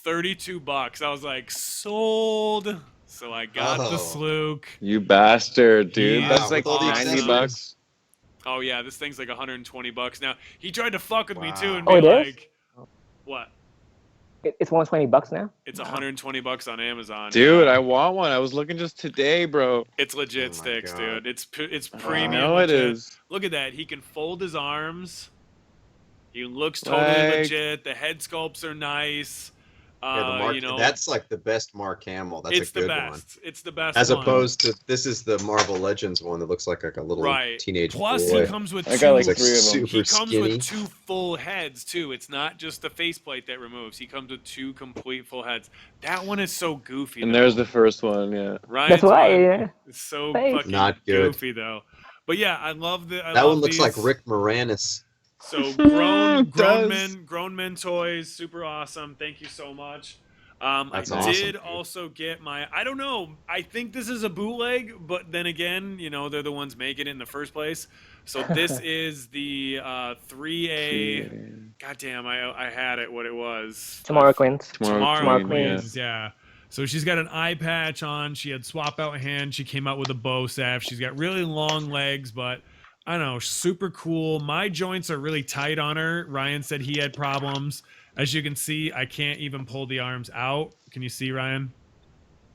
$32. I was like, sold. So I got the Oh. Slook. You bastard, dude. Yeah, That's with like all the $90. Oh yeah, this thing's like $120 now. He tried to fuck with me too and Wow. be Oh, it is? like, "What? It's $120 now. It's $120 on Amazon, Dude, yeah. I want one. I was looking just today, bro. It's legit Oh my sticks, God. dude. It's I premium. know it legit. is. Look at that. He can fold his arms. He looks totally Like- legit. The head sculpts are nice. Yeah, the Mark, you know, that's like the best Mark Hamill. That's it's a good the one. best. It's the best. As one. opposed to this is the Marvel Legends one that looks like a little Right. teenage Plus, boy. he comes with I two. got like He's like 3 of them. super He comes skinny. with 2 full heads too. It's not just the faceplate that removes. He comes with 2 complete full heads. That one is so goofy. And though. there's the first one, yeah. Ryan's That's why. one Yeah. is so Face. fucking Not good. goofy though. But yeah, I love the. That one looks like Rick Moranis. So grown It does. grown men toys, super awesome. Thank you so much. That's I awesome, did dude. also get my. I don't know. I think this is a bootleg, but then again, you know, they're the ones making it in the first place. So this is the 3A. Goddamn, I had it. What it was? Tomorrow Quince. Tomorrow Tomorrow Queens, yeah. So she's got an eye patch on. She had swap out hand. She came out with a bow staff. She's got really long legs, but I don't know, super cool. My joints are really tight on her. Ryan said he had problems. As you can see, I can't even pull the arms out. Can you see, Ryan?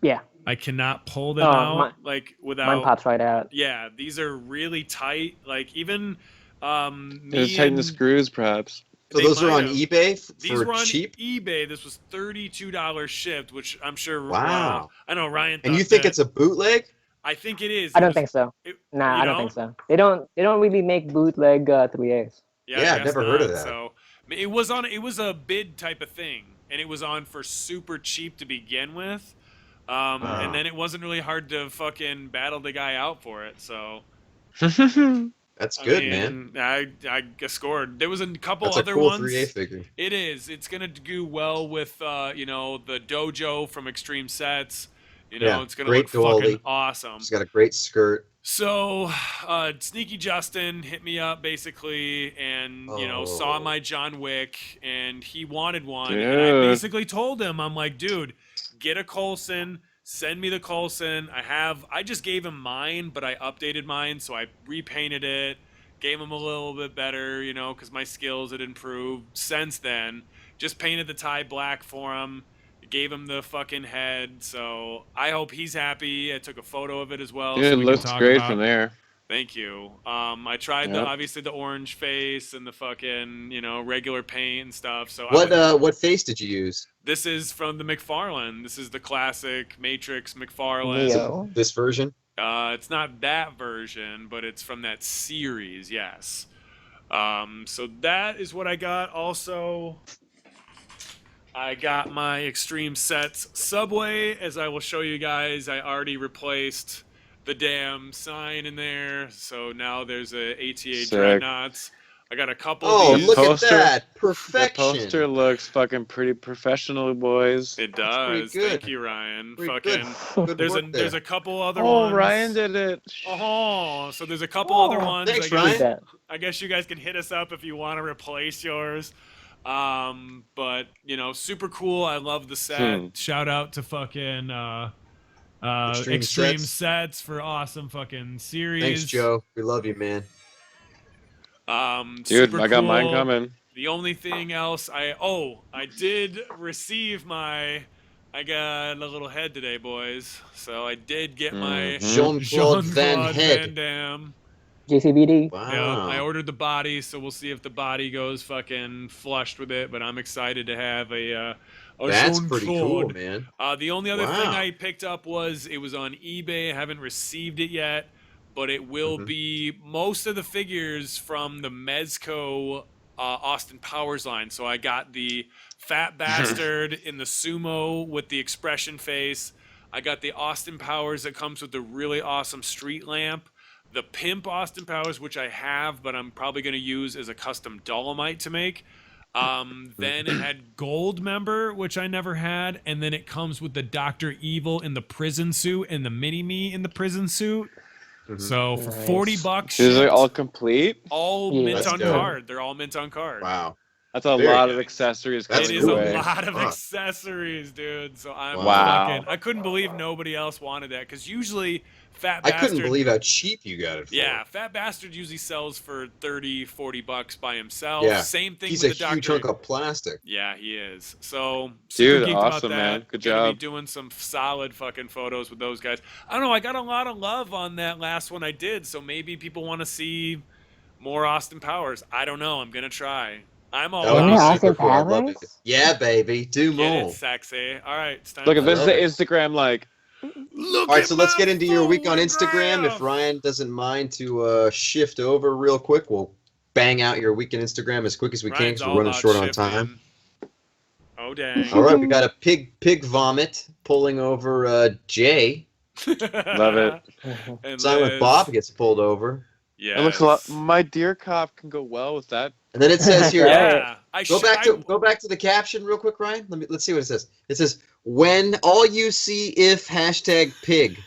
Yeah. I cannot pull them Oh, out mine- like Mine without. pops right out. Yeah, these are really tight. Like even me Just tighten the and- screws, perhaps. So They those are might on have. eBay These for were on cheap. eBay. This was $32 shipped, which I'm sure. Wow. I know Ryan. And you thought think that. it's a bootleg? I think it is. I It don't was- think so. it- Nah, you I don't know? think so. They don't really make bootleg 3As. Yeah, Yeah, I I've guess never heard of not. that. So it was on. It was a bid type of thing, and it was on for super cheap to begin with. Wow. And then it wasn't really hard to fucking battle the guy out for it. So That's I good, mean, man. I scored. There was a couple That's a other cool ones. 3A figure. It is. It's gonna do well with you know, the dojo from Extreme Sets. You know, Yeah, it's gonna great look fucking Dolly. awesome. She's got a great skirt. So, Sneaky Justin hit me up basically, and you know, saw Oh. my John Wick, and he wanted one. And I Dude. basically told him, I'm like, dude, get a Coulson. Send me the Coulson. I just gave him mine, but I updated mine, so I repainted it, gave him a little bit better, you know, because my skills had improved since then. Just painted the tie black for him, gave him the fucking head. So I hope he's happy. I took a photo of it as well. Dude, so it we can looks talk great about- from there. Thank you. I tried Yep. obviously the orange face and the fucking, you know, regular paint and stuff. So What face did you use? this is from the McFarlane. This is the classic Matrix McFarlane. Neo. This version? It's not that version, but it's from that series. Yes. So that is what I got. Also, I got my Extreme Sets Subway. As I will show you guys, I already replaced the damn sign in there. So now there's a ATA Sick. Dreadnoughts. I got a couple Oh, of these. look Poster- at that. The Perfection. poster looks fucking pretty professional, boys. It That's pretty does. good. Thank you, Ryan. Pretty Fucking. Good There's work there's there. a couple other Oh, ones. Ryan did it. Oh, so there's a couple other ones. thanks, I guess, Ryan. Who's that? I guess you guys can hit us up if you want to replace yours. But you know, super cool. I love the set. Shout out to fucking Extreme Extreme Sets. Sets for awesome fucking series. Thanks, Joe. We love you, man. Dude, super I got mine cool. coming. The only thing else I did receive I got a little head today, boys. So I did get my Mhm. Jean-Claude Van Head. Van Damme. JCVD. Yeah, Wow. I ordered the body, so we'll see if the body goes fucking flushed with it. But I'm excited to have a That's pretty cool, Jean-Claude. man. The only other thing Wow. I picked up was it was on eBay. I haven't received it yet, but it will Mhm. be most of the figures from the Mezco Austin Powers line. So I got the fat bastard in the sumo with the expression face. I got the Austin Powers that comes with the really awesome street lamp. The pimp Austin Powers, which I have, but I'm probably going to use as a custom Dolomite to make. Then it had Gold Member, which I never had, and then it comes with the Dr. Evil in the prison suit and the Mini-Me in the prison suit. Mhm. So for Nice. $40, Is it shipped, all complete? all Yeah. mint That's on good. card. They're all mint on card. Wow. That's a Very lot of nice. accessories That's It coming is your a way. lot of Fuck. accessories, dude. So I'm Wow. fucking. I couldn't believe nobody else wanted that because usually Fat I Bastard. couldn't believe how cheap you got it for. Yeah, Fat Bastard usually sells for $30-$40 by himself. Yeah. Same thing He's a with the huge Doctor. chunk of plastic. Yeah, he is. So super Dude, geeked awesome, about that. man. Good Gonna be job. doing some solid fucking photos with those guys. I don't know. I got a lot of love on that last one I did, so maybe people want to see more Austin Powers. I don't know. I'm gonna try. I'm all That would be Yeah, about Austin super cool. I'd love it. Powers? Yeah, baby. Do it. Get more. it, sexy. All right, it's time. Look, for if this is love the it. Instagram, like, Look All right, at so let's my get into your week on Instagram. photograph! If Ryan doesn't mind to shift over real quick, we'll bang out your week on Instagram as quick as we can Ryan's because we're all running about short on shifting. time. Oh dang. All right, we got a pig vomit pulling over Jay. Love it. And Silent Liz. Bob gets pulled over. Yes. It looks a lot. My deer cop can go well with that. And then it says here, Yeah. go back to the caption real quick, Ryan. Let's see what it says. It says, "When all you see if #pig."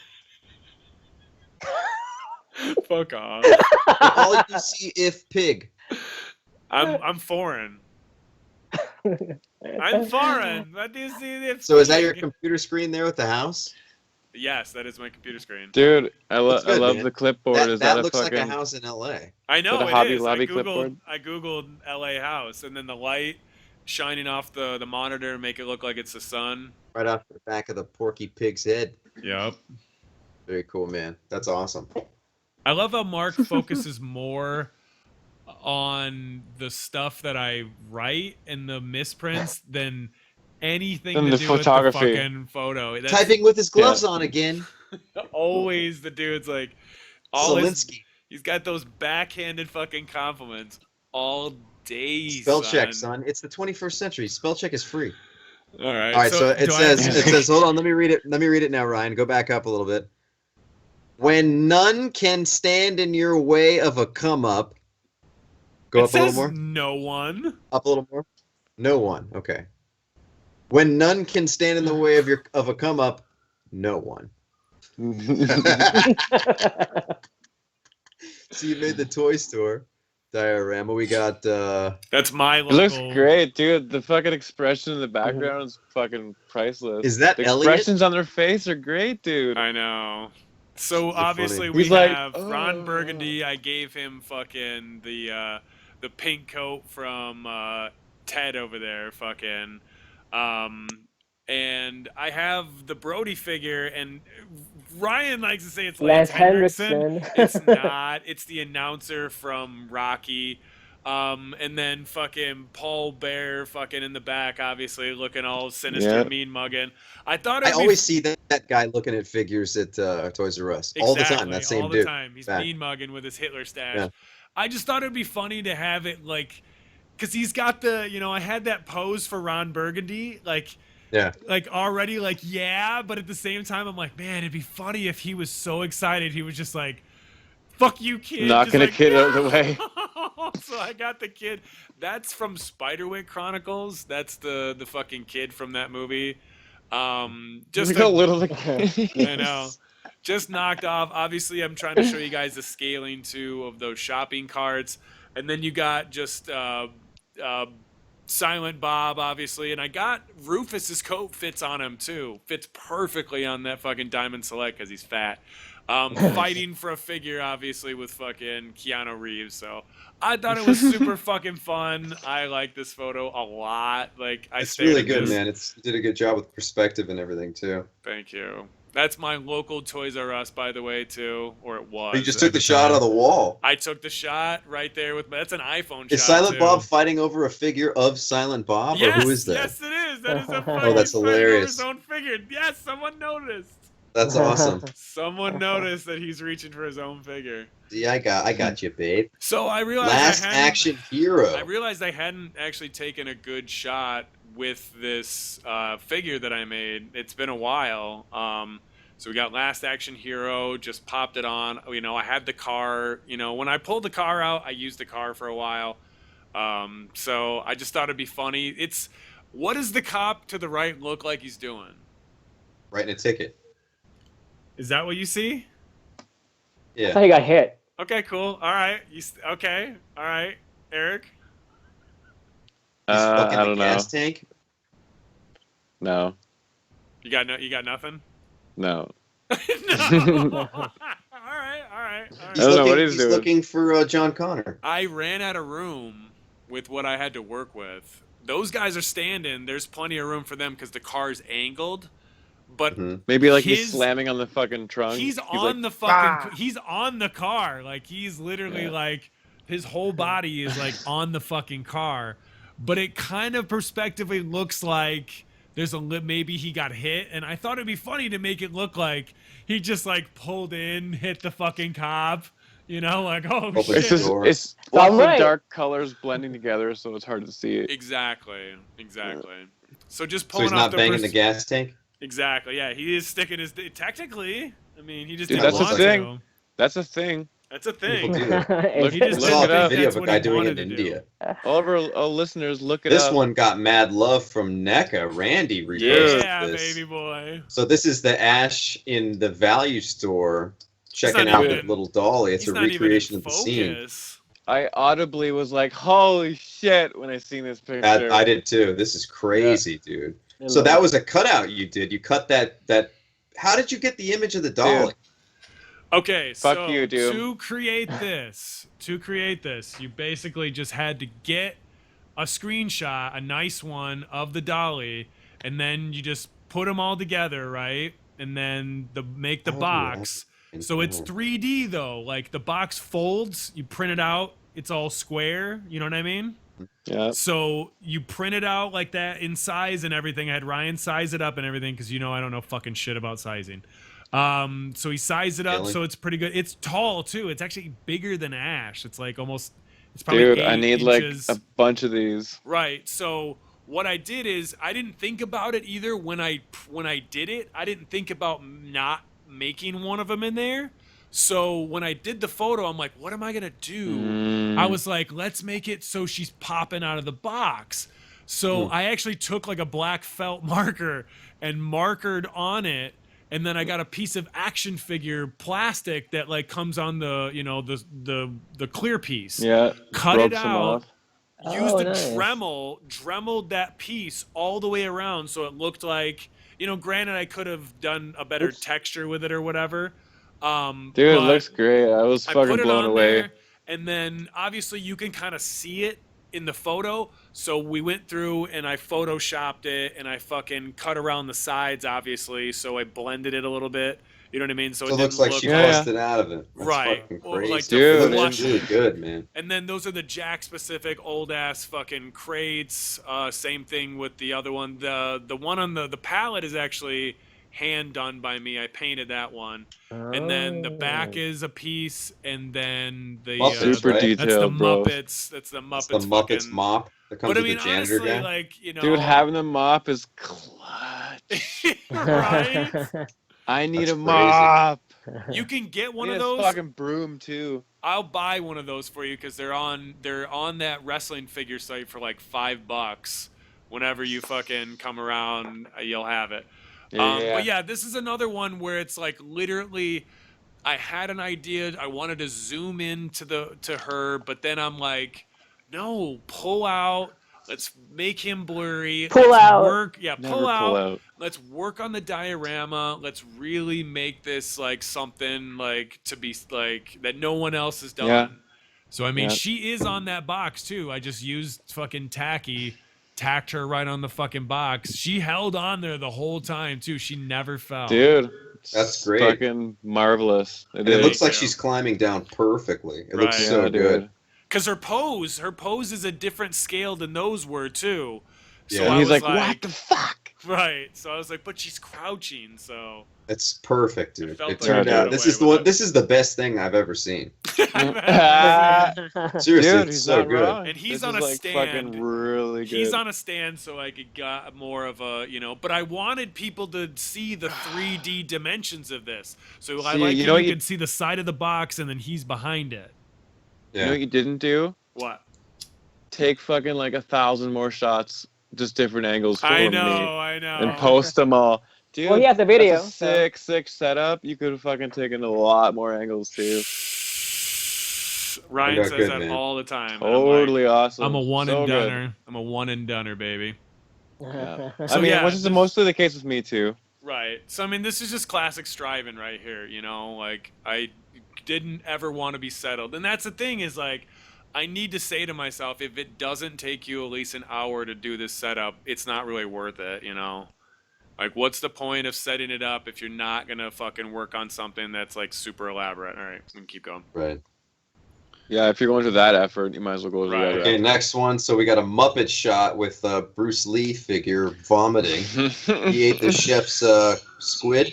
Fuck off. When all you see if pig. I'm foreign. I'm foreign. What do you see? If So is that your pig? computer screen there with the house? Yes, that is my computer screen. Dude, I Looks good, love man. the clipboard. That, is that that a looks like fucking? a house in L.A. I know Is that a it Hobby is. Lobby clipboard? I googled LA house, and then the light shining off the monitor make it look like it's the sun. Right off the back of the Porky Pig's head. Yep. Very cool, man. That's awesome. I love how Mark focuses more on the stuff that I write and the misprints than anything Than to the do photography. with the fucking photo. That's Typing with his gloves on again. always the dude's like all his, Zelensky. he's got those backhanded fucking compliments all day. Spell check, son. It's the 21st century. Spell check is free. All right. All right, so it do I- says hold on, let me read it. Let me read it now, Ryan. Go back up a little bit. When none can stand in your way of a come up. Go It up a little says more. No one. Up a little more. No one. Okay. When none can stand in the way of a come up, no one. So you made the toy store diorama. We got That's my It local. looks great, dude. The fucking expression in the background is fucking priceless. is that The Elliot? expressions on their face are great, dude. I know. So They're obviously funny. we He's like, have Ron "Oh." Burgundy. I gave him fucking the pink coat from Ted over there, fucking. And I have the Brody figure, and Ryan likes to say it's Lance Henriksen. It's not. It's the announcer from Rocky. And then fucking Paul Bear fucking in the back, obviously looking all sinister, Yeah. mean mugging. I thought it I would be always see that guy looking at figures at Toys R Us all the time. That same all dude. the time. He's Back. mean mugging with his Hitler stash. Yeah. I just thought it'd be funny to have it like, because he's got the, I had that pose for Ron Burgundy, like already, like, yeah, but at the same time, I'm like, man, it'd be funny if he was so excited, he was just like, fuck you, kid. Knocking just a kid out of the way. So I got the kid. That's from Spiderwick Chronicles. That's the fucking kid from that movie. Just Look how little the I know. Just knocked off. Obviously, I'm trying to show you guys the scaling too of those shopping carts, and then you got just Silent Bob, obviously, and I got Rufus's coat fits on him too. Fits perfectly on that fucking Diamond Select because he's fat. Fighting for a figure, obviously, with fucking Keanu Reeves. So I thought it was super fucking fun. I like this photo a lot. Like I It's stared really at good, this. man. You did a good job with perspective and everything too. Thank you. That's my local Toys R Us, by the way, too, or it was. You just at took the shot time. of the wall. I took the shot right there with that's an iPhone Is shot. Silent too. Bob fighting over a figure of Silent Bob, Yes, or who is that? yes, it is. That is a fucking Oh, that's fighting over hilarious. his own figure. Yes, someone noticed. That's awesome. Someone noticed that he's reaching for his own figure. See, I got you, babe. So I realized Last I hadn't, action hero. I realized I hadn't actually taken a good shot with this figure that I made. It's been a while. So we got Last Action Hero, just popped it on. I had the car. When I pulled the car out, I used the car for a while. So I just thought it'd be funny. What does the cop to the right look like he's doing? Writing a ticket. Is that what you see? I Yeah. thought he got hit. Okay, cool. All right. Okay. All right. Eric? He's fucking I the don't know. gas tank. No, You got nothing? no. No. all right. He's I don't know looking. what he's doing. looking for John Connor. I ran out of room with what I had to work with. Those guys are standing. There's plenty of room for them because the car's angled. But Mhm. Maybe like His- he's slamming on the fucking trunk. he's like, on the fucking. He's on the car. Like he's literally Yeah. like his whole body is like on the fucking car. But it kind of perspectively looks like there's a maybe he got hit, and I thought it'd be funny to make it look like he just like pulled in, hit the fucking cop. You know, like oh Open shit. It's just Sure. it's lots Alright. of dark colors blending together, so it's hard to see it. Exactly. So just So pulling he's off not the banging the gas tank. Exactly. Yeah, he is sticking his. Technically, I mean, he just Dude, didn't that's a want thing. to. That's a thing. That's a People thing. do that. He just Look I didn't saw it a up. think video that's of a what guy he doing it wanted in to do. India. All of our listeners, look it This up. one got mad love from NECA. Randy reposted Yeah, this. baby boy. So this is the Ash in the value store checking not out even- the little dolly. It's He's a not even in recreation of the scene. focus. I audibly was like, "Holy shit!" when I seen this picture. I did too. This is crazy, dude. So that was a cutout you did. You cut that. How did you get the image of the dolly? Okay, Fuck so you, dude. to create this, you basically just had to get a screenshot, a nice one of the dolly, and then you just put them all together, right? And then make the Oh, box. So it's 3D though. Like the box folds, you print it out, it's all square. You know what I mean? Yeah. So you print it out like that in size and everything. I had Ryan size it up and everything because you know I don't know fucking shit about sizing. So he sized it up, Really? so it's pretty good. It's tall too. It's actually bigger than Ash. It's like almost. It's probably Dude, 8 I need inches. like a bunch of these. Right. So what I did is I didn't think about it either when I did it. I didn't think about not making one of them in there. So when I did the photo, I'm like, what am I gonna do? I was like, let's make it so she's popping out of the box. So I actually took like a black felt marker and markered on it. And then I got a piece of action figure plastic that like comes on the, you know, the clear piece. Yeah. Cut broke it some out. off. Used Oh, a nice. dremeled that piece all the way around so it looked like, you know, granted I could have done a better texture with it or whatever. Dude, it but looks great. I was I fucking put it blown on away. there, and then obviously you can kind of see it in the photo. So we went through and I photoshopped it and I fucking cut around the sides, obviously. So I blended it a little bit. You know what I mean? So it it looks didn't like look she Yeah. busted out of it. That's Right. fucking Or crazy. like Dude, it the looks flush. really good, man. And then those are the Jack specific old ass fucking crates. Same thing with the other one. The one on the pallet is actually hand done by me. I painted that one. And then the back Oh. is a piece, and then the Muppets, Super right? detailed, that's the bro. Muppets. That's the It's Muppets. the Muppets fucking, mop that comes But I with mean, the janitor honestly, guy. like you know, Dude, having the mop is clutch. right? I need That's a crazy. mop. You can get one I of need a those. fucking broom too. I'll buy one of those for you because they're on that wrestling figure site for like $5. Whenever you fucking come around, you'll have it. But yeah, this is another one where it's like literally, I had an idea. I wanted to zoom in to her, but then I'm like, no, pull out. Let's make him blurry. Pull Let's out. Work, yeah, Never pull out. pull out. Let's work on the diorama. Let's really make this like something like to be like that no one else has done. Yeah. So I mean, Yeah. she is on that box too. I just used fucking tacked her right on the fucking box. She held on there the whole time too. She never fell. Dude, That's it's great. Fucking marvelous. And it is. looks like you. she's climbing down perfectly. It Right. looks Yeah, so dude. good. Because her pose is a different scale than those were too. So Yeah. I And he's was like, what the fuck? Right. So I was like, but she's crouching, so It's perfect, dude. felt It like turned I out. got This away is the with one. it. This is the best thing I've ever seen. Ah, Seriously, Dude, it's he's so not good. wrong. And he's This on is, a like, stand. fucking really good. he's on a stand so I could get more of a, you know, but I wanted people to see the 3D dimensions of this. So I See, like you that know you you- can see the side of the box and then he's behind it. You know Yeah. what you didn't do? What? Take fucking like 1,000 more shots, just different angles for I me, know. and post them all. Dude, Well, he has a video, That's a sick setup. You could have fucking taken a lot more angles too. Ryan Turned out says good, that man. all the time. and I'm like, Totally awesome. I'm a one So and good. doneer. I'm a one and doneer, baby. Yeah. So I mean, yeah, which is this- mostly the case with me too. Right. So I mean, this is just classic striving right here. You know, like I didn't ever want to be settled, and that's the thing is like. I need to say to myself, if it doesn't take you at least an hour to do this setup, it's not really worth it, you know? Like, what's the point of setting it up if you're not going to fucking work on something that's, like, super elaborate? All right, we can keep going. Right. Yeah, if you're going to that effort, you might as well go to Right. the other. Okay, next one. So we got a Muppet shot with Bruce Lee figure vomiting. He ate the chef's squid.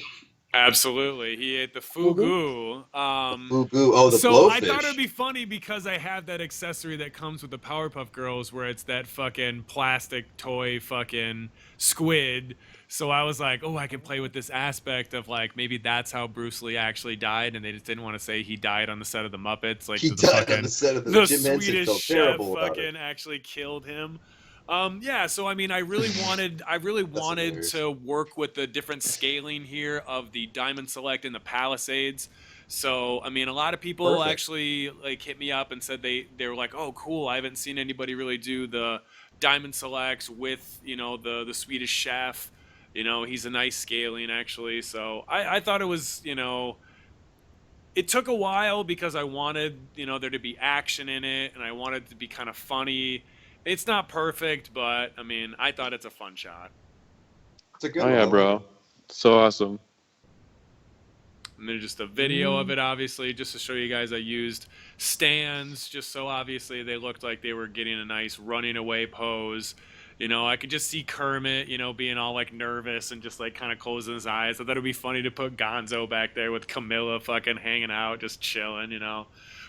Absolutely. He ate the fugu. Fugu. Oh, the so blowfish. I thought it'd be funny because I have that accessory that comes with the Powerpuff Girls where it's that fucking plastic toy fucking squid. So I was like, oh, I can play with this aspect of like maybe that's how Bruce Lee actually died, and they just didn't want to say he died on the set of the Muppets. Like He the died fucking on the set of the the Jim Henson Swedish felt chef terrible about fucking it. actually killed him. Yeah, so I mean, I really wanted hilarious. to work with the different scaling here of the Diamond Select and the Palisades. So I mean, a lot of people Perfect. actually like hit me up and said they were like, oh, cool. I haven't seen anybody really do the Diamond Selects with the Swedish chef. He's a nice scaling actually. So I thought it was It took a while because I wanted there to be action in it, and I wanted it to be kind of funny. It's not perfect, but I mean, I thought it's a fun shot. It's a good Oh one. yeah, bro. So awesome. And then just a video of it, obviously, just to show you guys. I used stands just so obviously they looked like they were getting a nice running away pose. I could just see Kermit, being all like nervous and just like kind of closing his eyes. I thought it'd be funny to put Gonzo back there with Camilla fucking hanging out, just chilling,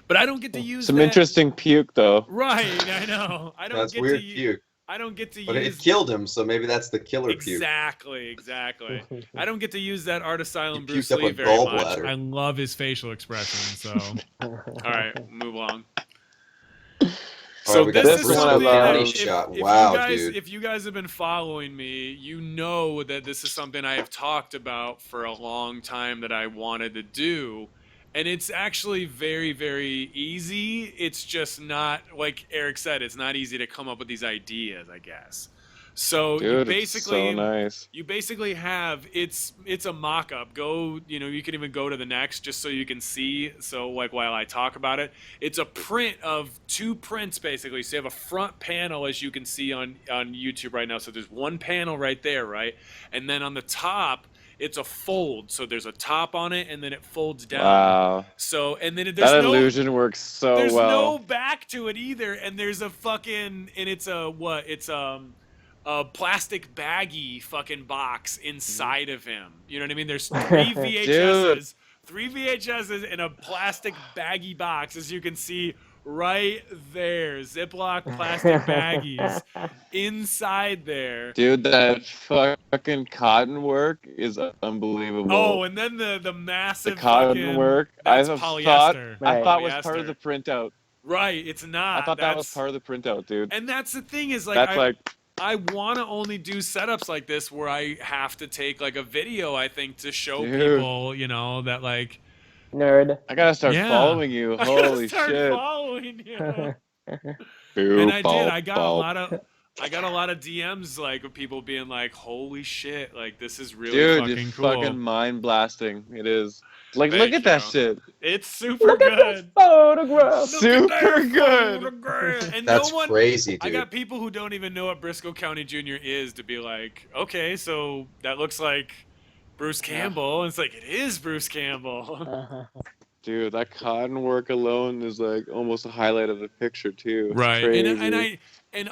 But I don't get to use Some that. interesting puke though. Right, I know. I don't That's get weird to puke. I don't get to But use it killed him, so maybe that's the killer puke. Exactly. I don't get to use that Art Asylum He Bruce puked up Lee a very much. gallbladder. I love his facial expression. So, all right, move along. All So right, we got this the is Bruce something Lee that body shot. Wow, you guys, dude. if you guys have been following me, you know that this is something I have talked about for a long time that I wanted to do. And it's actually very, very easy. It's just not, like Eric said, it's not easy to come up with these ideas, I guess. So Dude, you it's basically so nice. you basically have it's a mock-up. Go, you can even go to the next just so you can see. So like while I talk about it, it's a print of two prints basically. So you have a front panel as you can see on YouTube right now. So there's one panel right there, right? And then on the top, it's a fold. So there's a top on it and then it folds down. Wow. So and then there's That no illusion works so there's well. no back to it either, and there's a fucking and it's a what? It's a plastic baggy fucking box inside of him. You know what I mean? There's three VHSs in a plastic baggy box, as you can see right there. Ziploc plastic baggies inside there. Dude, that fucking cotton work is unbelievable. Oh, and then the the massive cotton fucking, work. that's I have polyester. I Right. thought was part of Polyester. the printout. Right, it's not. I thought that was That's- part of the printout, dude. And that's the thing is like That's like I want to only do setups like this where I have to take like a video, I think, to show Dude. people, that like Nerd. I gotta start Yeah. following you. I gotta Holy start shit. following you. Boop, And I did. bop, I got bop. a lot of DMs like of people being like, "Holy shit! Like this is really Dude, fucking it's cool." fucking mind blasting. It is. Like, Thank look at that you. shit. It's super Look at this good. photograph. Look at that Super good. photograph. And That's no one, crazy, I dude. got people who don't even know what Briscoe County Jr. is to be like, okay, so that looks like Bruce Campbell. And it's like, it is Bruce Campbell. Dude, that cotton work alone is like almost a highlight of the picture too. It's Right. crazy. And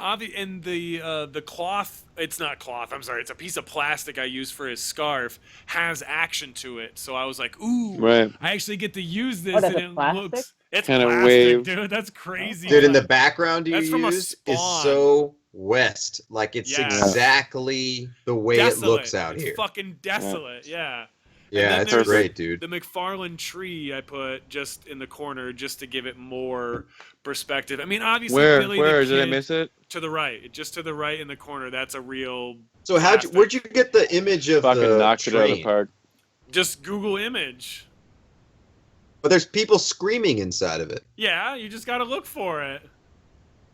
the cloth, it's not cloth, I'm sorry, it's a piece of plastic I use for his scarf, has action to it. So I was like, ooh, Right. I actually get to use this, Oh, that's and a it plastic? looks, it's Kinda plastic, wave. dude. That's crazy. Dude, in the like- background you That's from a use is Spawn. so west. Like it's Yeah. exactly the way desolate. it looks out it's here. fucking desolate, yeah. Yeah, then it's there's great, dude. The McFarlane tree I put just in the corner just to give it more perspective. I mean, obviously, Billy Where the did I Kid, miss it? to the right, just to the right in the corner. That's a real. So where'd you get the image of Fucking the knocked it out of the train? park. Just Google image. But there's people screaming inside of it. Yeah, you just gotta look for it.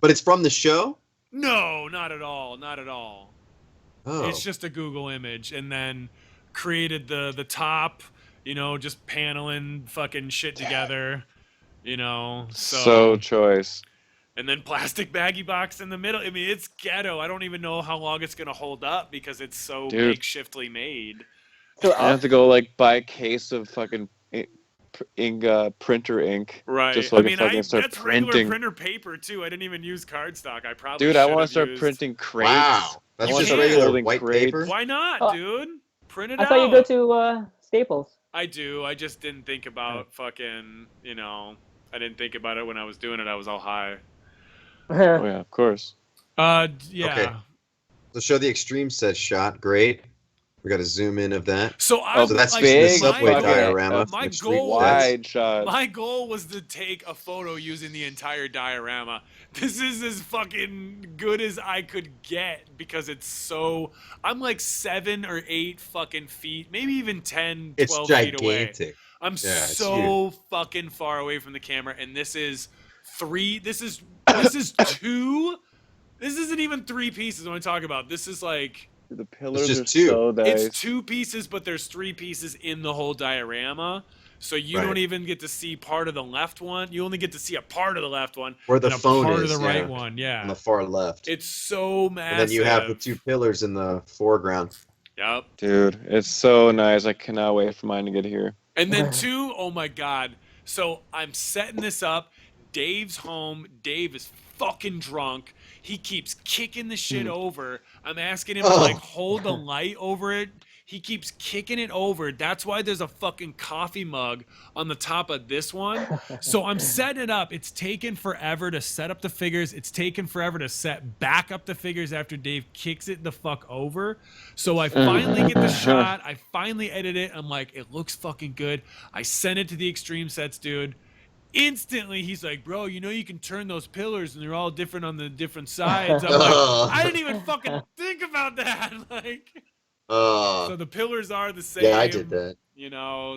But it's from the show? No, not at all. Not at all. Oh. It's just a Google image, and then created the top, just paneling fucking shit together, So choice. and then plastic baggy box in the middle. I mean, it's ghetto. I don't even know how long it's gonna hold up because it's so Dude. makeshiftly made. So I have to go buy a case of fucking printer ink. Right. Just so I I can mean, fucking start that's regular printing. printer paper too. I didn't even use cardstock. I probably Dude, I want to start printing crates. Wow. That's You just can't. regular Folding white crates. paper? Why not, Oh. dude? Print it I out. thought you go to Staples. I do. I just didn't think about fucking, I didn't think about it when I was doing it. I was all high. Oh yeah, of course. Yeah. Okay. So show the extreme set shot. Great. We got to zoom in of that. So I So that's like, fixing the big subway my, diorama. my Extreme goal- sets. Wide shot. My goal was to take a photo using the entire diorama. This is as fucking good as I could get because it's so. I'm like 7 or 8 fucking feet, maybe even 10, 12 It's feet away. gigantic. I'm Yeah, it's so fucking far away from the camera, and this is 3. This is 2. This isn't even 3 pieces. When I talk about this is like. The pillars just are two. so nice. It's 2 pieces, but there's 3 pieces in the whole diorama. So you Right. don't even get to see part of the left one. You only get to see a part of the left one. Where the and a phone part is, of the yeah. right one. On Yeah. the far left. It's so massive. And then you have the 2 pillars in the foreground. Yep. Dude, it's so nice. I cannot wait for mine to get here. And then 2, oh my God. So I'm setting this up. Dave's home. Dave is fucking drunk. He keeps kicking the shit over. I'm asking him to Oh. hold the light over it. He keeps kicking it over. That's why there's a fucking coffee mug on the top of this one. So I'm setting it up. It's taken forever to set up the figures. It's taken forever to set back up the figures after Dave kicks it the fuck over. So I finally get the shot. I finally edit it. I'm like, it looks fucking good. I send it to the Extreme Sets dude. Instantly, he's like, bro, you can turn those pillars and they're all different on the different sides. I'm like, I didn't even fucking think about that. Like, so the pillars are the same. Yeah, I did that.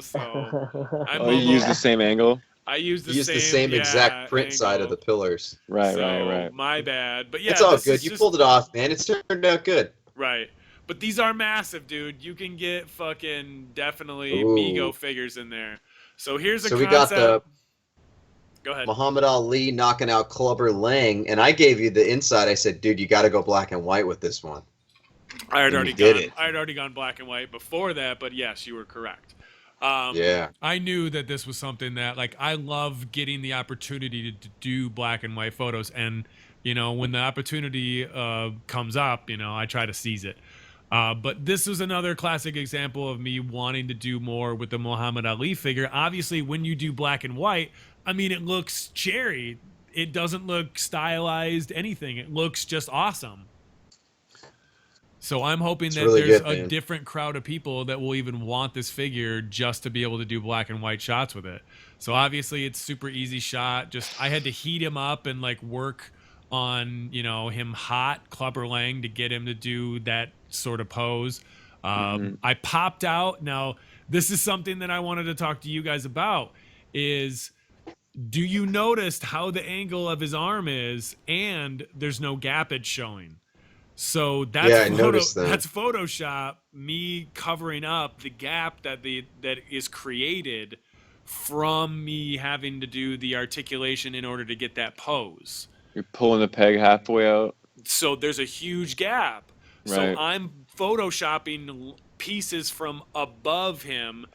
So I'm Oh, you use the same angle? I use the Use same, the same exact print side of the angle. pillars. Right, So, right. My bad. But yeah, it's all this good. is You just- pulled it off, man. It's turned out good. Right. But these are massive, dude. You can get fucking definitely Ooh. Mego figures in there. So here's a So we got concept. the Go ahead. Muhammad Ali knocking out Clubber Lang, and I gave you the inside. I said, dude, you got to go black and white with this one. I had and already you did gone. it. I had already gone black and white before that, but yes, you were correct. Yeah. I knew that this was something that, like, I love getting the opportunity to do black and white photos, and when the opportunity comes up, I try to seize it. But this was another classic example of me wanting to do more with the Muhammad Ali figure. Obviously, when you do black and white, I mean, it looks cherry. It doesn't look stylized anything. It looks just awesome. So I'm hoping It's that really there's good, a man. different crowd of people that will even want this figure just to be able to do black and white shots with it. So obviously it's super easy shot. Just I had to heat him up and like work on him hot Clubber Lang to get him to do that sort of pose. I popped out. Now this is something that I wanted to talk to you guys about. Is do you notice how the angle of his arm is and there's no gappage showing? So that's Yeah, I noticed that. That's Photoshop, me covering up the gap that is created from me having to do the articulation in order to get that pose. You're pulling the peg halfway out. So there's a huge gap. So Right. I'm photoshopping pieces from above him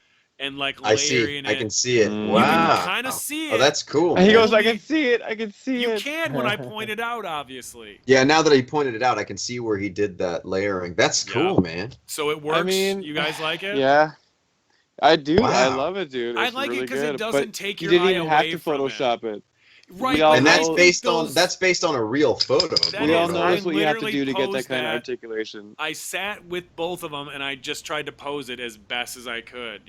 and like I see. layering it. I can see it. Mm. Wow. You can kind of see it. Oh, that's cool. And he man. goes, I can see it. I can see You it. can when I point it out, obviously. Yeah, now that he pointed it out, I can see where he did that layering. That's Yeah. cool, man. So it works. mean, You guys like it? Yeah. I do. I Wow. love it, dude. I It's like it really 'cause it good. doesn't But take you your didn't eye even have away to from it. Photoshop it. Right. We all but And I that's know- think based on those- that's based on a real photo. That We all is, know I that's what you have to literally do to get that posed kind of that. articulation. I sat with both of them and I just tried to pose it as best as I could,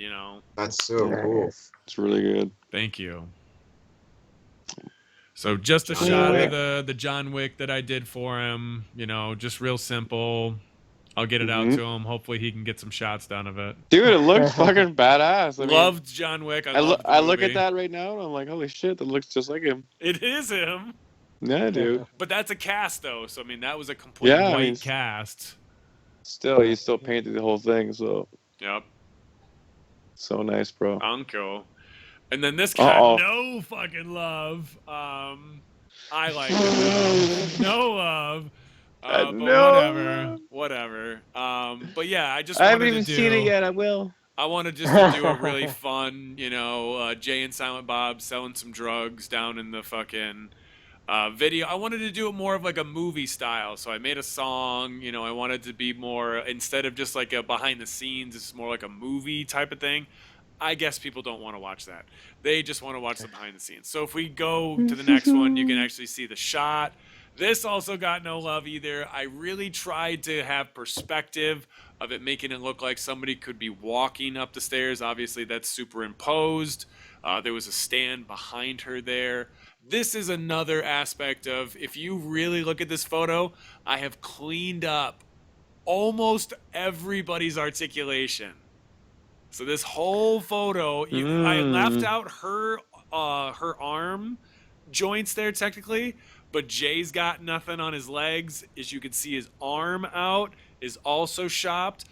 That's so cool. Nice. It's really good. Thank you. So just a John shot Wick. of the John Wick that I did for him, just real simple. I'll get it out Mhm. to him. Hopefully he can get some shots done of it. Dude, it looks fucking badass. I mean, Loved John Wick. I I loved the look at movie. that right now and I'm like, holy shit, that looks just like him. It is him. Yeah, dude. But that's a cast though, so I mean that was a complete Yeah, I white mean, cast. Still, you still painted the whole thing, so Yep. so nice, bro. Uncle. And then this got Uh-oh. no fucking love. I like it. No love. But No. whatever. But yeah, I just I wanted haven't even to do, seen it yet. I will. I wanted just to do a really fun, Jay and Silent Bob selling some drugs down in the fucking video. I wanted to do it more of like a movie style. So I made a song, I wanted to be more, instead of just like a behind the scenes, it's more like a movie type of thing. I guess people don't want to watch that. They just want to watch the behind the scenes. So if we go to the next one, you can actually see the shot. This also got no love either. I really tried to have perspective of it, making it look like somebody could be walking up the stairs. Obviously, that's superimposed. There was a stand behind her there. This is another aspect of, if you really look at this photo, I have cleaned up almost everybody's articulation. So this whole photo, I left out her arm joints there technically, but Jay's got nothing on his legs. As you can see, his arm out is also shopped.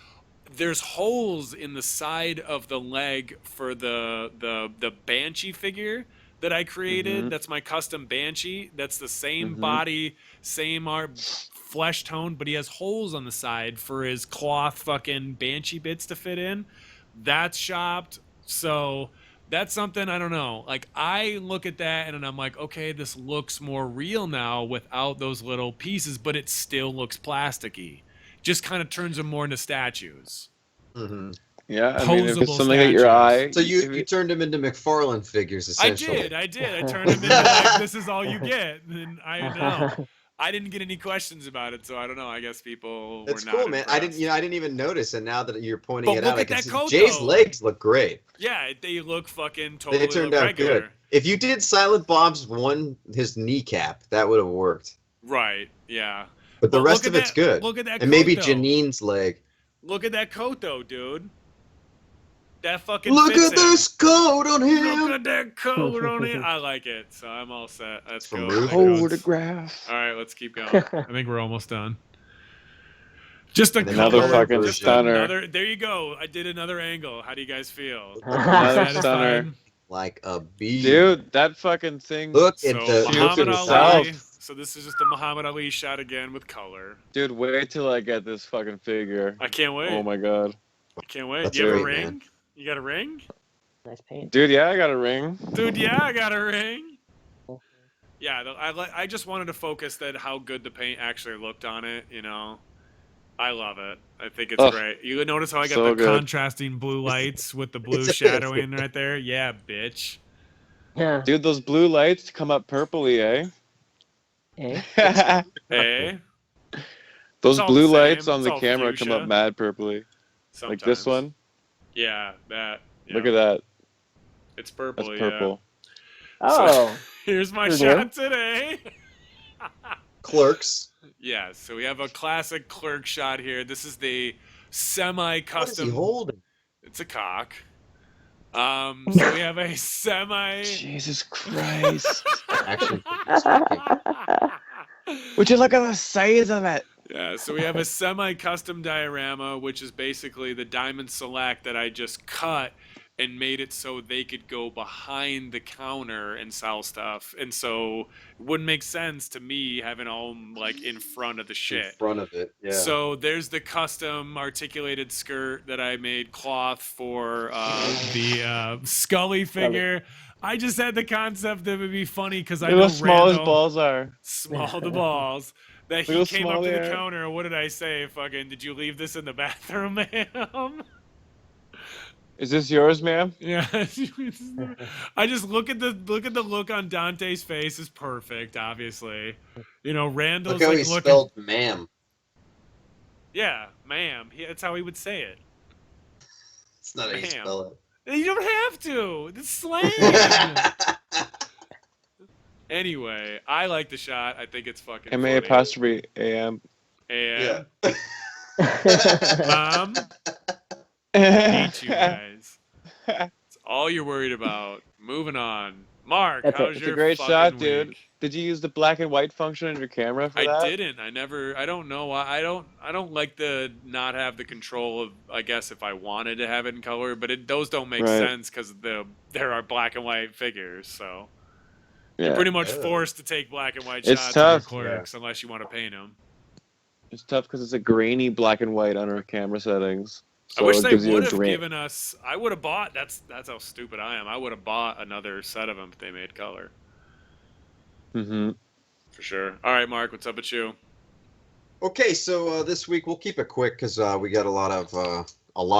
There's holes in the side of the leg for the Banshee figure that I created. Mhm. That's my custom Banshee. That's the same Mhm. body, same flesh tone, but he has holes on the side for his cloth fucking Banshee bits to fit in. That's shopped. So that's something, I don't know. Like, I look at that and I'm like, okay, this looks more real now without those little pieces, but it still looks plasticky. Just kind of turns them more into statues. Hmm. Yeah, I mean, if Posable it's something that your eye. So you, if you it- turned him into McFarlane figures, I essentially. did. I turned him into like, this is all you get. And I don't know. I didn't get any questions about it, so I don't know. I guess people That's were not cool, man. I impressed. didn't, I didn't even notice, and now that you're pointing But it look out, I at can that see coat, Jay's though. legs look great. Yeah, they look fucking totally They turned look out regular. good. If you did Silent Bob's his kneecap, that would have worked. Right, yeah. But the But rest look of at it's that- good. Look at that And maybe coat, though. Janine's leg. Look at that coat, though, dude. That fucking Look fits at him. this coat on him. Look at that coat on it. I like it, so I'm all set. Let's From go. Ruth. That goes- Photograph. All right, let's keep going. I think we're almost done. Just a Another color, fucking just stunner. another- there you go. I did another angle. How do you guys feel? Another Satisfied? stunner. Like a bee. Dude, that fucking thing. Look at So the Muhammad himself. Ali. So this is just a Muhammad Ali shot again with color. Dude, wait till I get this fucking figure. I can't wait. Oh my god. I can't wait. That's Do you have a great, ring? man. You got a ring? Nice paint. Dude, yeah, I got a ring. Dude, yeah, I got a ring. Yeah, I just wanted to focus that how good the paint actually looked on it, I love it. I think it's Ugh. great. You notice how I got So the good. contrasting blue lights with the blue It's a shadowing right there? Yeah, bitch. Yeah. Dude, those blue lights come up purpley, Eh? eh? Hey? Those It's all blue the same. lights on It's the all camera come fuchsia. up mad purpley. Like this Sometimes. one. Yeah, that. Look yeah. at that. It's purple, That's yeah. purple. Oh. Here's my Pretty shot today. Clerks. Yeah, so we have a classic clerk shot here. This is the What is he semi-custom. holding? It's a cock. So we have a semi. Jesus Christ. Action. Would you look at the size of it? Yeah, so we have a semi-custom diorama, which is basically the Diamond Select that I just cut and made it so they could go behind the counter and sell stuff. And so it wouldn't make sense to me having them like in front of the In shit. front of it. Yeah. So there's the custom articulated skirt that I made cloth for the Scully figure. I just had the concept that it would be funny because I Look know how small his Randall- balls are. Small the balls. That he Look how came small up to they the are. counter. What did I say? Fucking, did you leave this in the bathroom, ma'am? Is this yours, ma'am? Yeah. I just look at the look on Dante's face is perfect. Obviously, Randall's Look how like he looking. spelled ma'am. Yeah, ma'am. That's how he would say it. It's not how you Ma'am. spell You don't have to. It's slang. it. Anyway, I like the shot. I think it's fucking M A funny. apostrophe A M. And yeah. Mom, hate you guys. It's all you're worried about. Moving on. Mark, That's it. how's It's your a great fucking shot, dude. week? Did you use the black and white function on your camera for that? I didn't. I don't know why. I don't like the not have the control of. I guess if I wanted to have it in color, but those don't make Right. sense because there are black and white figures. So Yeah. you're pretty much Yeah. forced to take black and white It's shots tough. of your clerks unless you want to paint them. It's tough because it's a grainy black and white on our camera settings. So I wish it they gives you a would have drain. given us. I would have bought. That's how stupid I am. I would have bought another set of them if they made color Mm-hmm. for sure. All right, Mark, what's up with you? Okay, so this week we'll keep it quick because we got a lot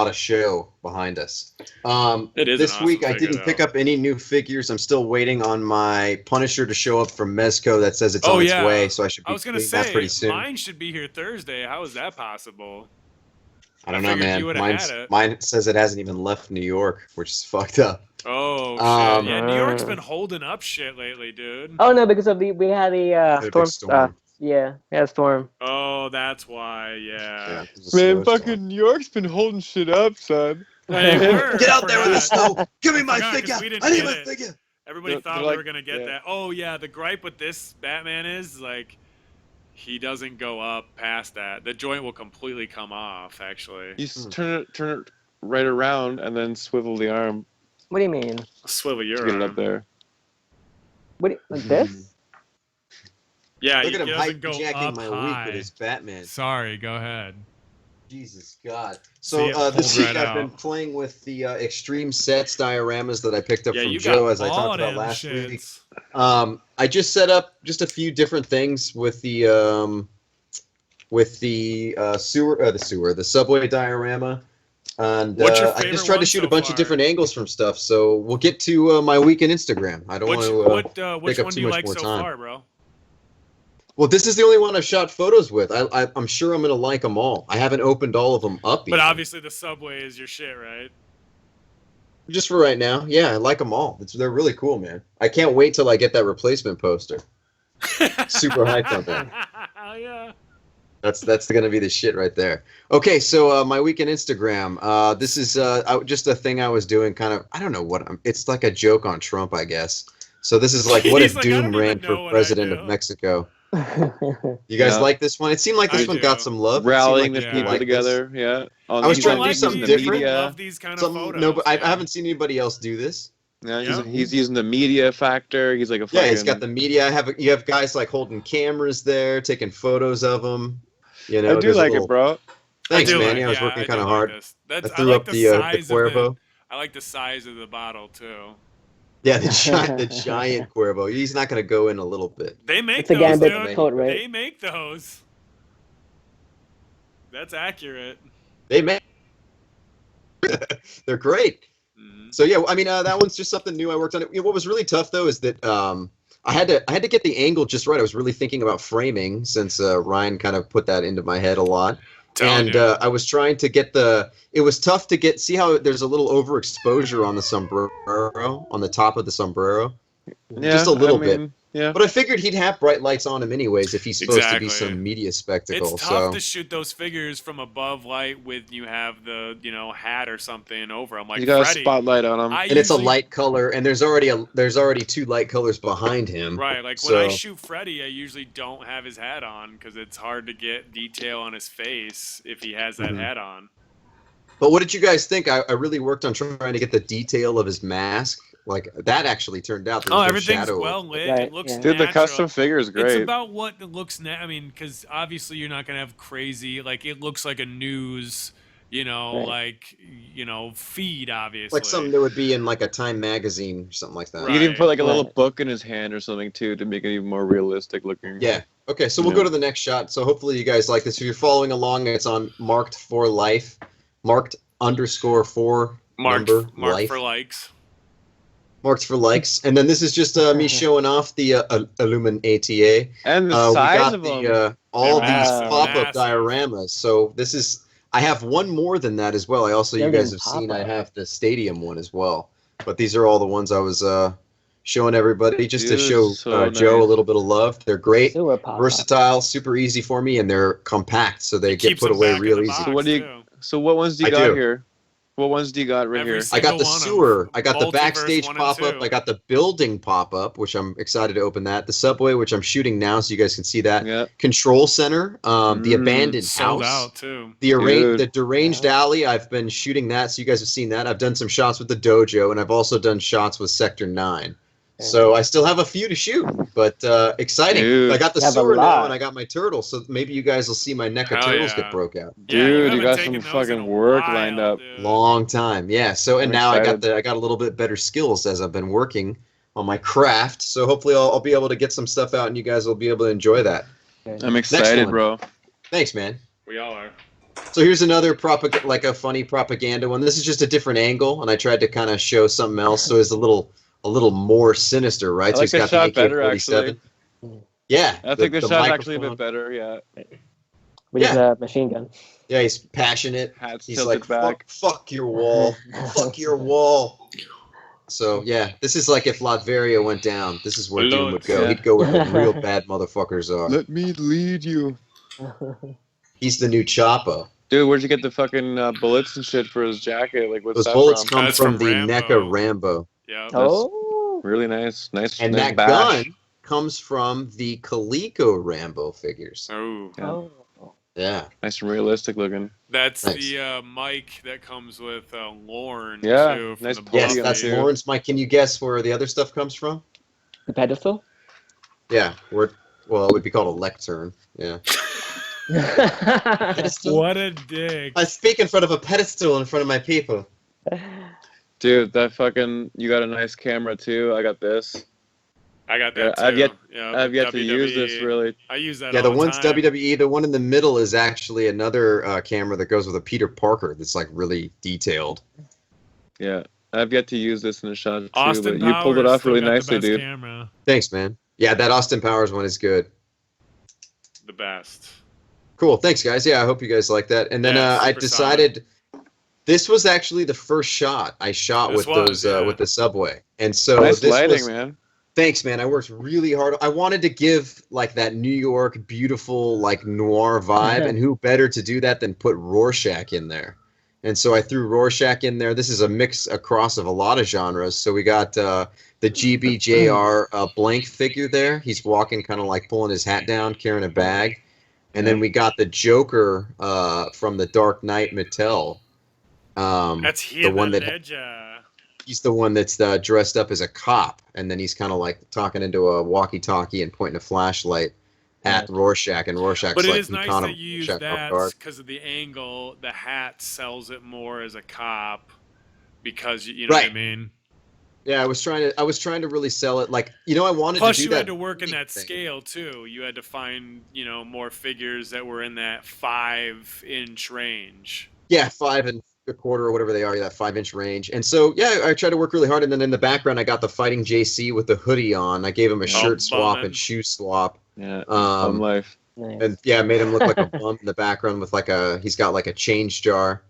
of show behind us. It is an This awesome week I figure, didn't pick though. up any new figures. I'm still waiting on my Punisher to show up from Mezco. That says it's Oh, on its yeah. way, so I should be I was gonna getting that say pretty soon. mine should be here Thursday. How is that possible? I don't I know, figured man. you would've had it. Mine says it hasn't even left New York, which is fucked up. Oh shit! Um, Yeah, New York's been holding up shit lately, dude. Oh no, because of we had a Big storm. storm. Yeah, storm. Oh, that's why. Yeah, Yeah. it was a Man, snowstorm. fucking New York's been holding shit up, son. Hey, we're- Get out there in the forgot. snow! Give me I my forgot 'cause figure! we didn't I need get my it. figure! Everybody They're thought we like- were gonna get yeah. that. Oh yeah, the gripe with this Batman is like he doesn't go up past that. The joint will completely come off. Actually, You just turn it right around and then swivel the arm What do you mean? swivel your to get it arm. up there. Like this? Yeah, Look he at him doesn't go hijacking up my high. week with his Batman. Sorry, go ahead. Jesus God. See So it this pulled week right I've been out. playing with the Extreme Sets dioramas that I picked up Yeah, from you Joe, got as I all talked about them last week. shits. I just set up just a few different things with the subway diorama, and What's your I favorite just tried to one shoot so a bunch far? of different angles from stuff. So we'll get to my week in Instagram. I don't want to. Which take up one too do you much like more so time. far, bro? Well, this is the only one I've shot photos with. I'm sure I'm gonna like them all. I haven't opened all of them up But yet. obviously the subway is your shit, right? Just for right now, yeah, I like them all. They're really cool, man. I can't wait till I get that replacement poster. Super hyped on that. Hell yeah. That's gonna be the shit right there. Okay, so my weekend Instagram. This is just a thing I was doing. Kind of, I don't know what. It's like a joke on Trump, I guess. So this is like, what He's if like, I Doom don't even ran know for what I president do. of Mexico? You guys Yeah. like this one? It seemed like this I one do. got some love. It seemed Rallying like the yeah. people people liked this. together, yeah. I was He's trying on- to do he's something using the different. media. Love these kind of Something, photos. no, but I yeah. haven't seen anybody else do this. Yeah, Yeah. he's using the media factor. He's like a fucking. Yeah, he's got the media. You have guys like holding cameras there, taking photos of them. You know, I do there's a like little- it, bro. Thanks, I do man. like- Yeah, I was working do kind of like hard. this. I That's, I threw like up the the size of Cuervo. I like the size of the bottle too. Yeah, the giant Cuervo. He's not going to go in a little bit. They make It's a those, Gambit dude. coat, right? They make those. That's accurate. They may. They're great. Mhm. So yeah, I mean that one's just something new I worked on. You know, what was really tough though is that I had to get the angle just right. I was really thinking about framing since Ryan kind of put that into my head a lot. Telling And you. I was trying to get it was tough to see how there's a little overexposure on the sombrero, on the top of the sombrero. Yeah, just a little bit. mean, Yeah. But I figured he'd have bright lights on him anyways if he's supposed to be Exactly. some media spectacle. It's tough So to shoot those figures from above light with you have the hat or something over. I'm like You got Freddy. a spotlight on him. I and it's a usually- light color, and there's already two light colors behind him. Right, like when I So- shoot Freddy, I usually don't have his hat on because it's hard to get detail on his face if he has that Mhm. hat on. But what did you guys think? I really worked on trying to get the detail of his mask. Like that actually turned out. There Oh, was no everything's shadow. well lit. Right, It looks yeah. Dude, the natural. custom figure is It's great. about what it looks. I mean, because obviously you're not gonna have crazy. Like it looks like a news, Right. feed. Obviously, Like something that would be in like a Time magazine or something like that. You could even put like a little Right. book in his hand or something too to make it even more realistic looking. Yeah. Okay, so we'll Yeah. go to the next shot. So hopefully you guys like this. If you're following along, it's on Marked for Life, marked_4 marked number marked life. for likes. Marked for likes. And then this is just me showing off the Illumin ATA. And the We size got of the, them. all They're these massive, pop-up massive. dioramas. So this is, I have one more than that as well. I also, you They're guys getting have seen, I pop-up. have the stadium one as well. But these are all the ones I was showing everybody just to Dude, show so Joe a nice. little bit of love. They're great, Sewer pop-up. versatile, super easy for me, and they're compact, so they It get keeps put them away back in real the easy. box, So what do you? too. So what ones do you I got do. here? What ones do you got right Every here? I got single the one of sewer. I got the Multiverse backstage 1 and pop up. 2. I got the building pop up, which I'm excited to open that. The subway, which I'm shooting now, so you guys can see that. Yeah. Control center. The abandoned Sold house. out too. Dude. The deranged alley. I've been shooting that, so you guys have seen that. I've done some shots with the dojo, and I've also done shots with Sector 9. So I still have a few to shoot, but exciting. Dude. I got the You have a sewer now, lot. and I got my turtle, so maybe you guys will see my NECA Hell turtles yeah. get broke out. Yeah, Dude, you haven't got taken some those in fucking a work while, lined up. dude. Long time, yeah. So and I'm now excited. I got a little bit better skills as I've been working on my craft. So hopefully I'll be able to get some stuff out, and you guys will be able to enjoy that. I'm excited, one. bro. Thanks, man. We all are. So here's another like a funny propaganda one. This is just a different angle, and I tried to kind of show something else, so it's a little more sinister, right? I So like he's the got shot the better, AK-47. actually. Yeah, I think the shot's actually a microphone. bit better. Yeah. With his machine gun. Yeah, he's passionate. Hats He's tilted like, back. fuck your wall, fuck your wall. So yeah, this is like if Latveria went down. This is where Doom would go. Yeah. He'd go where the real bad motherfuckers are. Let me lead you. He's the new Chapo. Dude, where'd you get the fucking bullets and shit for his jacket? Like, what's Those that bullets from? come That's from from the Rambo. NECA Rambo, Yeah. Oh. Really nice. Nice. and nice that bash. gun comes from the Coleco Rambo figures. Oh, Yeah. Oh. Yeah, Nice and realistic looking. that's Nice. the mic that comes with Lorne. Yeah, too, from nice the podium yes, Buffy. that's too. Lawrence. Mike, can you guess where the other stuff comes from? The pedestal? Yeah, it would be called a lectern. Yeah. Pedestal? What a dick. I speak in front of a pedestal in front of my people. Dude, that fucking. You got a nice camera too. I got this. I got Yeah, that too. I've yet to use this WWE. really. I use that Yeah, all the one's time. WWE. The one in the middle is actually another camera that goes with a Peter Parker that's like really detailed. Yeah. I've yet to use this in a shot too, Austin but you pulled it Powers off still really got the nicely, best dude. Camera. Thanks, man. Yeah, that Austin Powers one is good. The best. Cool. Thanks, guys. Yeah, I hope you guys like that. And then Yeah, I super decided this was actually the first shot I shot This with was, those yeah. with the Subway. And so Nice this lighting, was, man. Thanks, man. I worked really hard. I wanted to give like that New York beautiful like noir vibe, and who better to do that than put Rorschach in there? And so I threw Rorschach in there. This is a mix across of a lot of genres. So we got the GBJR blank figure there. He's walking kind of like pulling his hat down, carrying a bag. And then we got the Joker from the Dark Knight Mattel. That's the one that Ledger. he's the one that's dressed up as a cop, and then he's kind of like talking into a walkie-talkie and pointing a flashlight at Rorschach, and Rorschach's But it like, is he nice caught that him. you use Rorschach off that guard. because of the angle. The hat sells it more as a cop because you know what I Right. mean. Yeah, I was trying to really sell it. Like, I wanted Plus, to do you that. had to work in that thing. scale too. You had to find more figures that were in that 5-inch range. Yeah, 5 1/4 or whatever they are, that 5-inch range. And so, yeah, I tried to work really hard. And then in the background, I got the Fighting JC with the hoodie on. I gave him a shirt swap bumming. and shoe swap. Yeah. Fun life. Nice. And yeah, I made him look like a bum in the background with he's got like a change jar.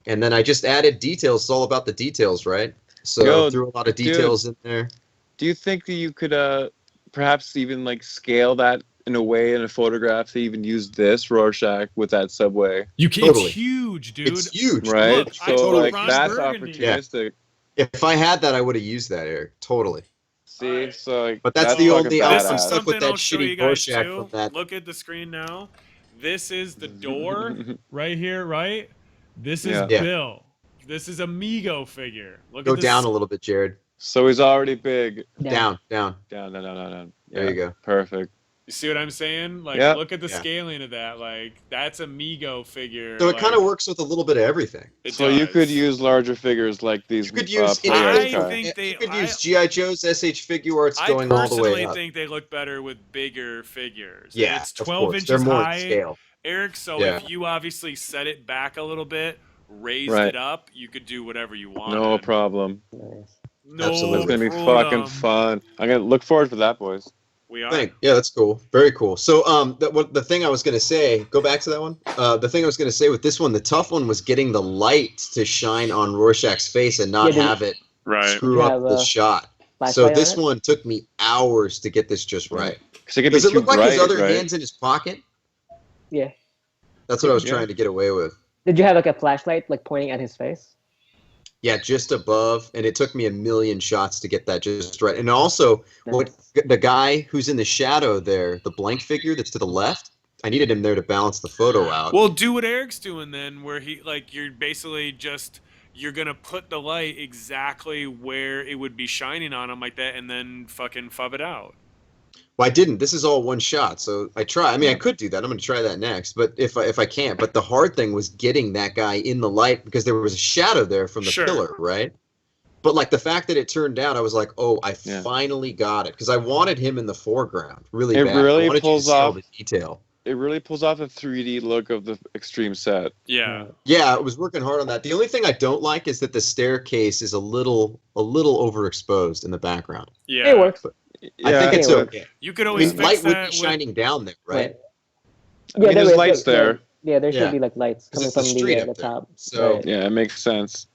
And then I just added details. It's all about the details, right? So Yo, threw a lot of details in there. Do you think that you could perhaps even like scale that in a way in a photograph to even use this Rorschach with that Subway? You can. Totally. It's huge, dude. It's huge. Right? Look, I so told like Ron that's Burgundy. opportunistic. If I had that, I would have used that, Eric. Totally. See? Alright. So like But that's the fucking only- I This also is badass. stuck with something that I'll show shitty you guys Rorschach too. from that- Look at the screen now. This is the door right here, right? This is Yeah. Yeah. Bill. This is Amigo figure. Look Go at this. down a little bit, Jared. So he's already big. Down. Down. Yeah, There you go. Perfect. You see what I'm saying? Like, Yeah. look at the Yeah. scaling of that. Like, that's Amigo figure. So it like, kind of works with a little bit of everything. it So you does. could use larger figures like these. You could use Players I guy. think they- you could I- use GI Joe's, SH figure arts I going all the way personally up. think they look better with bigger figures. And Yeah, it's of 12 course. inches They're more high, to scale. Eric. So Yeah. if you obviously set it back a little bit, raised Right. it up, you could do whatever you want. No problem. Nice. No Absolutely. It's gonna be problem. fucking fun. I'm gonna look forward to that, boys. We are. Yeah, that's cool. Very cool. So, the thing I was gonna say, go back to that one. The thing I was gonna say with this one, the tough one was getting the light to shine on Rorschach's face and not Yeah, have it Right. screw Yeah, up the the- shot. So flashlight this on it? one took me hours to get this just right. Because it could be Does it too look like bright, his other right? hand's in his pocket? Yeah. That's what I was Yeah. trying to get away with. Did you have like a flashlight like pointing at his face? Yeah, just above, and it took me a million shots to get that just right. And also, what the guy who's in the shadow there, the blank figure that's to the left, I needed him there to balance the photo out. Well, do what Eric's doing then, where he like you're basically just you're gonna put the light exactly where it would be shining on him like that, and then fucking fub it out. Well, I didn't. This is all one shot, so I try. I mean, I could do that. I'm going to try that next, but if I can't. But the hard thing was getting that guy in the light because there was a shadow there from the Sure. pillar, right? But like the fact that it turned down, I was like, oh, I Yeah. finally got it because I wanted him in the foreground really It bad. really I wanted you to pulls see all off- the detail. It really pulls off the 3D look of the extreme set. Yeah. Yeah, I was working hard on that. The only thing I don't like is that the staircase is a little overexposed in the background. Yeah. It works. Yeah, I think it's it okay. You could I always mean, fix light would that be with- shining down there, right? I mean, there's is, lights there. Yeah, there should Yeah. be like lights 'Cause coming it's the from street the up there. top. So- Right. Yeah, it makes sense.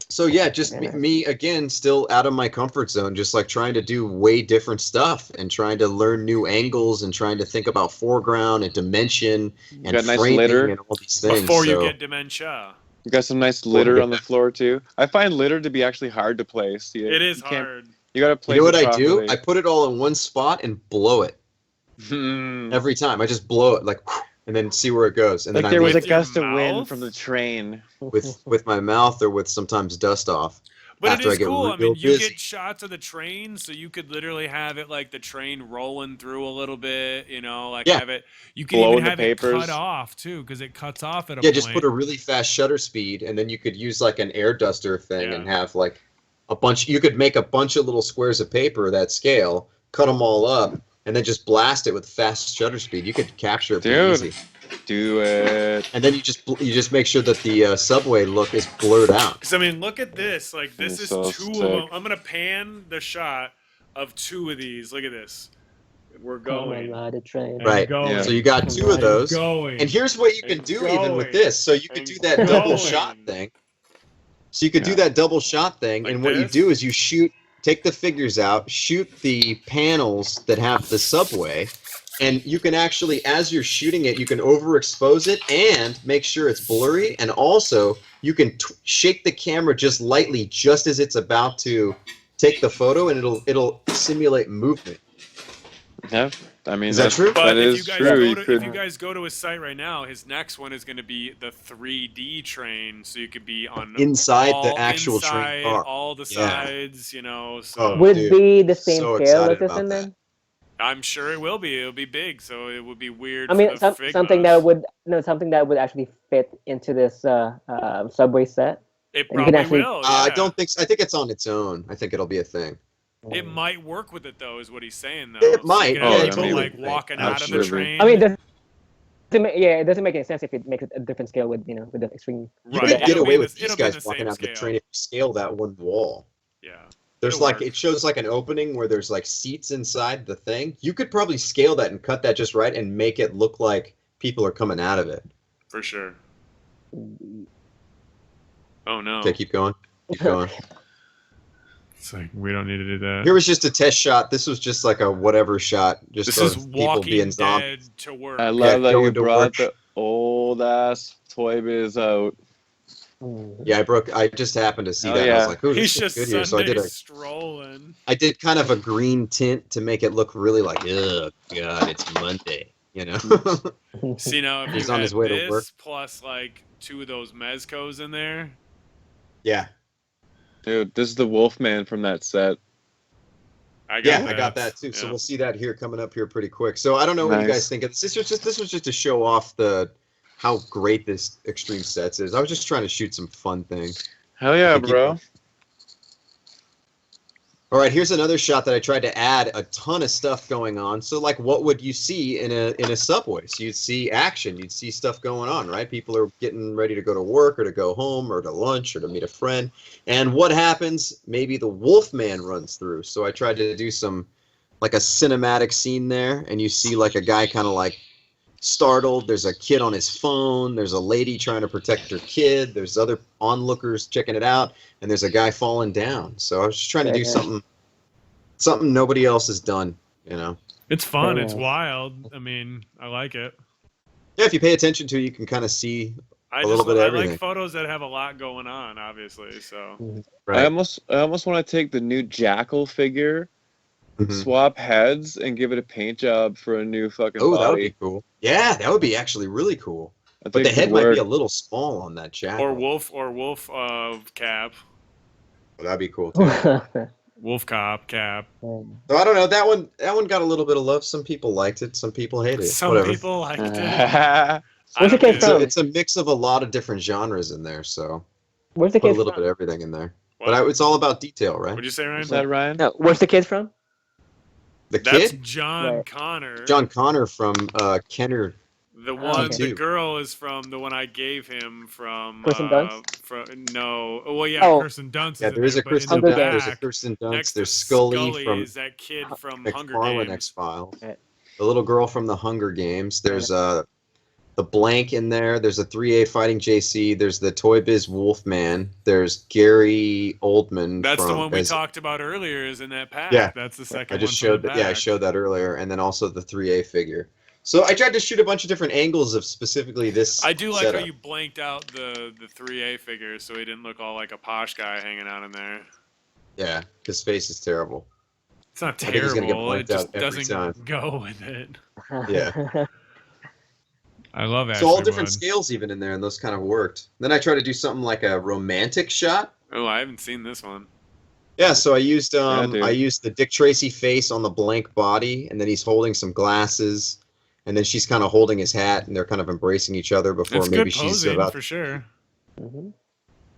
So yeah, just Yeah. me again, still out of my comfort zone, just like trying to do way different stuff and trying to learn new angles and trying to think about foreground and dimension and got nice framing litter. and all these things. before you so- get dementia. You got some nice litter on the floor too. I find litter to be actually hard to place. It is you can't- hard. You gotta place. you know what it I do? properly. I put it all in one spot and blow it Hmm. every time. I just blow it like, and then see where it goes. And Like then there I was a With your gust of wind mouth? from the train. with my mouth or with sometimes dust off. But after it I is get cool. I real mean, you busy. get shots of the train, so you could literally have it like the train rolling through a little bit. You know, like Yeah. have it. You can Blowing even the have it papers. cut off too, because it cuts off at a Yeah, point. just put a really fast shutter speed, and then you could use like an air duster thing Yeah. and have like a bunch. You could make a bunch of little squares of paper that scale, cut them all up, and then just blast it with fast shutter speed. You could capture it pretty Dude. easy. Do it. And then you just make sure that the subway look is blurred out. Because I mean, look at this. Like this It's is so two of sick. them. I'm gonna pan the shot of two of these. Look at this. We're Come going. on, ride a train. And Right. Going. Yeah. So you got two of those. Going. And here's what you can And do even with going. this. So you could And do that double going. shot thing. So you could do Yeah. that double shot thing, Like and what you this? do is you take the figures out, shoot the panels that have the subway, and you can actually, as you're shooting it, you can overexpose it and make sure it's blurry, and also you can shake the camera just lightly, just as it's about to take the photo, and it'll simulate movement. Yeah. I mean, Is that true? But That if is you guys true. go You to, if could. you guys go to his site right now, his next one is going to be the 3D train, so you could be on Inside all, the actual train inside, car. all the Yeah. sides, you know. So Oh, Would dude, be the same so scale excited as this about and that. then? I'm sure it will be. It'll be big, so it would be weird. I mean, for the something Figmas. that would something that would actually fit into this subway set. It and you can probably actually- will. I yeah. don't think so. I think it's on its own. I think it'll be a thing. It might work with it though, is what he's saying though. It So might, you can yeah, have it people totally like might. walking out of the Absolutely. train. I mean, it doesn't make any sense if it makes it a different scale with with the extreme. You Right, could get it'll be away the- with these it'll be guys the walking same out the scale. train if you scale that one wall. Yeah. There's It'll like work. it shows like an opening where there's like seats inside the thing. You could probably scale that and cut that just right and make it look like people are coming out of it. For sure. Oh no. Okay, keep going. Keep going. It's like we don't need to do that. Here was just a test shot. This was just like a whatever shot, just This of is people Walking being Dead zombies. to work. I love that you going to brought work. the old ass Toy Biz out. Yeah, I just happened to see Oh, that. I yeah. was like, "Ooh, He's this just looks good here." So Sunday strolling. I did kind of a green tint to make it look really like, oh god, it's Monday, you know. See now, if He's you on had his way to this work. plus like two of those mezcos in there, Yeah, Dude, this is the Wolfman from that set. I got yeah, that. I got that too. So Yeah. we'll see that here coming up here pretty quick. So I don't know what you Nice. guys think of this. This was just to show off how great this Extreme Sets is. I was just trying to shoot some fun things. Hell yeah, Thank you. bro. All right, here's another shot that I tried to add a ton of stuff going on. So like, what would you see in a subway? So you'd see action, you'd see stuff going on, right? People are getting ready to go to work or to go home or to lunch or to meet a friend. And what happens? Maybe the Wolfman runs through. So I tried to do some like a cinematic scene there, and you see like a guy kind of like startled. There's a kid on his phone. There's a lady trying to protect her kid. There's other onlookers checking it out, and there's a guy falling down. So I was just trying to do something nobody else has done. You know. It's fun. Very It's nice. wild. I mean, I like it. Yeah, if you pay attention to it, you can kind of see I little bit of I everything. like photos that have a lot going on, obviously. So right. I almost want to take the new Jackal figure, Mhm. swap heads, and give it a paint job for a new fucking Oh, that would body. be cool. Yeah, that would be actually really cool. I But think the it head would might be a work. little small on that jacket. or wolf cap, That'd be cool too. wolf cop cap. So I don't know. That one got a little bit of love. Some people liked it. Some people hated it. Some Whatever. people liked it. Yeah, I Where's the don't kid do from? that. It's a mix of a lot of different genres in there. So Where's the put a kid little from? bit of everything in there. What? But it's all about detail, right? What'd you say, Ryan? Is that Ryan? No, where's the kid from? The That's kid, John Right. Connor. John Connor from Kenner. The one, okay. the girl is from the one I gave him from. Kirsten Dunst? No. Well, yeah, Oh. Kirsten Dunst. Yeah, is in there is a but in Kirsten the Dunst. Dunst. There's a back, Kirsten Dunst. next There's to Scully from is that kid from Hunger McFarlane Games. X Files. Right. The little girl from the Hunger Games. There's the blank in there. There's a 3A fighting JC. There's the Toy Biz Wolfman. There's Gary Oldman. That's the from, one we as- talked about earlier. Is in that pack. Yeah. That's the second I just one. showed from that. the Yeah, I back. showed that earlier, and then also the 3A figure. So I tried to shoot a bunch of different angles of specifically this. I do like setup. how you blanked out the 3A figure, so he didn't look all like a posh guy hanging out in there. Yeah, his face is terrible. It's not I think he's gonna get terrible. It blanked out just every doesn't time. go with it. Yeah. I love So all Ashley different Wood. scales even in there, and those kind of worked. Then I tried to do something like a romantic shot. Oh, I haven't seen this one. Yeah, so I used dude. I used the Dick Tracy face on the blank body, and then he's holding some glasses, and then she's kind of holding his hat, and they're kind of embracing each other before It's maybe good she's posing about. for sure. Mhm.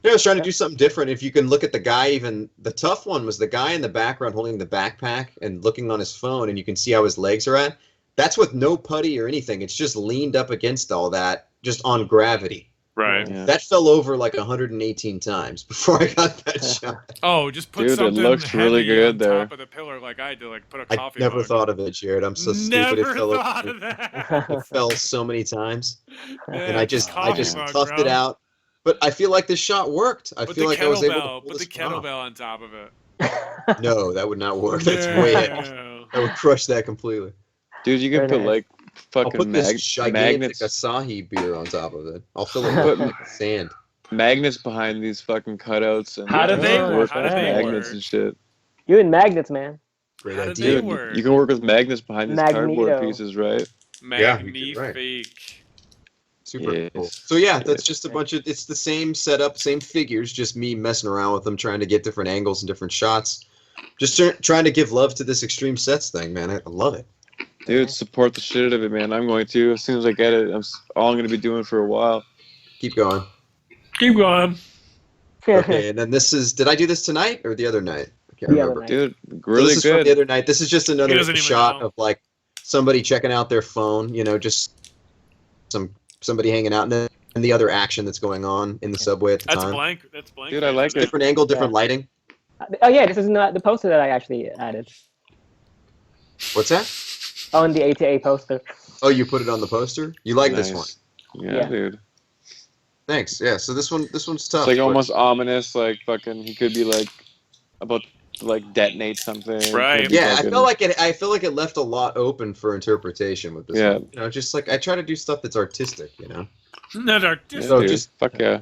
Yeah, I was trying to do something different. If you can look at the guy, even the tough one was the guy in the background holding the backpack and looking on his phone, and you can see how his legs are at. That's with no putty or anything. It's just leaned up against all that, just on gravity. Right. Yeah. That fell over like 118 times before I got that shot. Oh, just put Dude, it something looks really heavy good on there. top of the pillar like I did, like put a I coffee never mug. thought of it, Jared. I'm so stupid. Never It fell thought over. of that. It fell so many times, Yeah, and I just coffee mug, toughed bro. it out. But I feel like this shot worked. I Put feel the like I was able to kettlebell. pull Put the this one off. kettlebell on top of it. No, that would not work. That's way. No. That would crush that completely. Dude, you can Very put nice. like I'll fucking put this gigantic magnets Asahi beer on top of it. I'll fill it Put- with like sand. magnets behind these fucking cutouts and How do they work? with How do they magnets work? and shit. You and magnets, man. Great How did idea. they Dude, work? you can work with magnets behind these cardboard Magneto. pieces, right? Yeah, you're right. Magnifique. Super Yes. cool. So yeah, that's Yes. just a bunch of. It's the same setup, same figures, just me messing around with them, trying to get different angles and different shots. Just trying to give love to this extreme sets thing, man. I love it. Dude, support the shit out of it, man. I'm going to. As soon as I get it, all I'm going to be doing for a while. Keep going. Keep going. Okay, and then this is. Did I do this tonight or the other night? I can't The other remember. night. Dude, So really this is from the good. other night. This is just another doesn't even shot know. of like somebody checking out their phone. You know, just somebody hanging out, and then the other action that's going on in the subway at the That's time. blank. That's blank. Dude, I like it. Different angle, different Yeah. lighting. Oh yeah, this is not the poster that I actually added What's that? on the ATA poster. Oh, you put it on the poster. You like this one? Nice. Yeah, Yeah. dude. Thanks. Yeah. So this one's tough. It's like but- almost ominous, like fucking he could be like about to like detonate something. Right. Could be Yeah, I fucking- feel like it. I feel like it left a lot open for interpretation with this. Yeah. One. You know, just like I try to do stuff that's artistic. You know. Not Yeah, artistic. So dude, just- fuck yeah.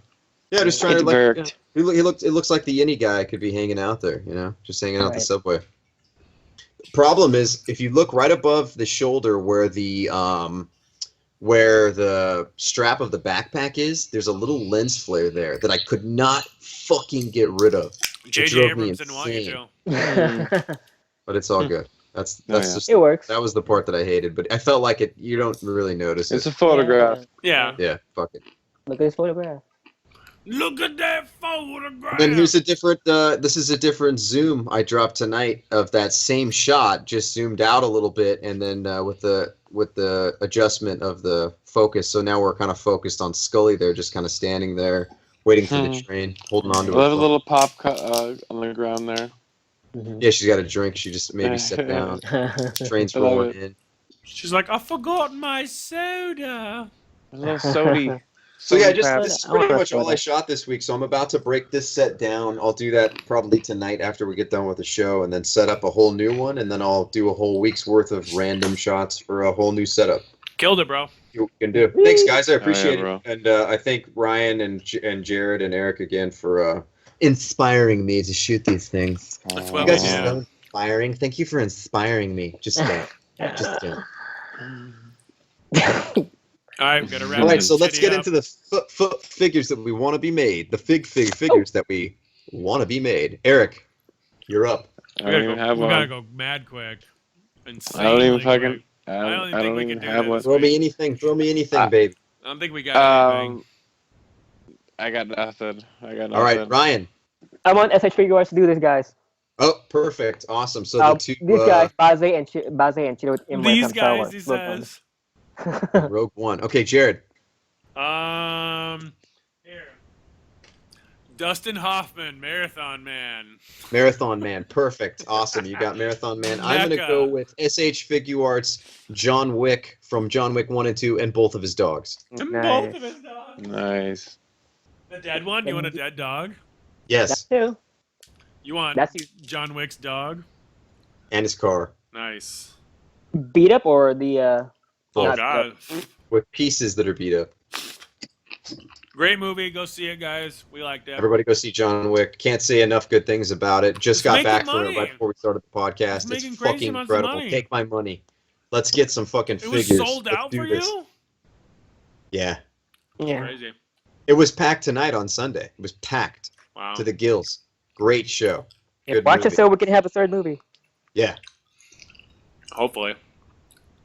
Yeah, just trying to It like. worked. You know, he looks. It looks like the Innie guy could be hanging out there. You know, just hanging out the Right. subway. The problem is if you look right above the shoulder where the strap of the backpack is, there's a little lens flare there that I could not fucking get rid of. J.J. drove me Abrams didn't want you insane. to. But it's all good. That's Oh, yeah. just It works. that was the part that I hated. But I felt like it. You don't really notice It's it. a photograph. Yeah. Yeah, fuck it. Look at this photograph. Look at that photograph. Then here's a different. This is a different zoom I dropped tonight of that same shot, just zoomed out a little bit, and then with the adjustment of the focus. So now we're kind of focused on Scully there, just kind of standing there, waiting for the train, holding on to We'll have a it. little pop on the ground there. Yeah, she's got a drink. She just maybe sat down. Train's I love rolling it. in. She's like, I forgot my soda. A little sody. So yeah, Sody just pap. this is I wanna pretty much throw all I that. shot this week. So I'm about to break this set down. I'll do that probably tonight after we get done with the show, and then set up a whole new one, and then I'll do a whole week's worth of random shots for a whole new setup. Killed it, bro. You can do. Thanks, guys. I appreciate bro. it, and I thank Ryan and Jared and Eric again for inspiring me to shoot these things. That's You well guys we are do. so inspiring. Thank you for inspiring me. Just don't. Just don't. All right, we gotta wrap All right, this so let's shitty get up. into the figures that we want to be made. The figures that we want to be made. Eric, you're up. I don't even have we gotta one. go mad quick. I don't even Insanely fucking. quick. I don't don't, even I think don't we even can do have this. one. Throw me anything. Throw me anything, baby. I don't think we got anything. I got nothing. I got nothing. All right, Ryan. I want SH Figuarts to do this, guys. Oh, perfect. Awesome. So the two These guys, Baze and Chiro in These Star guys, Wars. he Rogue One. says. Rogue One. Okay, Jared. Here. Dustin Hoffman, Marathon Man. Marathon Man. Perfect. Awesome. You got Marathon Man. I'm going to Mecca. go with SH Figuarts, John Wick from John Wick 1 and 2, and both of his dogs. And Nice. both of his dogs. Nice. The dead one? You want a dead dog? Yes. That's two. You want That's you. John Wick's dog? And his car. Nice. Beat up or the Oh, Both. God. With pieces that are beat up. Great movie. Go see it, guys. We liked it. Everybody go see John Wick. Can't say enough good things about it. Just It's got making back from money. it right before we started the podcast. It's It's making crazy fucking amounts of incredible. money. Take my money. Let's get some fucking It was figures. sold Let's out do for this. you? Yeah. yeah. Crazy. It was packed tonight on Sunday. It was packed Wow. to the gills. Great show. Good Watch movie. it so we can have a third movie. Yeah. Hopefully.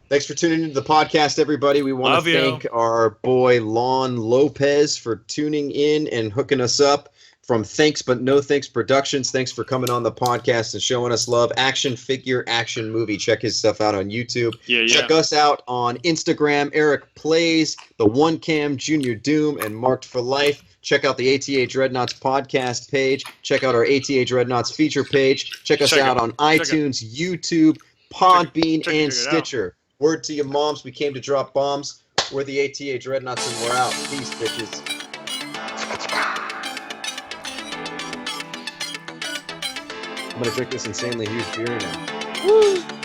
Thanks for tuning into the podcast, everybody. We want Love to you. thank our boy Lon Lopez for tuning in and hooking us up from Thanks But No Thanks Productions. Thanks for coming on the podcast and showing us love. Action Figure Action Movie. Check his stuff out on YouTube. Yeah, Check us out on Instagram. Eric Plays, The One Cam, Junior Doom, and Marked for Life. Check out the ATA Dreadnoughts podcast page. Check out our ATA Dreadnoughts feature page. Check us Check out it. on iTunes, YouTube, Podbean, check it and out. Stitcher. Word to your moms, we came to drop bombs. We're the ATA Dreadnoughts and we're out. Peace, bitches. I'm gonna drink this insanely huge beer now.